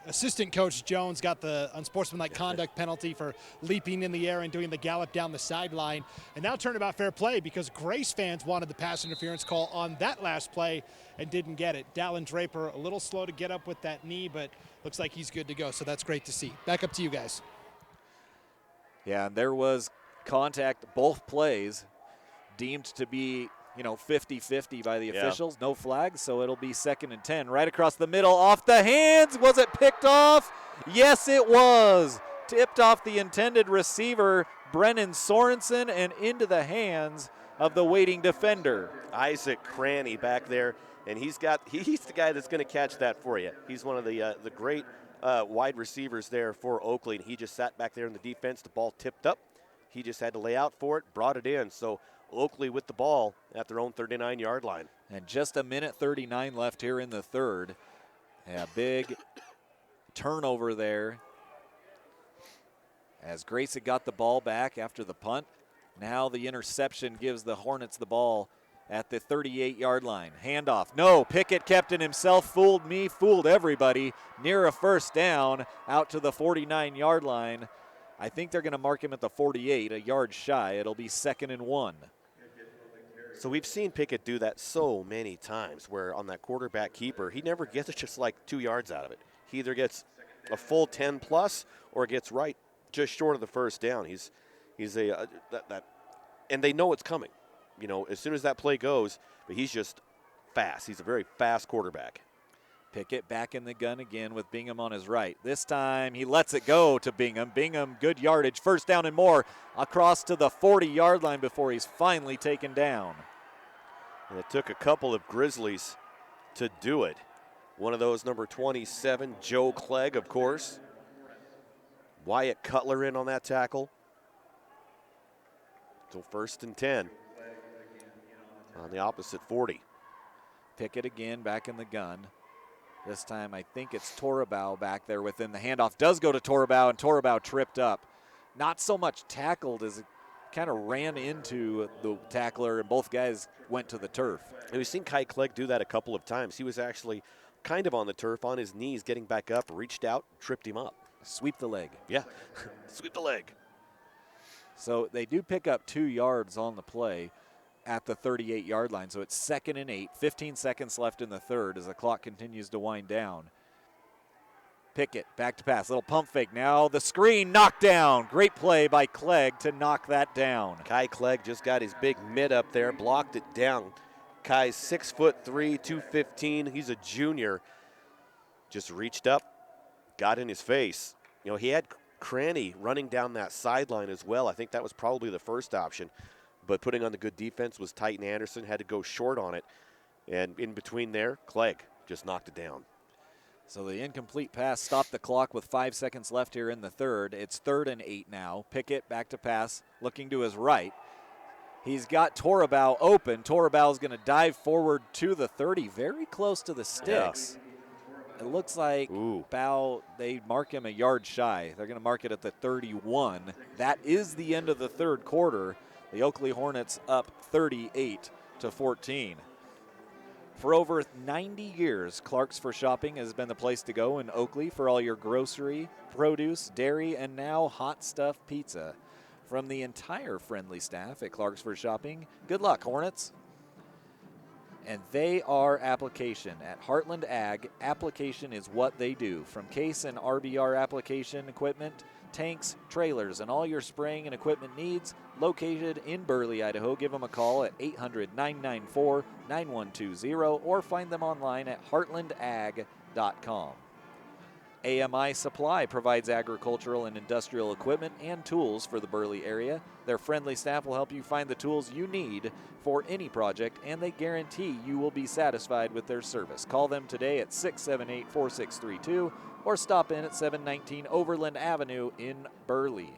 Assistant coach Jones got the unsportsmanlike conduct penalty for leaping in the air and doing the gallop down the sideline. And now turnabout fair play because Grace fans wanted the pass interference call on that last play and didn't get it. Dallin Draper a little slow to get up with that knee, but looks like he's good to go, so that's great to see. Back up to you guys. Yeah, and there was contact, both plays deemed to be 50-50 by the officials. No flags, so it'll be 2nd and 10 right across the middle, off the hands. Was it picked off? Yes, it was. Tipped off the intended receiver, Brennan Sorensen, and into the hands of the waiting defender. Isaac Cranny back there, and he's the guy that's going to catch that for you. He's one of the great wide receivers there for Oakley, and he just sat back there in the defense. The ball tipped up. He just had to lay out for it, brought it in. So Oakley with the ball at their own 39-yard line. And just 1:39 left here in the third. A big turnover there as Grace had got the ball back after the punt. Now the interception gives the Hornets the ball at the 38-yard line. Handoff. No, Pickett kept it himself. Fooled me, fooled everybody. Near a 1st down out to the 49-yard line. I think they're going to mark him at the 48, a yard shy. It'll be 2nd and 1. So we've seen Pickett do that so many times where on that quarterback keeper, he never gets just like 2 yards out of it. He either gets a full 10 plus or gets right just short of the first down. He's and they know it's coming. You know, as soon as that play goes, but he's just fast. He's a very fast quarterback. Pickett back in the gun again with Bingham on his right. This time he lets it go to Bingham. Bingham, good yardage, first down and more, across to the 40-yard line before he's finally taken down. And it took a couple of Grizzlies to do it. One of those, number 27, Joe Clegg, of course. Wyatt Cutler in on that tackle. So 1st and 10 on the opposite 40. Pickett again back in the gun. This time I think it's Torabau back there within the handoff. Does go to Torabau, and Torabau tripped up. Not so much tackled as it kind of ran into the tackler, and both guys went to the turf. And we've seen Kai Clegg do that a couple of times. He was actually kind of on the turf, on his knees, getting back up, reached out, tripped him up. Sweep the leg. Yeah, sweep the leg. So they do pick up 2 yards on the play at the 38-yard line. So it's 2nd and 8, 15 seconds left in the third as the clock continues to wind down. Pickett back to pass, little pump fake. Now the screen knocked down. Great play by Clegg to knock that down. Kai Clegg just got his big mid up there, blocked it down. Kai's 6'3", 215. He's a junior. Just reached up, got in his face. You know, he had Cranny running down that sideline as well. I think that was probably the first option. But putting on the good defense was Titan Anderson, had to go short on it. And in between there, Clegg just knocked it down. So the incomplete pass stopped the clock with 5 seconds left here in the third. It's 3rd and 8 now. Pickett back to pass, looking to his right. He's got Torabau open. Torabau's going to dive forward to the 30, very close to the sticks. Yeah. It looks like Bow, they mark him a yard shy. They're going to mark it at the 31. That is the end of the third quarter. The Oakley Hornets up 38-14. For over 90 years, Clark's for Shopping has been the place to go in Oakley for all your grocery, produce, dairy, and now hot stuff pizza. From the entire friendly staff at Clark's for Shopping, good luck, Hornets. And they are application. At Heartland Ag, application is what they do. From case and RBR application equipment, tanks, trailers, and all your spraying and equipment needs, located in Burley, Idaho. Give them a call at 800-994-9120 or find them online at heartlandag.com. AMI Supply provides agricultural and industrial equipment and tools for the Burley area. Their friendly staff will help you find the tools you need for any project, and they guarantee you will be satisfied with their service. Call them today at 678-4632 or stop in at 719 Overland Avenue in Burley.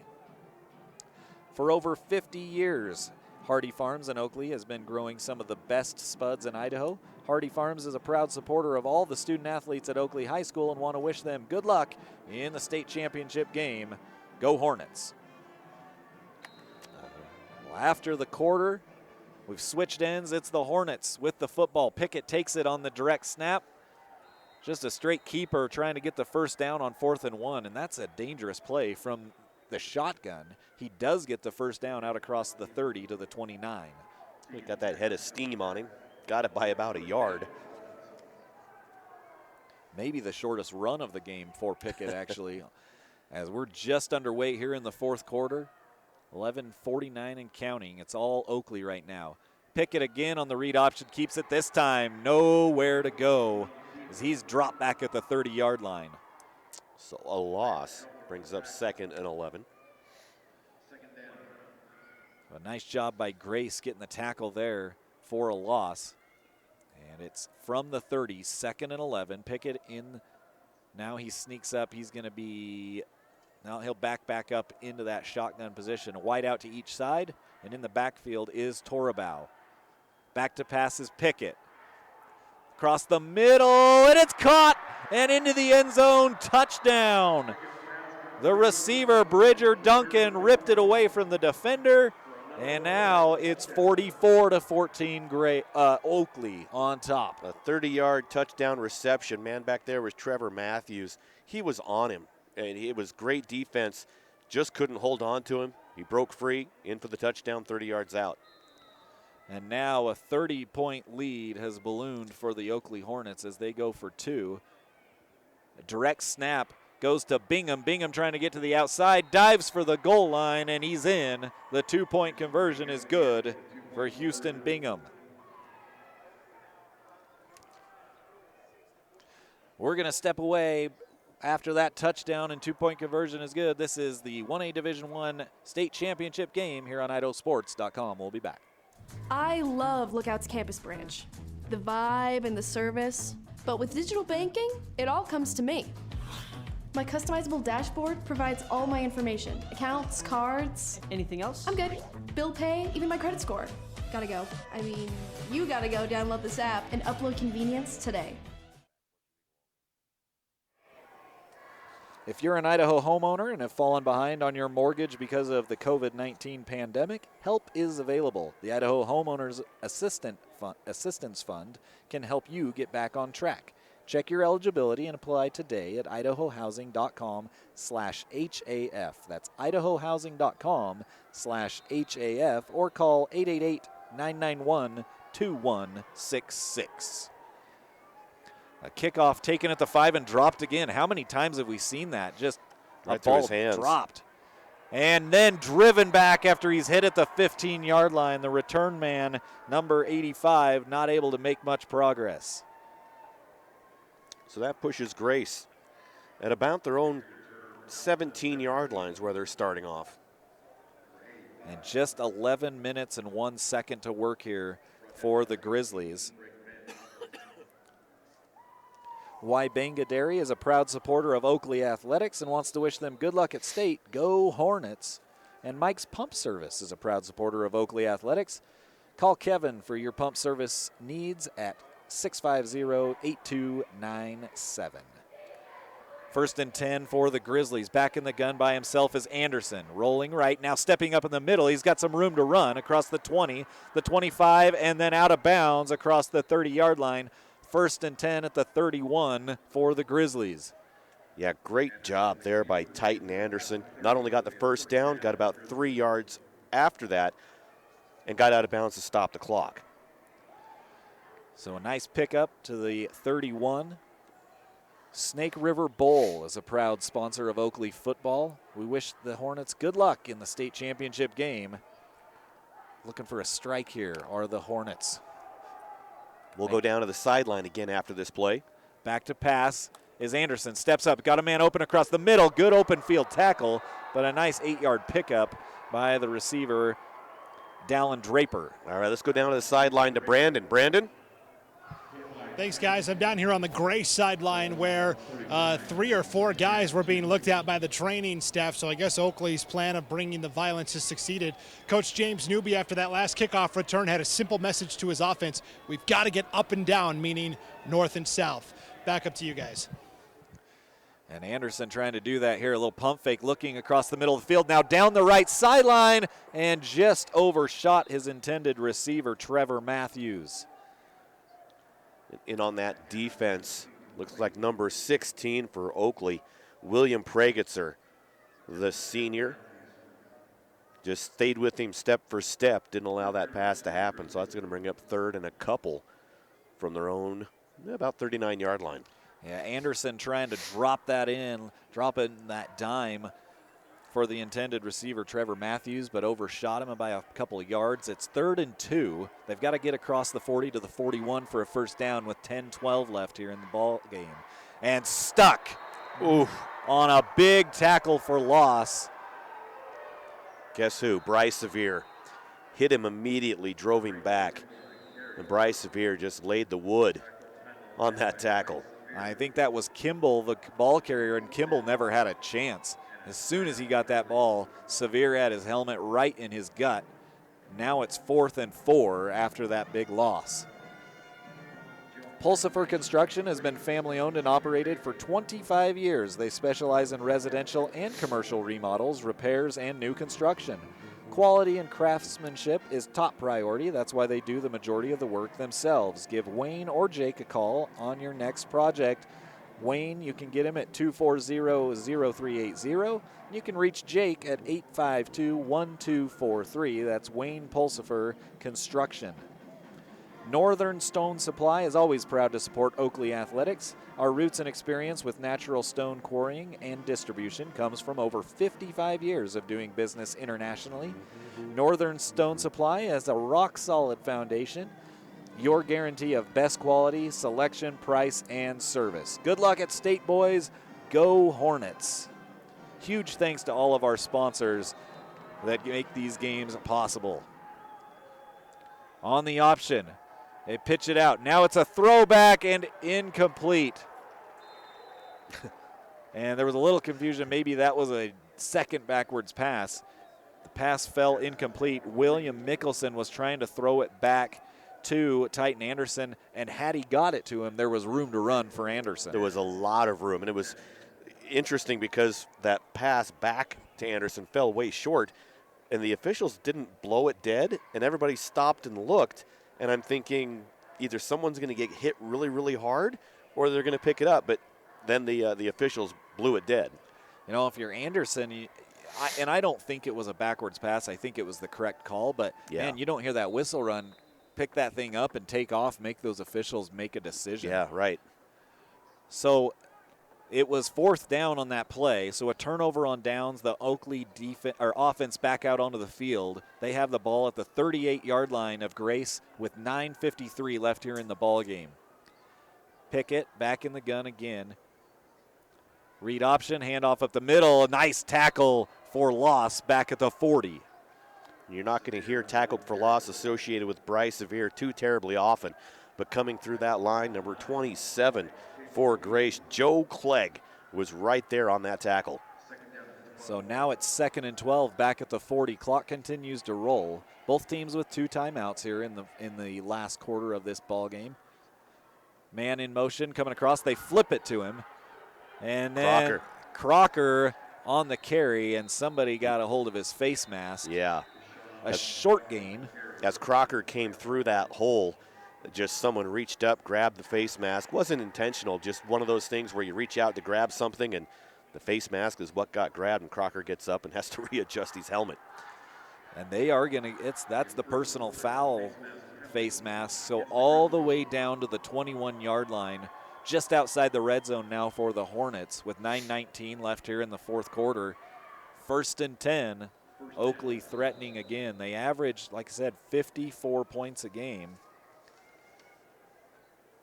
For over 50 years, Hardy Farms in Oakley has been growing some of the best spuds in Idaho. Hardy Farms is a proud supporter of all the student athletes at Oakley High School and want to wish them good luck in the state championship game. Go Hornets. Well, after the quarter, we've switched ends. It's the Hornets with the football. Pickett takes it on the direct snap. Just a straight keeper trying to get the first down on 4th and 1, and that's a dangerous play from the shotgun. He does get the first down out across the 30 to the 29. He got that head of steam on him. Got it by about a yard. Maybe the shortest run of the game for Pickett, actually, as we're just underway here in the fourth quarter. 11:49 and counting. It's all Oakley right now. Pickett again on the read option, keeps it this time. Nowhere to go as he's dropped back at the 30-yard line. So a loss brings up 2nd and 11. A nice job by Grace getting the tackle there for a loss. And it's from the 30, 2nd and 11. Pickett in. Now he sneaks up. He's going to be, now he'll back up into that shotgun position. Wide out to each side. And in the backfield is Torabau. Back to pass is Pickett. Across the middle, and it's caught and into the end zone. Touchdown. The receiver, Bridger Duncan, ripped it away from the defender. And now it's 44-14 Oakley on top. A 30-yard touchdown reception. Man back there was Trevor Matthews. He was on him, and it was great defense. Just couldn't hold on to him. He broke free, in for the touchdown, 30 yards out. And now a 30-point lead has ballooned for the Oakley Hornets as they go for 2. A direct snap Goes to Bingham. Bingham trying to get to the outside. Dives for the goal line, and he's in. The 2-point conversion is good for Houston Bingham. We're going to step away after that touchdown, and 2-point conversion is good. This is the 1A Division I state championship game here on IdahoSports.com. We'll be back. I love Lookout's campus branch. The vibe and the service. But with digital banking, it all comes to me. My customizable dashboard provides all my information. Accounts, cards. Anything else? I'm good. Bill pay, even my credit score. Gotta go. I mean, you gotta go download this app and upload convenience today. If you're an Idaho homeowner and have fallen behind on your mortgage because of the COVID-19 pandemic, help is available. The Idaho Homeowners Assistance Fund can help you get back on track. Check your eligibility and apply today at idahohousing.com/HAF. That's idahohousing.com/HAF, or call 888-991-2166. A kickoff taken at the 5 and dropped again. How many times have we seen that? Just right a ball through his hands. Dropped. And then driven back after he's hit at the 15-yard line. The return man, number 85, not able to make much progress. So that pushes Grace at about their own 17-yard lines where they're starting off. And just 11 minutes and 1 second to work here for the Grizzlies. Waibenga Dairy is a proud supporter of Oakley Athletics and wants to wish them good luck at state. Go Hornets. And Mike's Pump Service is a proud supporter of Oakley Athletics. Call Kevin for your pump service needs at 650-8297. First and 10 for the Grizzlies. Back in the gun by himself is Anderson. Rolling right, now stepping up in the middle. He's got some room to run across the 20, the 25, and then out of bounds across the 30-yard line. First and 10 at the 31 for the Grizzlies. Yeah, great job there by Titan Anderson. Not only got the first down, got about 3 yards after that, and got out of bounds to stop the clock. So a nice pickup to the 31. Snake River Bowl is a proud sponsor of Oakley football. We wish the Hornets good luck in the state championship game. Looking for a strike here are the Hornets. We'll go down to the sideline again after this play. Back to pass is Anderson. Steps up, got a man open across the middle. Good open field tackle, but a nice 8-yard pickup by the receiver, Dallin Draper. All right, let's go down to the sideline to Brandon. Brandon? Thanks, guys. I'm down here on the gray sideline where 3 or 4 guys were being looked at by the training staff, so I guess Oakley's plan of bringing the violence has succeeded. Coach James Newby, after that last kickoff return, had a simple message to his offense. We've got to get up and down, meaning north and south. Back up to you guys. And Anderson trying to do that here. A little pump fake looking across the middle of the field. Now down the right sideline and just overshot his intended receiver, Trevor Matthews. In on that defense, looks like number 16 for Oakley, William Pragetzer, the senior. Just stayed with him step for step, didn't allow that pass to happen. So that's going to bring up third and a couple from their own about 39-yard line. Yeah, Anderson trying to drop in that dime for the intended receiver, Trevor Matthews, but overshot him by a couple of yards. It's 3rd and 2. They've got to get across the 40 to the 41 for a first down with 10-12 left here in the ball game. And stuck on a big tackle for loss. Guess who? Bryce Sevier. Hit him immediately, drove him back. And Bryce Sevier just laid the wood on that tackle. I think that was Kimball, the ball carrier, and Kimball never had a chance. As soon as he got that ball, Sevier had his helmet right in his gut. Now it's 4th and 4 after that big loss. Pulsifer Construction has been family owned and operated for 25 years. They specialize in residential and commercial remodels, repairs, and new construction. Quality and craftsmanship is top priority. That's why they do the majority of the work themselves. Give Wayne or Jake a call on your next project. Wayne, you can get him at 240-0380. You can reach Jake at 852-1243. That's Wayne Pulsifer Construction. Northern Stone Supply is always proud to support Oakley athletics. Our roots and experience with natural stone quarrying and distribution comes from over 55 years of doing business internationally. Northern Stone Supply has a rock-solid foundation. Your guarantee of best quality, selection, price, and service. Good luck at State, boys. Go Hornets. Huge thanks to all of our sponsors that make these games possible. On the option, they pitch it out. Now it's a throwback and incomplete. And there was a little confusion. Maybe that was a second backwards pass. The pass fell incomplete. William Mickelson was trying to throw it back to Titan Anderson, and had he got it to him, there was room to run for Anderson. There was a lot of room, and it was interesting because that pass back to Anderson fell way short, and the officials didn't blow it dead, and everybody stopped and looked, and I'm thinking either someone's going to get hit really, really hard, or they're going to pick it up, but then the officials blew it dead. You know, if you're Anderson, I don't think it was a backwards pass. I think it was the correct call, but, man, you don't hear that whistle run. Pick that thing up and take off, make those officials make a decision. Yeah, right. So it was 4th down on that play, so a turnover on downs. The Oakley offense back out onto the field. They have the ball at the 38-yard line of Grace with 9:53 left here in the ball game. Pickett back in the gun again. Read option, handoff up the middle. A nice tackle for loss back at the 40. You're not going to hear tackle for loss associated with Bryce Severe too terribly often, but coming through that line, number 27 for Grace, Joe Clegg, was right there on that tackle. So now it's 2nd and 12 back at the 40. Clock continues to roll. Both teams with 2 timeouts here in the last quarter of this ball game. Man in motion coming across. They flip it to him. And then Crocker on the carry, and somebody got a hold of his face mask. Yeah. A short gain. As Crocker came through that hole, just someone reached up, grabbed the face mask. Wasn't intentional, just one of those things where you reach out to grab something, and the face mask is what got grabbed, and Crocker gets up and has to readjust his helmet. And they are going to, that's the personal foul face mask. So all the way down to the 21-yard line, just outside the red zone now for the Hornets with 9:19 left here in the 4th quarter. 1st and 10. Oakley threatening again. They average, like I said, 54 points a game.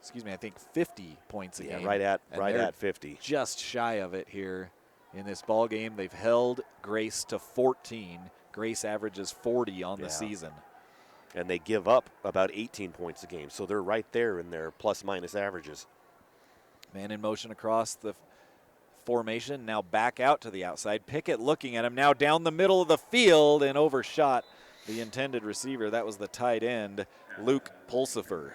Excuse me, I think 50 points a game. Right at 50. Just shy of it here in this ball game. They've held Grace to 14. Grace averages 40 on the season. And they give up about 18 points a game, so they're right there in their plus-minus averages. Man in motion across the formation, now back out to the outside. Pickett looking at him, now down the middle of the field and overshot the intended receiver. That was the tight end, Luke Pulsifer.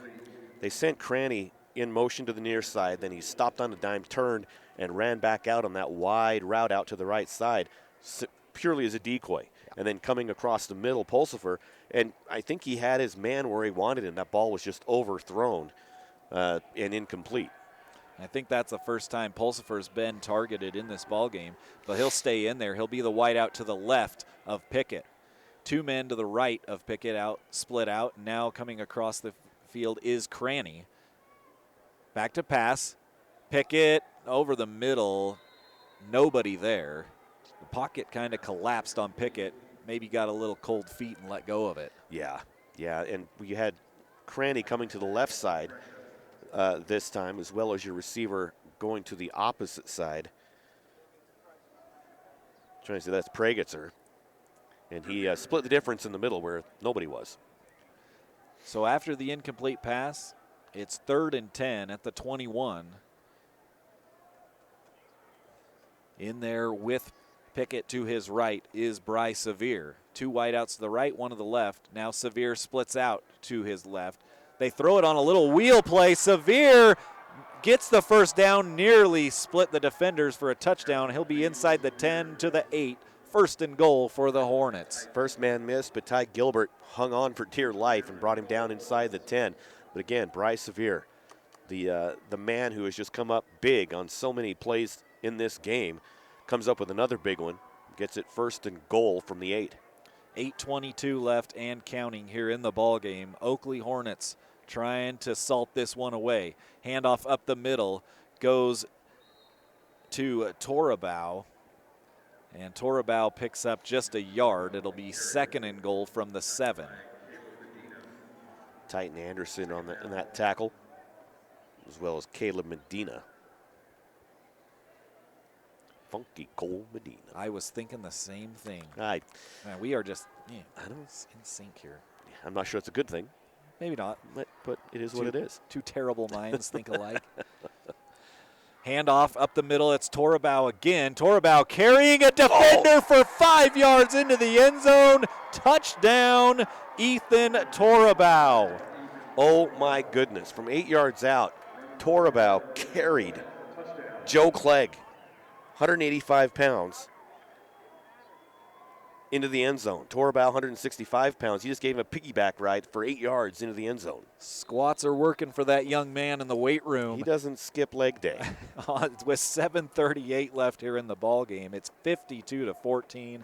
They sent Cranny in motion to the near side, then he stopped on a dime, turned, and ran back out on that wide route out to the right side, purely as a decoy. And then coming across the middle, Pulsifer, and I think he had his man where he wanted him. That ball was just overthrown and incomplete. I think that's the first time Pulsifer's been targeted in this ball game, but he'll stay in there. He'll be the wide out to the left of Pickett. 2 men to the right of Pickett out, split out. Now coming across the field is Cranny. Back to pass. Pickett over the middle. Nobody there. The pocket kind of collapsed on Pickett. Maybe got a little cold feet and let go of it. Yeah, and we had Cranny coming to the left side this time, as well as your receiver going to the opposite side. Trying to say that's Pragetzer. And he split the difference in the middle where nobody was. So after the incomplete pass, it's 3rd and 10 at the 21. In there with Pickett to his right is Bryce Severe. 2 wideouts to the right, 1 to the left. Now Severe splits out to his left. They throw it on a little wheel play. Severe gets the first down, nearly split the defenders for a touchdown. He'll be inside the 10 to the 8. 1st and goal for the Hornets. First man missed, but Ty Gilbert hung on for dear life and brought him down inside the 10. But again, Bryce Severe, the man who has just come up big on so many plays in this game, comes up with another big one, gets it 1st and goal from the 8. 8:22 left and counting here in the ball game. Oakley Hornets trying to salt this one away. Handoff up the middle goes to Torabau. And Torabau picks up just a yard. It'll be 2nd and goal from the 7. Titan Anderson on that tackle, as well as Caleb Medina. Funky Cole Medina. I was thinking the same thing. Man, we are just in sync here. I'm not sure it's a good thing. Maybe not. But it is what it is. Two terrible minds think alike. Handoff up the middle. It's Torabau again. Torabau carrying a defender for 5 yards into the end zone. Touchdown, Ethan Torabau. Oh, my goodness. From 8 yards out, Torabau carried Joe Clegg, 185 pounds, into the end zone. Torabau, 165 pounds. He just gave him a piggyback ride for 8 yards into the end zone. Squats are working for that young man in the weight room. He doesn't skip leg day. With 7:38 left here in the ball game, it's 52-14,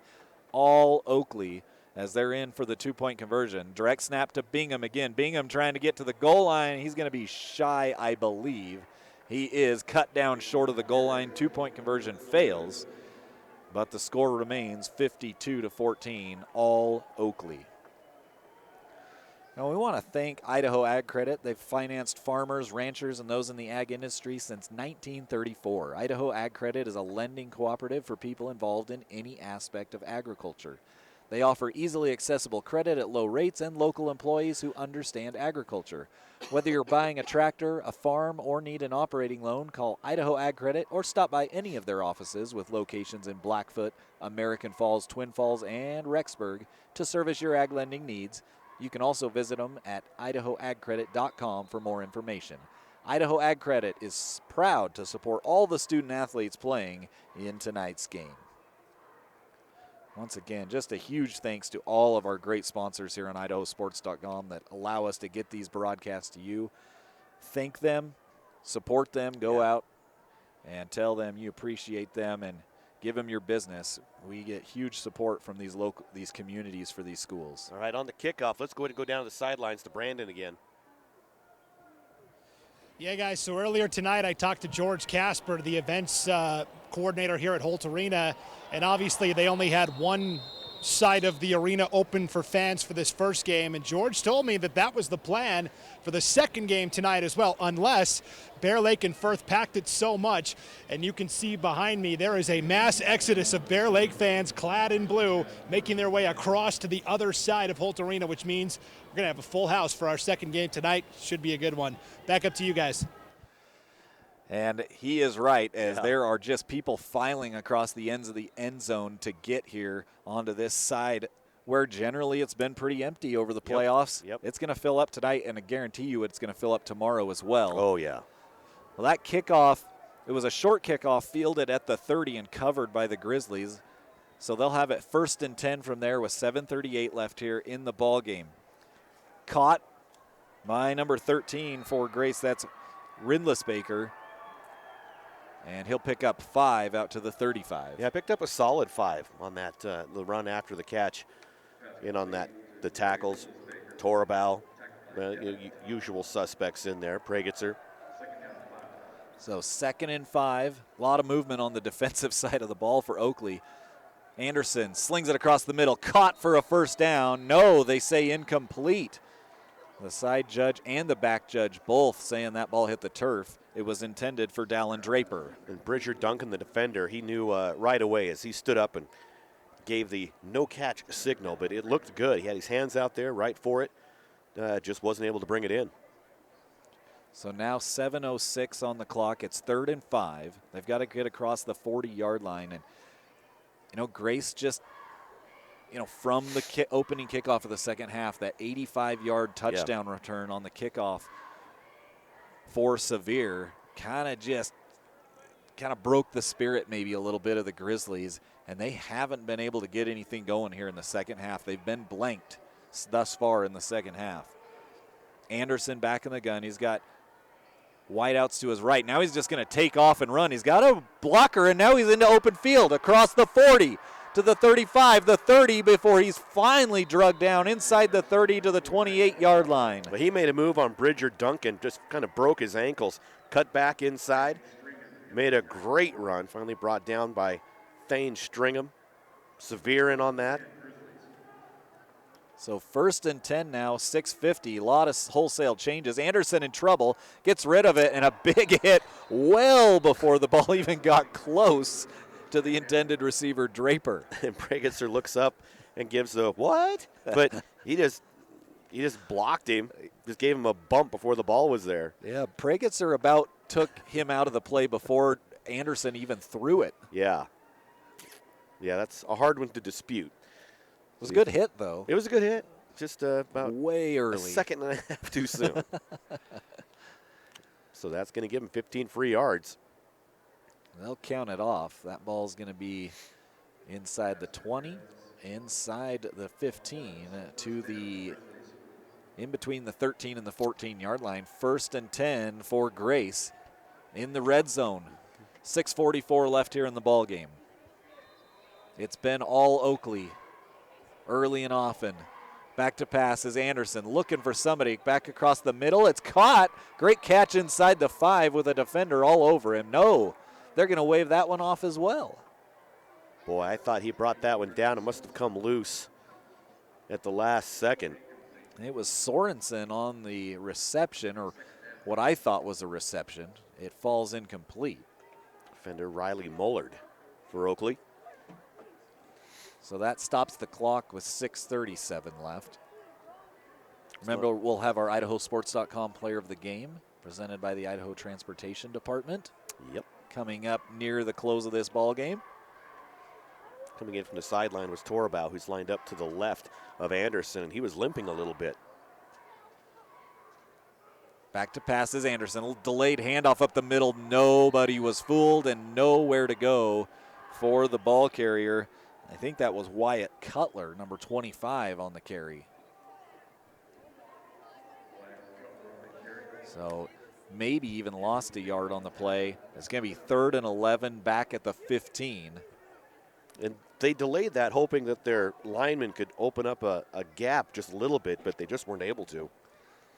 all Oakley as they're in for the 2-point conversion. Direct snap to Bingham again. Bingham trying to get to the goal line. He's going to be shy, I believe. He is cut down short of the goal line. 2-point conversion fails. But the score remains 52-14, all Oakley. Now we want to thank Idaho Ag Credit. They've financed farmers, ranchers, and those in the ag industry since 1934. Idaho Ag Credit is a lending cooperative for people involved in any aspect of agriculture. They offer easily accessible credit at low rates and local employees who understand agriculture. Whether you're buying a tractor, a farm, or need an operating loan, call Idaho Ag Credit or stop by any of their offices with locations in Blackfoot, American Falls, Twin Falls, and Rexburg to service your ag lending needs. You can also visit them at IdahoAgCredit.com for more information. Idaho Ag Credit is proud to support all the student athletes playing in tonight's game. Once again, just a huge thanks to all of our great sponsors here on IdahoSports.com that allow us to get these broadcasts to you. Thank them, support them, go out and tell them you appreciate them and give them your business. We get huge support from these communities for these schools. All right, on the kickoff, let's go ahead and go down to the sidelines to Brandon again. Yeah, guys, so earlier tonight I talked to George Casper, the events coordinator here at Holt Arena, and obviously they only had one side of the arena open for fans for this first game, and George told me that that was the plan for the second game tonight as well, unless Bear Lake and Firth packed it so much, and you can see behind me there is a mass exodus of Bear Lake fans clad in blue making their way across to the other side of Holt Arena, which means we're going to have a full house for our second game tonight. Should be a good one. Back up to you guys. And he is right, as there are just people filing across the ends of the end zone to get here onto this side where generally it's been pretty empty over the playoffs. It's going to fill up tonight, and I guarantee you it's going to fill up tomorrow as well. Oh, yeah. Well, that kickoff, it was a short kickoff fielded at the 30 and covered by the Grizzlies. So they'll have it 1st and 10 from there with 7:38 left here in the ball game. Caught by number 13 for Grace. That's Rindlisbaker. And he'll pick up 5 out to the 35. Yeah, picked up a solid 5 on that the run after the catch. In on that, the tackles, Torabau, usual suspects in there, Pregitzer. So 2nd and 5. A lot of movement on the defensive side of the ball for Oakley. Anderson slings it across the middle, caught for a first down. No, they say incomplete. The side judge and the back judge both saying that ball hit the turf. It was intended for Dallin Draper. And Bridger Duncan, the defender, he knew right away as he stood up and gave the no-catch signal, but it looked good. He had his hands out there right for it, just wasn't able to bring it in. So now 7:06 on the clock. It's 3rd and 5. They've got to get across the 40-yard line. And, Grace just, from the opening kickoff of the second half, that 85-yard touchdown return on the kickoff for Sevier kind of broke the spirit maybe a little bit of the Grizzlies, and they haven't been able to get anything going here in the second half. They've been blanked thus far in the second half. Anderson back in the gun. He's got wideouts to his right. Now he's just going to take off and run. He's got a blocker, and now he's into open field across the 40. to the 35, the 30 before he's finally drugged down inside the 30 to the 28-yard line. But he made a move on Bridger Duncan, just kind of broke his ankles, cut back inside, made a great run, finally brought down by Thane Stringham. Severe in on that. So 1st and 10 now, 6:50, a lot of wholesale changes. Anderson in trouble, gets rid of it, and a big hit well before the ball even got close to the intended receiver, Draper. And Pragetzer looks up and gives the what? But he just blocked him, just gave him a bump before the ball was there. Yeah, Pragetzer about took him out of the play before Anderson even threw it. Yeah. Yeah, that's a hard one to dispute. It was a good hit, though. It was a good hit. Just about way early. A second and a half too soon. So that's going to give him 15 free yards. They'll count it off. That ball's going to be inside the 20, inside the 15, to the in between the 13 and the 14-yard line. 1st and 10 for Grace in the red zone. 6:44 left here in the ball game. It's been all Oakley early and often. Back to pass is Anderson looking for somebody back across the middle. It's caught. Great catch inside the 5 with a defender all over him. No, they're going to wave that one off as well. Boy, I thought he brought that one down. It must have come loose at the last second. It was Sorensen on the reception, or what I thought was a reception. It falls incomplete. Defender Riley Mullard for Oakley. So that stops the clock with 6:37 left. Remember, we'll have our IdahoSports.com player of the game presented by the Idaho Transportation Department. Yep. Coming up near the close of this ball game. Coming in from the sideline was Torbaugh, who's lined up to the left of Anderson, and he was limping a little bit. Back to passes Anderson. A delayed handoff up the middle. Nobody was fooled and nowhere to go for the ball carrier. I think that was Wyatt Cutler, number 25 on the carry. So maybe even lost a yard on the play. It's going to be 3rd and 11 back at the 15. And they delayed that hoping that their lineman could open up a gap just a little bit, but they just weren't able to.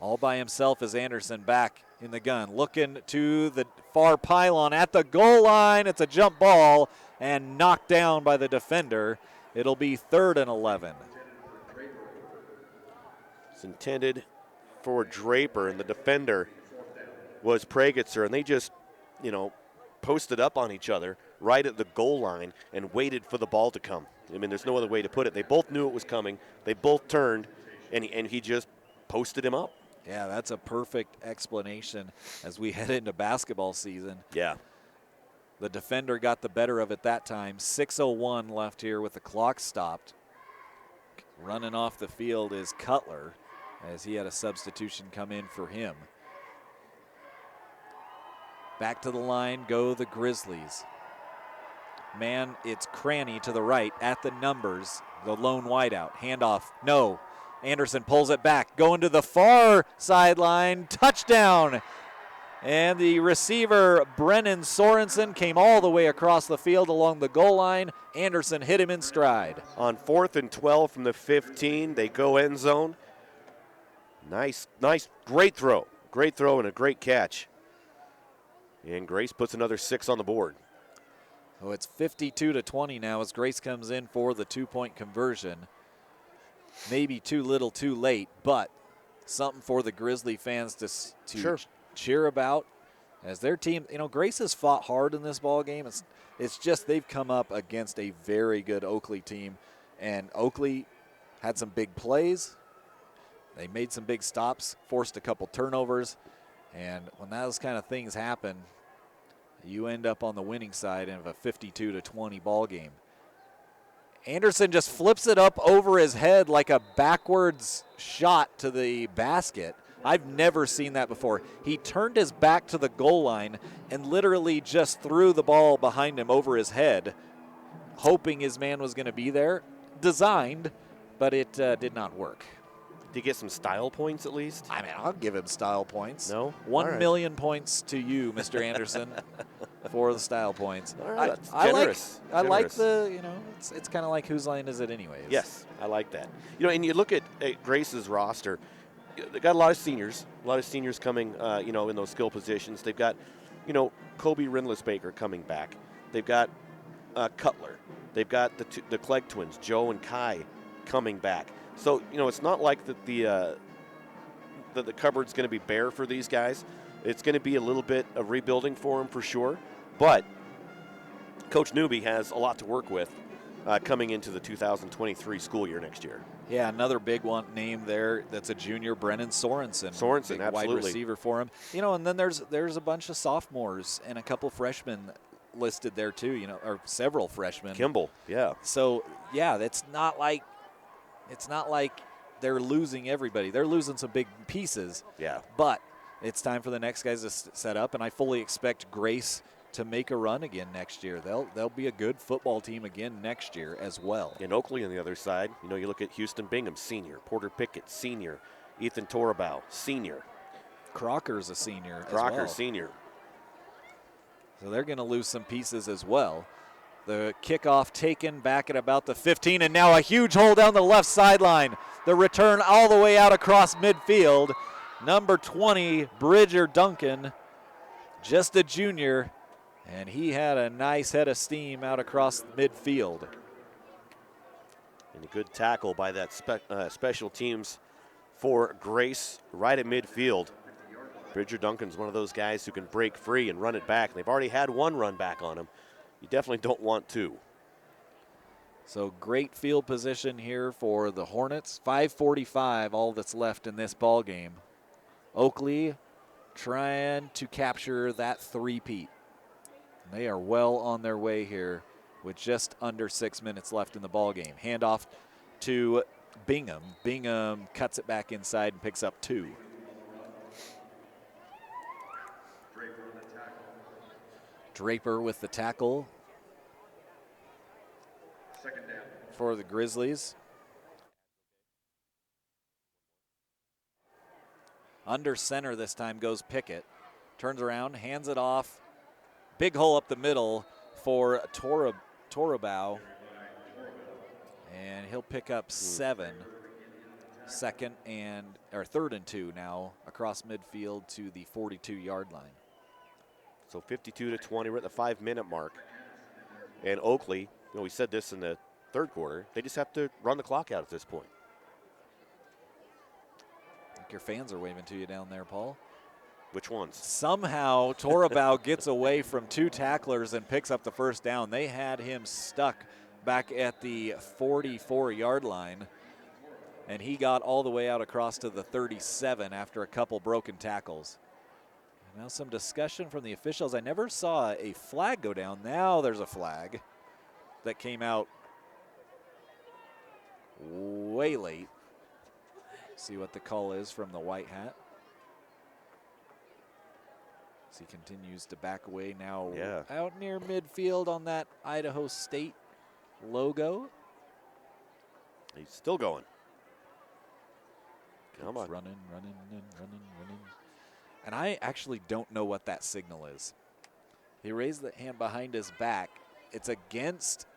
All by himself is Anderson back in the gun. Looking to the far pylon at the goal line. It's a jump ball and knocked down by the defender. It'll be 3rd and 11. It's intended for Draper, and the defender was Pragetzer, and they just, posted up on each other right at the goal line and waited for the ball to come. I mean, there's no other way to put it. They both knew it was coming. They both turned, and he just posted him up. Yeah, that's a perfect explanation as we head into basketball season. Yeah. The defender got the better of it that time. 6:01 left here with the clock stopped. Running off the field is Cutler as he had a substitution come in for him. Back to the line go the Grizzlies. Man, it's Cranny to the right at the numbers. The lone wideout. Handoff. No. Anderson pulls it back. Going to the far sideline. Touchdown. And the receiver, Brennan Sorensen, came all the way across the field along the goal line. Anderson hit him in stride. On 4th and 12 from the 15, they go end zone. Nice, great throw. Great throw and a great catch. And Grace puts another 6 on the board. Oh, it's 52-20 now as Grace comes in for the 2-point conversion. Maybe too little, too late, but something for the Grizzly fans to cheer about. As their team, Grace has fought hard in this ball game. It's just they've come up against a very good Oakley team, and Oakley had some big plays. They made some big stops, forced a couple turnovers, and when those kind of things happen, you end up on the winning side of a 52-20 ball game. Anderson just flips it up over his head like a backwards shot to the basket. I've never seen that before. He turned his back to the goal line and literally just threw the ball behind him over his head, hoping his man was going to be there. Designed, but it did not work. to get some style points at least? I mean, I'll give him style points. No? 1 million points to you, Mr. Anderson, for the style points. All right, that's I generous. I like the, it's kind of like whose line is it anyways? Yes, I like that. And you look at Grace's roster, they got a lot of seniors coming, in those skill positions. They've got, Kobe Rindless-Baker coming back. They've got Cutler. They've got the Clegg twins, Joe and Kai, coming back. So, it's not like that the cupboard's going to be bare for these guys. It's going to be a little bit of rebuilding for them for sure. But Coach Newby has a lot to work with coming into the 2023 school year next year. Yeah, another big one name there that's a junior, Brennan Sorensen. Sorensen, absolutely. Wide receiver for him. And then there's a bunch of sophomores and a couple freshmen listed there too, or several freshmen. Kimball, yeah. So, yeah, it's not like they're losing everybody. They're losing some big pieces. Yeah. But it's time for the next guys to set up, and I fully expect Grace to make a run again next year. They'll be a good football team again next year as well. In Oakley on the other side, you look at Houston Bingham, senior. Porter Pickett, senior. Ethan Torabau, senior. Crocker's a senior Crocker, as well. senior. So they're going to lose some pieces as well. The kickoff taken back at about the 15, and now a huge hole down the left sideline. The return all the way out across midfield. Number 20, Bridger Duncan, just a junior, and he had a nice head of steam out across midfield. And a good tackle by that special teams for Grace right at midfield. Bridger Duncan's one of those guys who can break free and run it back. They've already had one run back on him. You definitely don't want two. So great field position here for the Hornets. 5:45, all that's left in this ball game. Oakley trying to capture that three-peat. They are well on their way here with just under 6 minutes left in the ball game. Handoff to Bingham. Bingham cuts it back inside and picks up 2. Draper with the tackle for the Grizzlies. Under center this time goes Pickett. Turns around, hands it off. Big hole up the middle for Torabau. And he'll pick up 7. Third and 2 now across midfield to the 42-yard line. So 52-20, we're at the 5-minute mark. And Oakley, we said this in the third quarter, they just have to run the clock out at this point. I think your fans are waving to you down there, Paul. Which ones? Somehow Torabau gets away from 2 tacklers and picks up the first down. They had him stuck back at the 44-yard line, and he got all the way out across to the 37 after a couple broken tackles. Now some discussion from the officials. I never saw a flag go down. Now there's a flag that came out way late. See what the call is from the white hat. As he continues to back away now out near midfield on that Idaho State logo. He's still going. Come on. Running. And I actually don't know what that signal is. He raised the hand behind his back. It's against,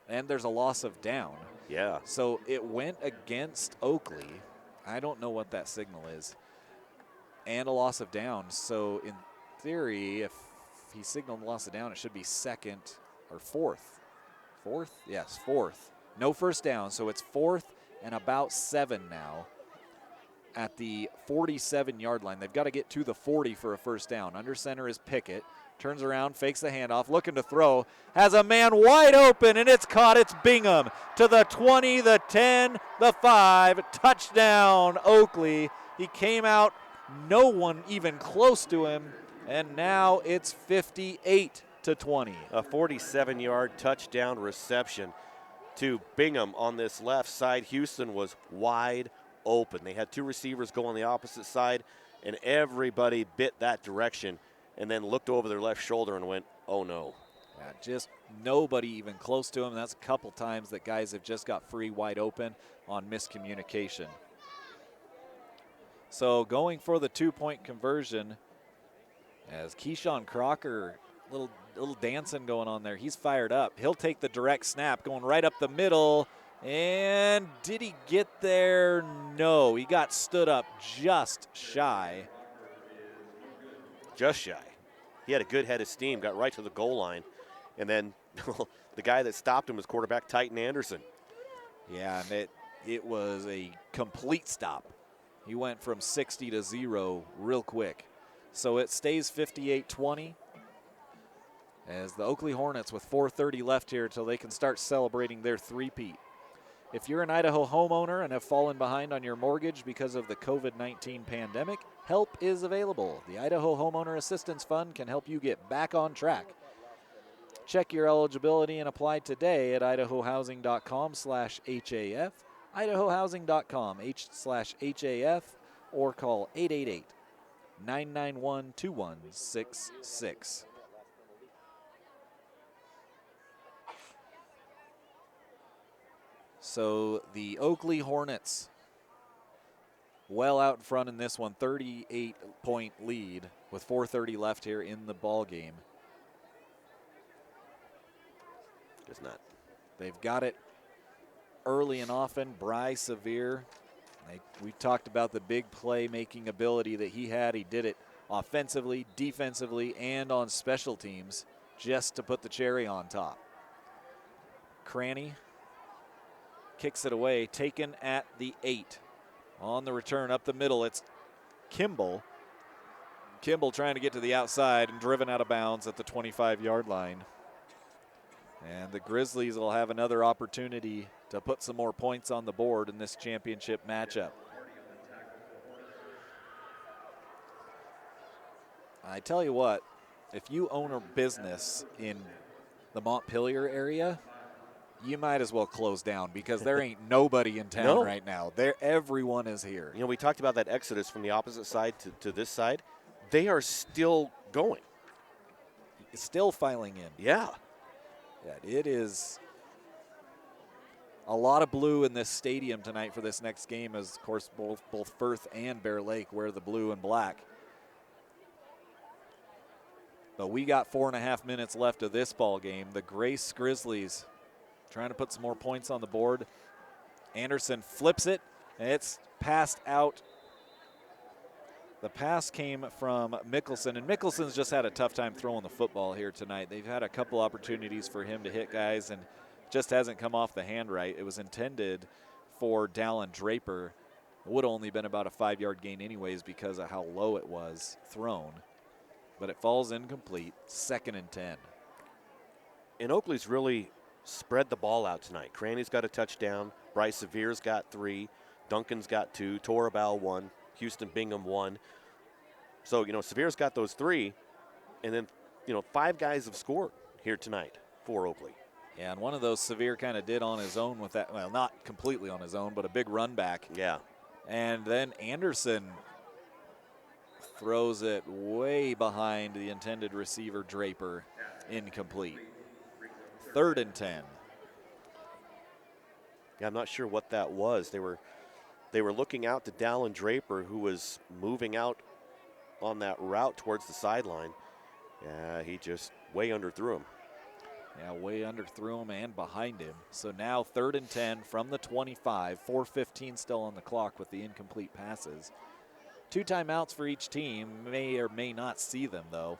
and there's a loss of down. Yeah. So it went against Oakley. I don't know what that signal is. And a loss of down. So in theory, if he signaled loss of down, it should be second or fourth. Fourth? Yes, fourth. No first down, so it's 4th and about 7 now. At the 47-yard line. They've got to get to the 40 for a first down. Under center is Pickett. Turns around, fakes the handoff, looking to throw. Has a man wide open, and it's caught. It's Bingham to the 20, the 10, the 5. Touchdown, Oakley. He came out, no one even close to him, and now it's 58-20. A 47-yard touchdown reception to Bingham on this left side. Houston was wide open. They had 2 receivers go on the opposite side, and everybody bit that direction and then looked over their left shoulder and went, oh no. Yeah, just nobody even close to him. That's a couple times that guys have just got free wide open on miscommunication. So going for the 2-point conversion as Keyshawn Crocker, little dancing going on there. He's fired up. He'll take the direct snap going right up the middle. And did he get there? No, he got stood up just shy. Just shy. He had a good head of steam, got right to the goal line. And then the guy that stopped him was quarterback Titan Anderson. Yeah, and it was a complete stop. He went from 60 to 0 real quick. So it stays 58-20 as the Oakley Hornets with 4:30 left here till they can start celebrating their three-peat. If you're an Idaho homeowner and have fallen behind on your mortgage because of the COVID-19 pandemic, help is available. The Idaho Homeowner Assistance Fund can help you get back on track. Check your eligibility and apply today at idahohousing.com/HAF, idahohousing.com/HAF, or call 888-991-2166. So the Oakley Hornets well out in front in this one, 38-point lead with 4:30 left here in the ball game. Does not. They've got it early and often. Bryce Severe, we talked about the big play-making ability that he had. He did it offensively, defensively, and on special teams just to put the cherry on top. Cranny kicks it away, taken at the 8. On the return up the middle, it's Kimball. Kimball trying to get to the outside and driven out of bounds at the 25-yard line. And the Grizzlies will have another opportunity to put some more points on the board in this championship matchup. I tell you what, if you own a business in the Montpelier area, you might as well close down because there ain't nobody in town right now. Everyone is here. You know, we talked about that exodus from the opposite side to this side. They are still going. Still filing in. Yeah. Yeah, it is a lot of blue in this stadium tonight for this next game, as of course both Firth and Bear Lake wear the blue and black. But we got 4.5 minutes left of this ball game. The Grace Grizzlies trying to put some more points on the board. Anderson flips it, and it's passed out. The pass came from Mickelson, and Mickelson's just had a tough time throwing the football here tonight. They've had a couple opportunities for him to hit guys, and just hasn't come off the hand right. It was intended for Dallin Draper. It would have only been about a 5-yard gain anyways because of how low it was thrown. But it falls incomplete, 2nd and 10. And Oakley's really spread the ball out tonight. Cranny's got a touchdown. Bryce Severe's got 3. Duncan's got 2. Torabal 1. Houston Bingham 1. So, you know, Severe's got those 3. And then, you know, 5 guys have scored here tonight for Oakley. Yeah, and one of those Severe kind of did on his own with that. Well, not completely on his own, but a big run back. Yeah. And then Anderson throws it way behind the intended receiver, Draper. Incomplete. 3rd and 10. Yeah, I'm not sure what that was. They were looking out to Dallin Draper, who was moving out on that route towards the sideline. Yeah, he just way underthrew him. Yeah, way underthrew him and behind him. So now 3rd and 10 from the 25. 4:15 still on the clock with the incomplete passes. 2 timeouts for each team. May or may not see them, though.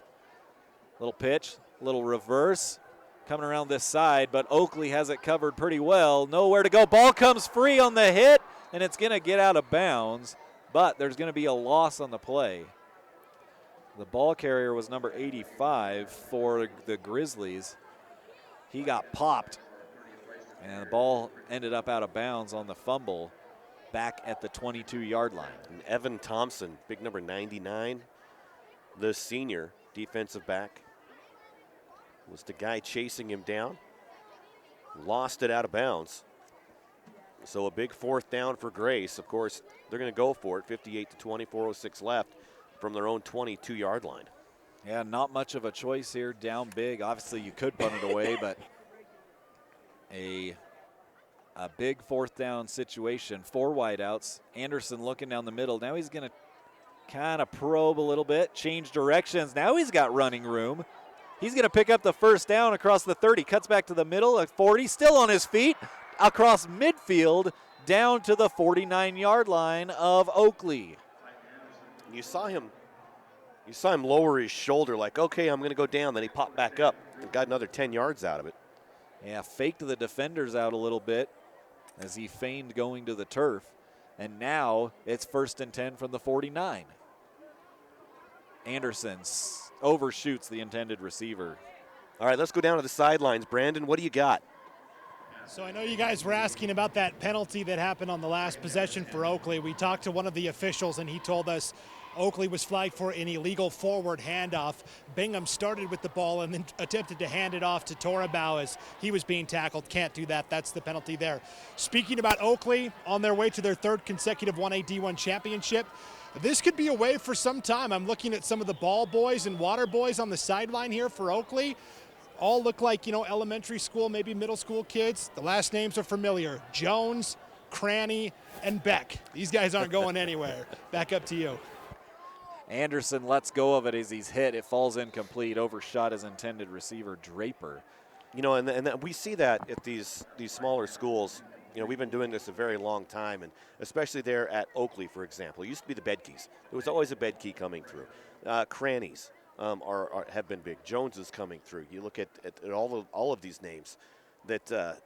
Little pitch, little reverse. Coming around this side, but Oakley has it covered pretty well. Nowhere to go. Ball comes free on the hit, and it's going to get out of bounds, but there's going to be a loss on the play. The ball carrier was number 85 for the Grizzlies. He got popped, and the ball ended up out of bounds on the fumble back at the 22-yard line. And Evan Thompson, big number 99, the senior defensive back, was the guy chasing him down. Lost it out of bounds. So a big 4th down for Grace. Of course, they're going to go for it. 58-20, 4:06 left from their own 22-yard line. Yeah, not much of a choice here. Down big. Obviously, you could punt it away, but a a big 4th down situation. 4 wideouts. Anderson looking down the middle. Now he's going to kind of probe a little bit, change directions. Now he's got running room. He's going to pick up the 1st down across the 30. Cuts back to the middle at 40. Still on his feet. Across midfield down to the 49-yard line of Oakley. You saw him lower his shoulder like, okay, I'm going to go down. Then he popped back up and got another 10 yards out of it. Yeah, faked the defenders out a little bit as he feigned going to the turf. And now it's 1st and 10 from the 49. Anderson overshoots the intended receiver. All right, let's go down to the sidelines. Brandon, what do you got? So I know you guys were asking about that penalty that happened on the last possession for Oakley. We talked to one of the officials, and he told us Oakley was flagged for an illegal forward handoff. Bingham started with the ball and then attempted to hand it off to Torabau as he was being tackled. Can't do that. That's the penalty there. Speaking about Oakley, on their way to their 3rd consecutive 1A D1 championship, this could be away for some time. I'm looking at some of the ball boys and water boys on the sideline here for Oakley. All look like, elementary school, maybe middle school kids. The last names are familiar. Jones, Cranny, and Beck. These guys aren't going anywhere. Back up to you. Anderson lets go of it as he's hit. It falls incomplete, overshot his intended receiver, Draper. And we see that at these smaller schools. We've been doing this a very long time, and especially there at Oakley, for example. It used to be the bed keys. There was always a bed key coming through. Crannies have been big. Jones is coming through. You look at all of these names that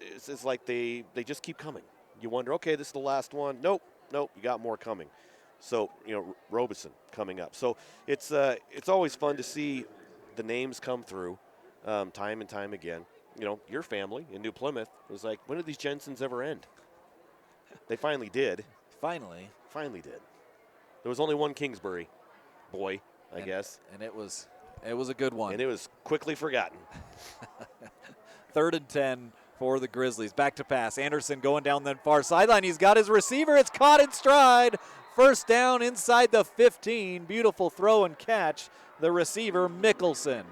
it's like they just keep coming. You wonder, okay, this is the last one. Nope, you got more coming. So, Robeson coming up. So it's always fun to see the names come through time and time again. Your family in New Plymouth was like, when did these Jensens ever end? They finally did. Finally did. There was only one Kingsbury boy, I guess. And it was a good one. And it was quickly forgotten. 3rd and 10 for the Grizzlies. Back to pass. Anderson going down the far sideline. He's got his receiver. It's caught in stride. 1st down inside the 15. Beautiful throw and catch. The receiver, Mickelson.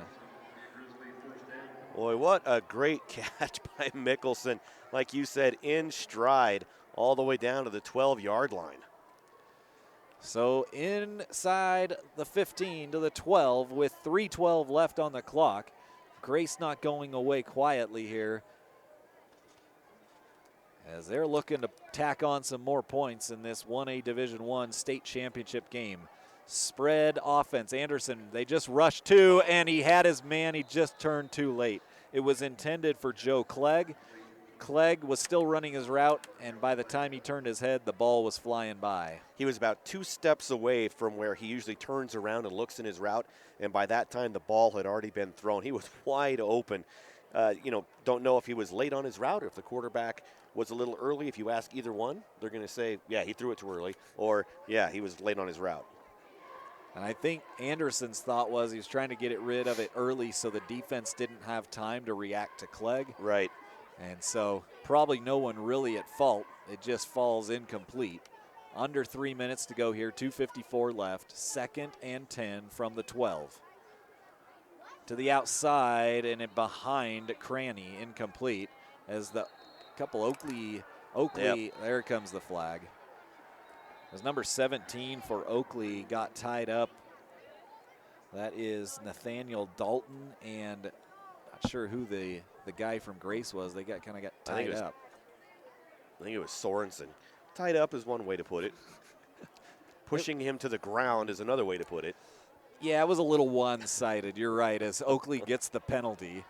Boy, what a great catch by Mickelson. Like you said, in stride all the way down to the 12-yard line. So inside the 15 to the 12 with 3:12 left on the clock. Grace not going away quietly here, as they're looking to tack on some more points in this 1A Division I state championship game. Spread offense. Anderson, they just rushed 2, and he had his man. He just turned too late. It was intended for Joe Clegg. Clegg was still running his route, and by the time he turned his head, the ball was flying by. He was about 2 steps away from where he usually turns around and looks in his route, and by that time the ball had already been thrown. He was wide open. Don't know if he was late on his route or if the quarterback was a little early. If you ask either one, they're going to say, yeah, he threw it too early, or yeah, he was late on his route. And I think Anderson's thought was he was trying to get rid of it early so the defense didn't have time to react to Clegg. Right. And so probably no one really at fault. It just falls incomplete. Under 3 minutes to go here, 2:54 left. 2nd and 10 from the 12. To the outside and behind Cranny, incomplete. As the couple Oakley, Yep. There comes the flag. As number 17 for Oakley got tied up. That is Nathaniel Dalton, and not sure who the guy from Grace was. They got tied up. I think it was Sorensen. Tied up is one way to put it. Pushing him to the ground is another way to put it. Yeah, it was a little one-sided. You're right, as Oakley gets the penalty.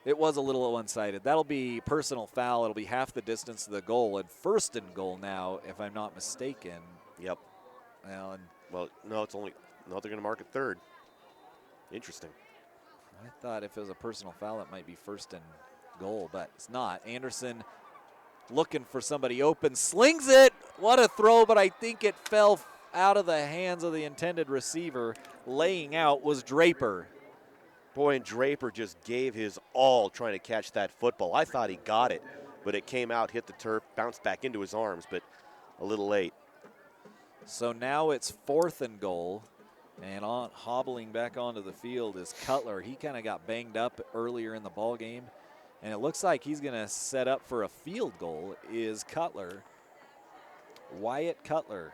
It was a little one-sided. That'll be personal foul. It'll be half the distance to the goal, and 1st and goal now, if I'm not mistaken. Yep. Well, no, they're going to mark it 3rd. Interesting. I thought if it was a personal foul, it might be 1st and goal, but it's not. Anderson looking for somebody open, slings it. What a throw, but I think it fell out of the hands of the intended receiver. Laying out was Draper. Boy, and Draper just gave his all trying to catch that football. I thought he got it, but it came out, hit the turf, bounced back into his arms, but a little late. So now it's 4th and goal, and hobbling back onto the field is Cutler. He kind of got banged up earlier in the ball game, and it looks like he's going to set up for a field goal, is Cutler. Wyatt Cutler,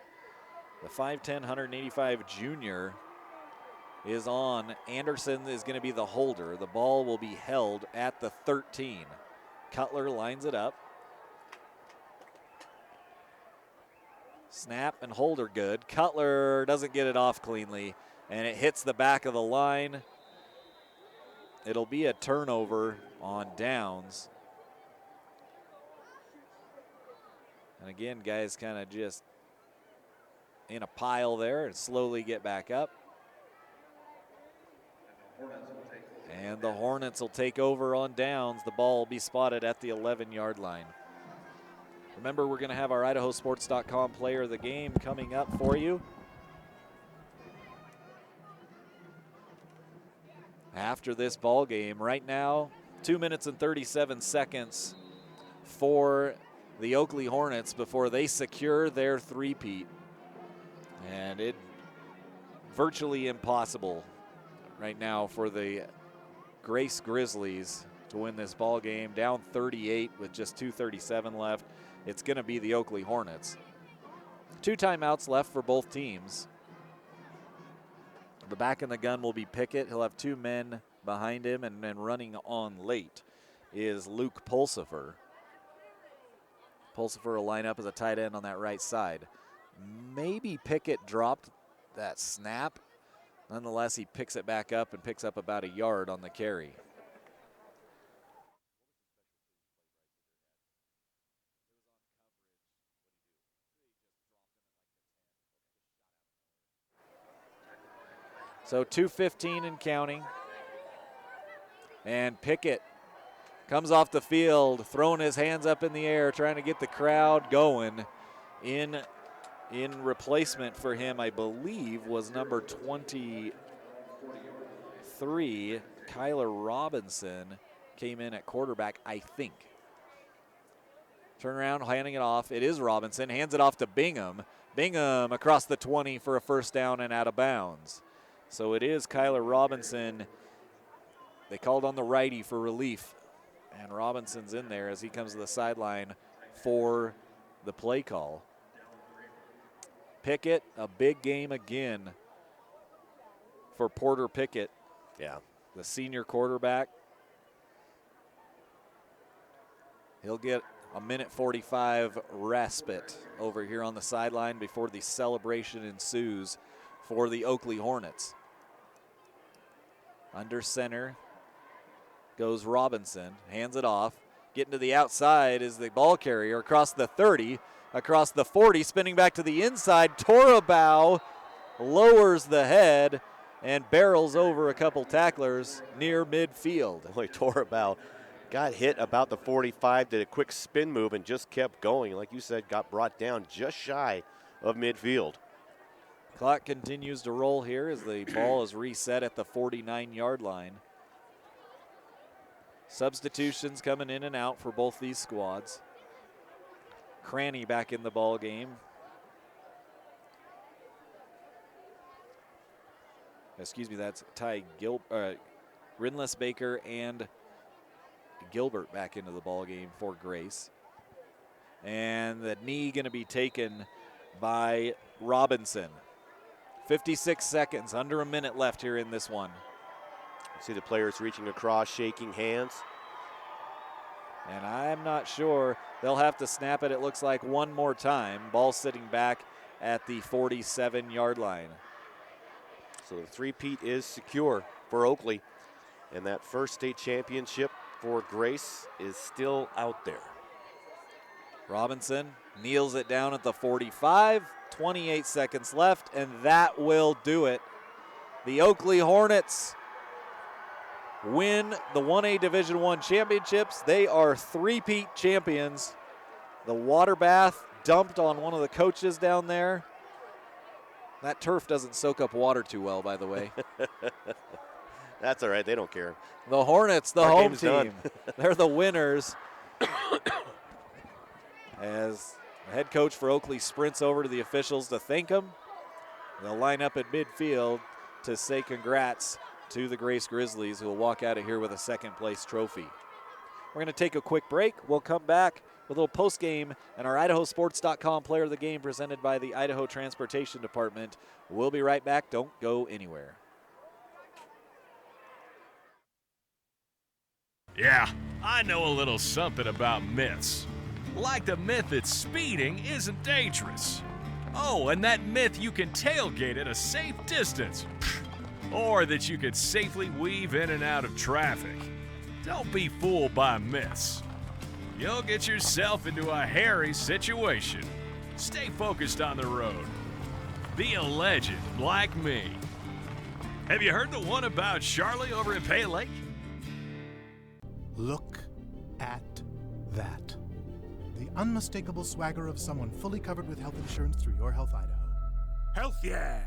the 5'10", 185 junior, is on. Anderson is going to be the holder. The ball will be held at the 13. Cutler lines it up. Snap and hold are good. Cutler doesn't get it off cleanly, and it hits the back of the line. It'll be a turnover on downs. And again, guys kind of just in a pile there and slowly get back up. And the Hornets will take over on downs. The ball will be spotted at the 11-yard line. Remember, we're going to have our IdahoSports.com player of the game coming up for you. After this ball game, right now, 2 minutes and 37 seconds for the Oakley Hornets before they secure their three-peat. And it virtually impossible right now for the Grace Grizzlies to win this ball game. Down 38 with just 2:37 left. It's going to be the Oakley Hornets. 2 timeouts left for both teams. The back in the gun will be Pickett. He'll have 2 men behind him, and then running on late is Luke Pulsifer. Pulsifer will line up as a tight end on that right side. Maybe Pickett dropped that snap. Nonetheless, he picks it back up and picks up about a yard on the carry. So 2:15 and counting. And Pickett comes off the field, throwing his hands up in the air, trying to get the crowd going. In replacement for him, I believe, was number 23, Kyler Robinson, came in at quarterback, I think. Turn around, handing it off. It is Robinson, hands it off to Bingham. Bingham across the 20 for a first down and out of bounds. So it is Kyler Robinson. They called on the righty for relief, and Robinson's in there as he comes to the sideline for the play call. Pickett, a big game again for Porter Pickett. Yeah. The senior quarterback. He'll get a 1:45 respite over here on the sideline before the celebration ensues for the Oakley Hornets. Under center goes Robinson, hands it off. Getting to the outside is the ball carrier across the 30, across the 40, spinning back to the inside. Torabau lowers the head and barrels over a couple tacklers near midfield. Boy, Torabau got hit about the 45, did a quick spin move and just kept going. Like you said, got brought down just shy of midfield. Clock continues to roll here as the ball is reset at the 49-yard line. Substitutions coming in and out for both these squads. Cranny back in the ball game. Excuse me, that's Rinless Baker and Gilbert back into the ball game for Grace. And the knee going to be taken by Robinson. 56 seconds, under a minute left here in this one. See the players reaching across, shaking hands. And I'm not sure. They'll have to snap it, it looks like, one more time. Ball sitting back at the 47-yard line. So the three-peat is secure for Oakley. And that first state championship for Grace is still out there. Robinson kneels it down at the 45. 28 seconds left, and that will do it. The Oakley Hornets win the 1A Division I championships. They are three-peat champions. The water bath dumped on one of the coaches down there. That turf doesn't soak up water too well, by the way. That's all right. They don't care. The Hornets, the home team, they're the winners. As the head coach for Oakley sprints over to the officials to thank them, they'll line up at midfield to say congrats to the Grace Grizzlies, who will walk out of here with a second-place trophy. We're going to take a quick break. We'll come back with a little post-game and our IdahoSports.com player of the game presented by the Idaho Transportation Department. We'll be right back. Don't go anywhere. Yeah, I know a little something about myths. Like the myth that speeding isn't dangerous. Oh, and that myth you can tailgate at a safe distance. Or that you can safely weave in and out of traffic. Don't be fooled by myths. You'll get yourself into a hairy situation. Stay focused on the road. Be a legend like me. Have you heard the one about Charlie over at Pay Lake? Look at that. The unmistakable swagger of someone fully covered with health insurance through Your Health Idaho. Health yeah!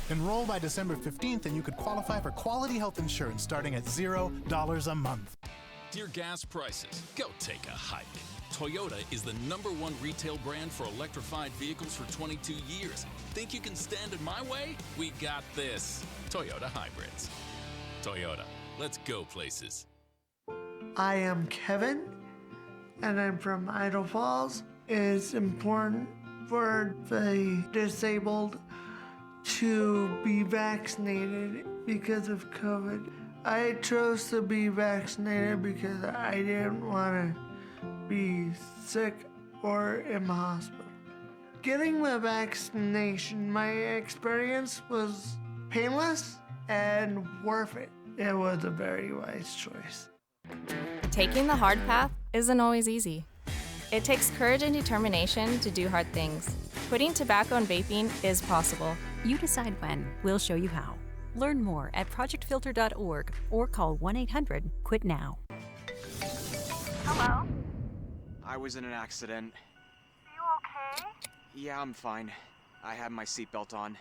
Enroll by December 15th and you could qualify for quality health insurance starting at $0 a month. Dear gas prices, go take a hike. Toyota is the #1 retail brand for electrified vehicles for 22 years. Think you can stand in my way? We got this. Toyota Hybrids. Toyota, let's go places. I am Kevin, and I'm from Idaho Falls. It's important for the disabled to be vaccinated because of COVID. I chose to be vaccinated because I didn't want to be sick or in the hospital. Getting the vaccination, my experience was painless and worth it. It was a very wise choice. Taking the hard path isn't always easy. It takes courage and determination to do hard things. Quitting tobacco and vaping is possible. You decide when. We'll show you how. Learn more at projectfilter.org or call 1-800-QUIT-NOW. Hello? I was in an accident. You okay? Yeah, I'm fine. I had my seatbelt on.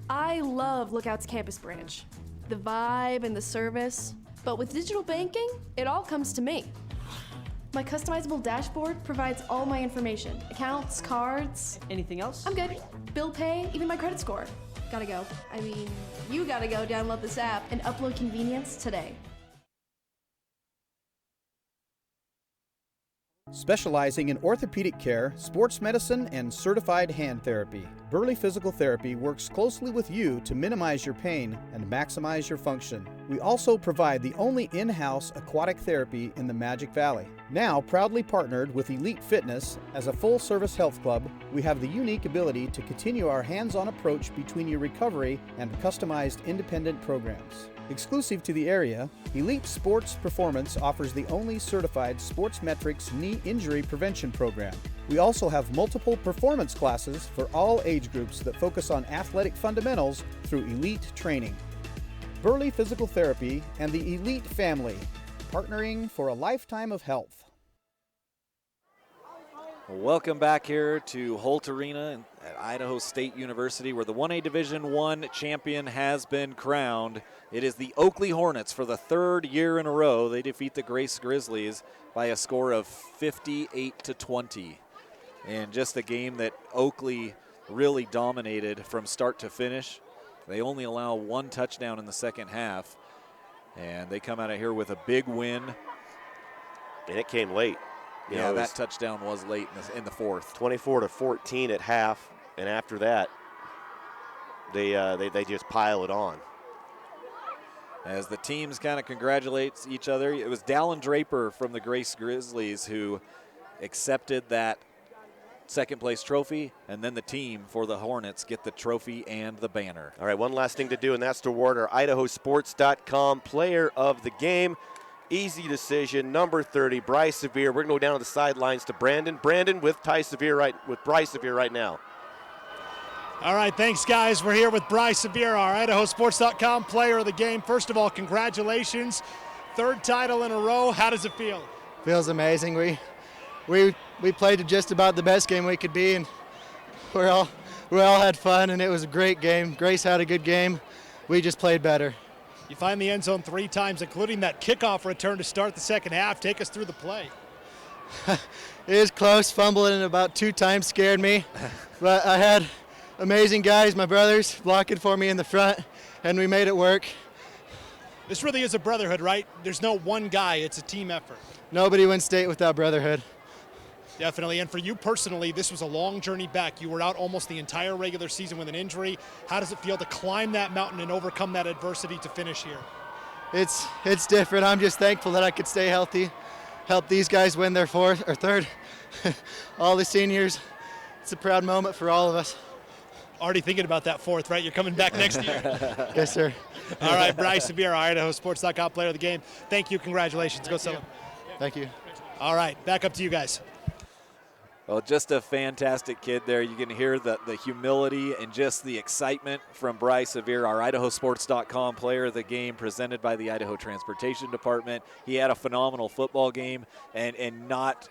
I love Lookout's campus branch. The vibe and the service. But with digital banking, it all comes to me. My customizable dashboard provides all my information. Accounts, cards. Anything else? I'm good. Bill pay, even my credit score. Gotta go. I mean, you gotta go download this app and upload convenience today. Specializing in orthopedic care, sports medicine, and certified hand therapy, Burley Physical Therapy works closely with you to minimize your pain and maximize your function. We also provide the only in-house aquatic therapy in the Magic Valley. Now proudly partnered with Elite Fitness as a full-service health club, we have the unique ability to continue our hands-on approach between your recovery and customized independent programs. Exclusive to the area, Elite Sports Performance offers the only certified Sports Metrics knee injury prevention program. We also have multiple performance classes for all age groups that focus on athletic fundamentals through elite training. Burley Physical Therapy and the Elite family, partnering for a lifetime of health. Welcome back here to Holt Arena at Idaho State University, where the 1A Division I champion has been crowned. It is the Oakley Hornets for the third year in a row. They defeat the Grace Grizzlies by a score of 58-20. And just a game that Oakley really dominated from start to finish. They only allow one touchdown in the second half. And they come out of here with a big win. And it came late. Yeah, that touchdown was late in the fourth. 24-14 at half, and after that, they just pile it on. As the teams kind of congratulate each other, it was Dallin Draper from the Grace Grizzlies who accepted that second place trophy, and then the team for the Hornets get the trophy and the banner. All right, one last thing to do, and that's to award our IdahoSports.com player of the game. Easy decision, number 30, Bryce Severe. We're going to go down to the sidelines to Brandon. Brandon with Bryce Severe right now. All right, thanks, guys. We're here with Bryce Severe, our IdahoSports.com player of the game. First of all, congratulations. Third title in a row. How does it feel? Feels amazing. We played just about the best game we could be, and we all had fun, and it was a great game. Grace had a good game. We just played better. You find the end zone 3 times, including that kickoff return to start the second half. Take us through the play. It was close. Fumbling about 2 times scared me, but I had amazing guys, my brothers, blocking for me in the front, and we made it work. This really is a brotherhood, right? There's no one guy, it's a team effort. Nobody wins state without brotherhood. Definitely, and for you personally, this was a long journey back. You were out almost the entire regular season with an injury. How does it feel to climb that mountain and overcome that adversity to finish here? It's different. I'm just thankful that I could stay healthy, help these guys win their fourth or third. All the seniors, it's a proud moment for all of us. Already thinking about that fourth, right? You're coming back next year. Yes, sir. All right, Bryce Severe, IdahoSports.com player of the game. Thank you, congratulations. Go Southern. Thank you. All right, back up to you guys. Well, just a fantastic kid there. You can hear the humility and just the excitement from Bryce Severe, our IdahoSports.com player of the game, presented by the Idaho Transportation Department. He had a phenomenal football game, and not,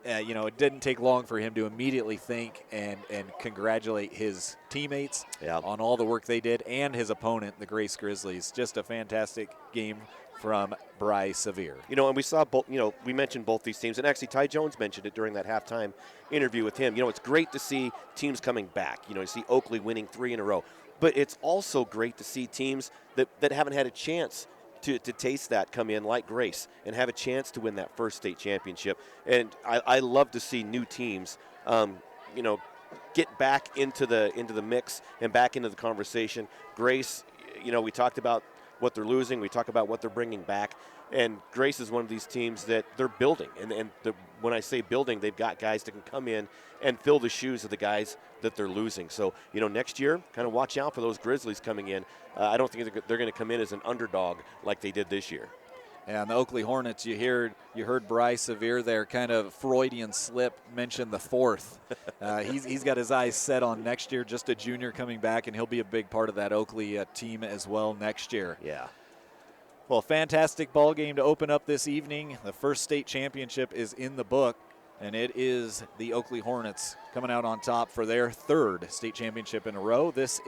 it didn't take long for him to immediately thank and congratulate his teammates on all the work they did, and his opponent, the Grace Grizzlies. Just a fantastic game from Bryce Severe. And we saw both, we mentioned both these teams, and actually Ty Jones mentioned it during that halftime interview with him. It's great to see teams coming back. You see Oakley winning 3 in a row, but it's also great to see teams that haven't had a chance to taste that come in, like Grace, and have a chance to win that first state championship. And I love to see new teams, get back into the mix and back into the conversation. Grace, we talked about what they're losing. We talk about what they're bringing back. And Grace is one of these teams that they're building. And when I say building, they've got guys that can come in and fill the shoes of the guys that they're losing. So, next year, kind of watch out for those Grizzlies coming in. I don't think they're going to come in as an underdog like they did this year. And the Oakley Hornets, you heard Bryce Severe there, kind of Freudian slip, mention the fourth. He's got his eyes set on next year, just a junior coming back, and he'll be a big part of that Oakley team as well next year. Yeah. Well, fantastic ball game to open up this evening. The first state championship is in the book, and it is the Oakley Hornets coming out on top for their third state championship in a row. This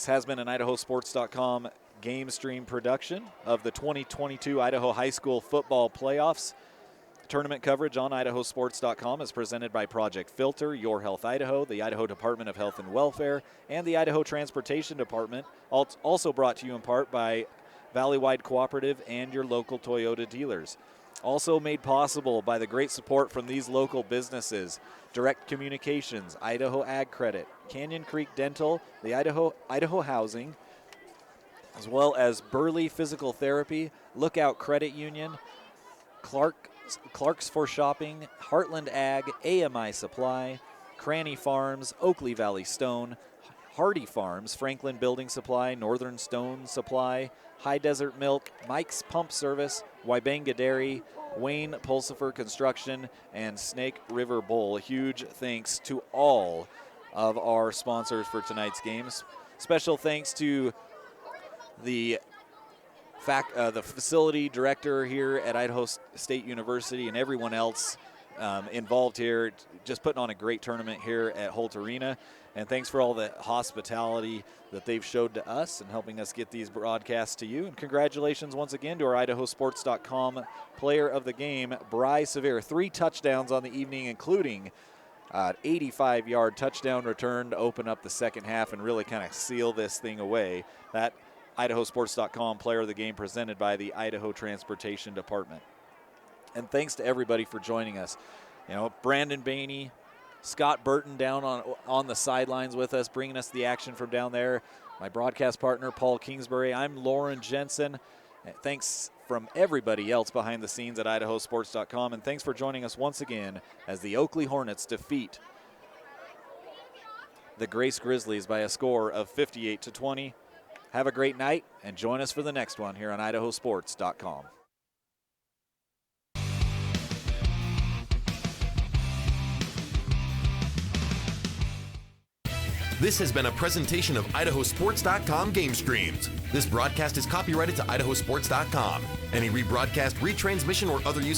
has been an IdahoSports.com GameStream production of the 2022 Idaho High School Football Playoffs. Tournament coverage on IdahoSports.com is presented by Project Filter, Your Health Idaho, the Idaho Department of Health and Welfare, and the Idaho Transportation Department. Also brought to you in part by Valleywide Cooperative and your local Toyota dealers. Also made possible by the great support from these local businesses: Direct Communications, Idaho Ag Credit, Canyon Creek Dental, the Idaho Housing, as well as Burley Physical Therapy, Lookout Credit Union, Clark's for Shopping, Heartland Ag, AMI Supply, Cranny Farms, Oakley Valley Stone, Hardy Farms, Franklin Building Supply, Northern Stone Supply, High Desert Milk, Mike's Pump Service, Wybanga Dairy, Wayne Pulsifer Construction, and Snake River Bowl. Huge thanks to all of our sponsors for tonight's games. Special thanks to the facility director here at Idaho State University and everyone else involved here, just putting on a great tournament here at Holt Arena. And thanks for all the hospitality that they've showed to us and helping us get these broadcasts to you. And congratulations once again to our IdahoSports.com player of the game, Bryce Severe. 3 touchdowns on the evening, including 85-yard touchdown return to open up the second half and really kind of seal this thing away. That IdahoSports.com player of the game presented by the Idaho Transportation Department. And thanks to everybody for joining us. Brandon Bainey, Scott Burton down on the sidelines with us, bringing us the action from down there. My broadcast partner, Paul Kingsbury. I'm Lauren Jensen. Thanks from everybody else behind the scenes at IdahoSports.com. And thanks for joining us once again as the Oakley Hornets defeat the Grace Grizzlies by a score of 58-20. Have a great night and join us for the next one here on IdahoSports.com. This has been a presentation of IdahoSports.com GameStreams. This broadcast is copyrighted to IdahoSports.com. Any rebroadcast, retransmission, or other use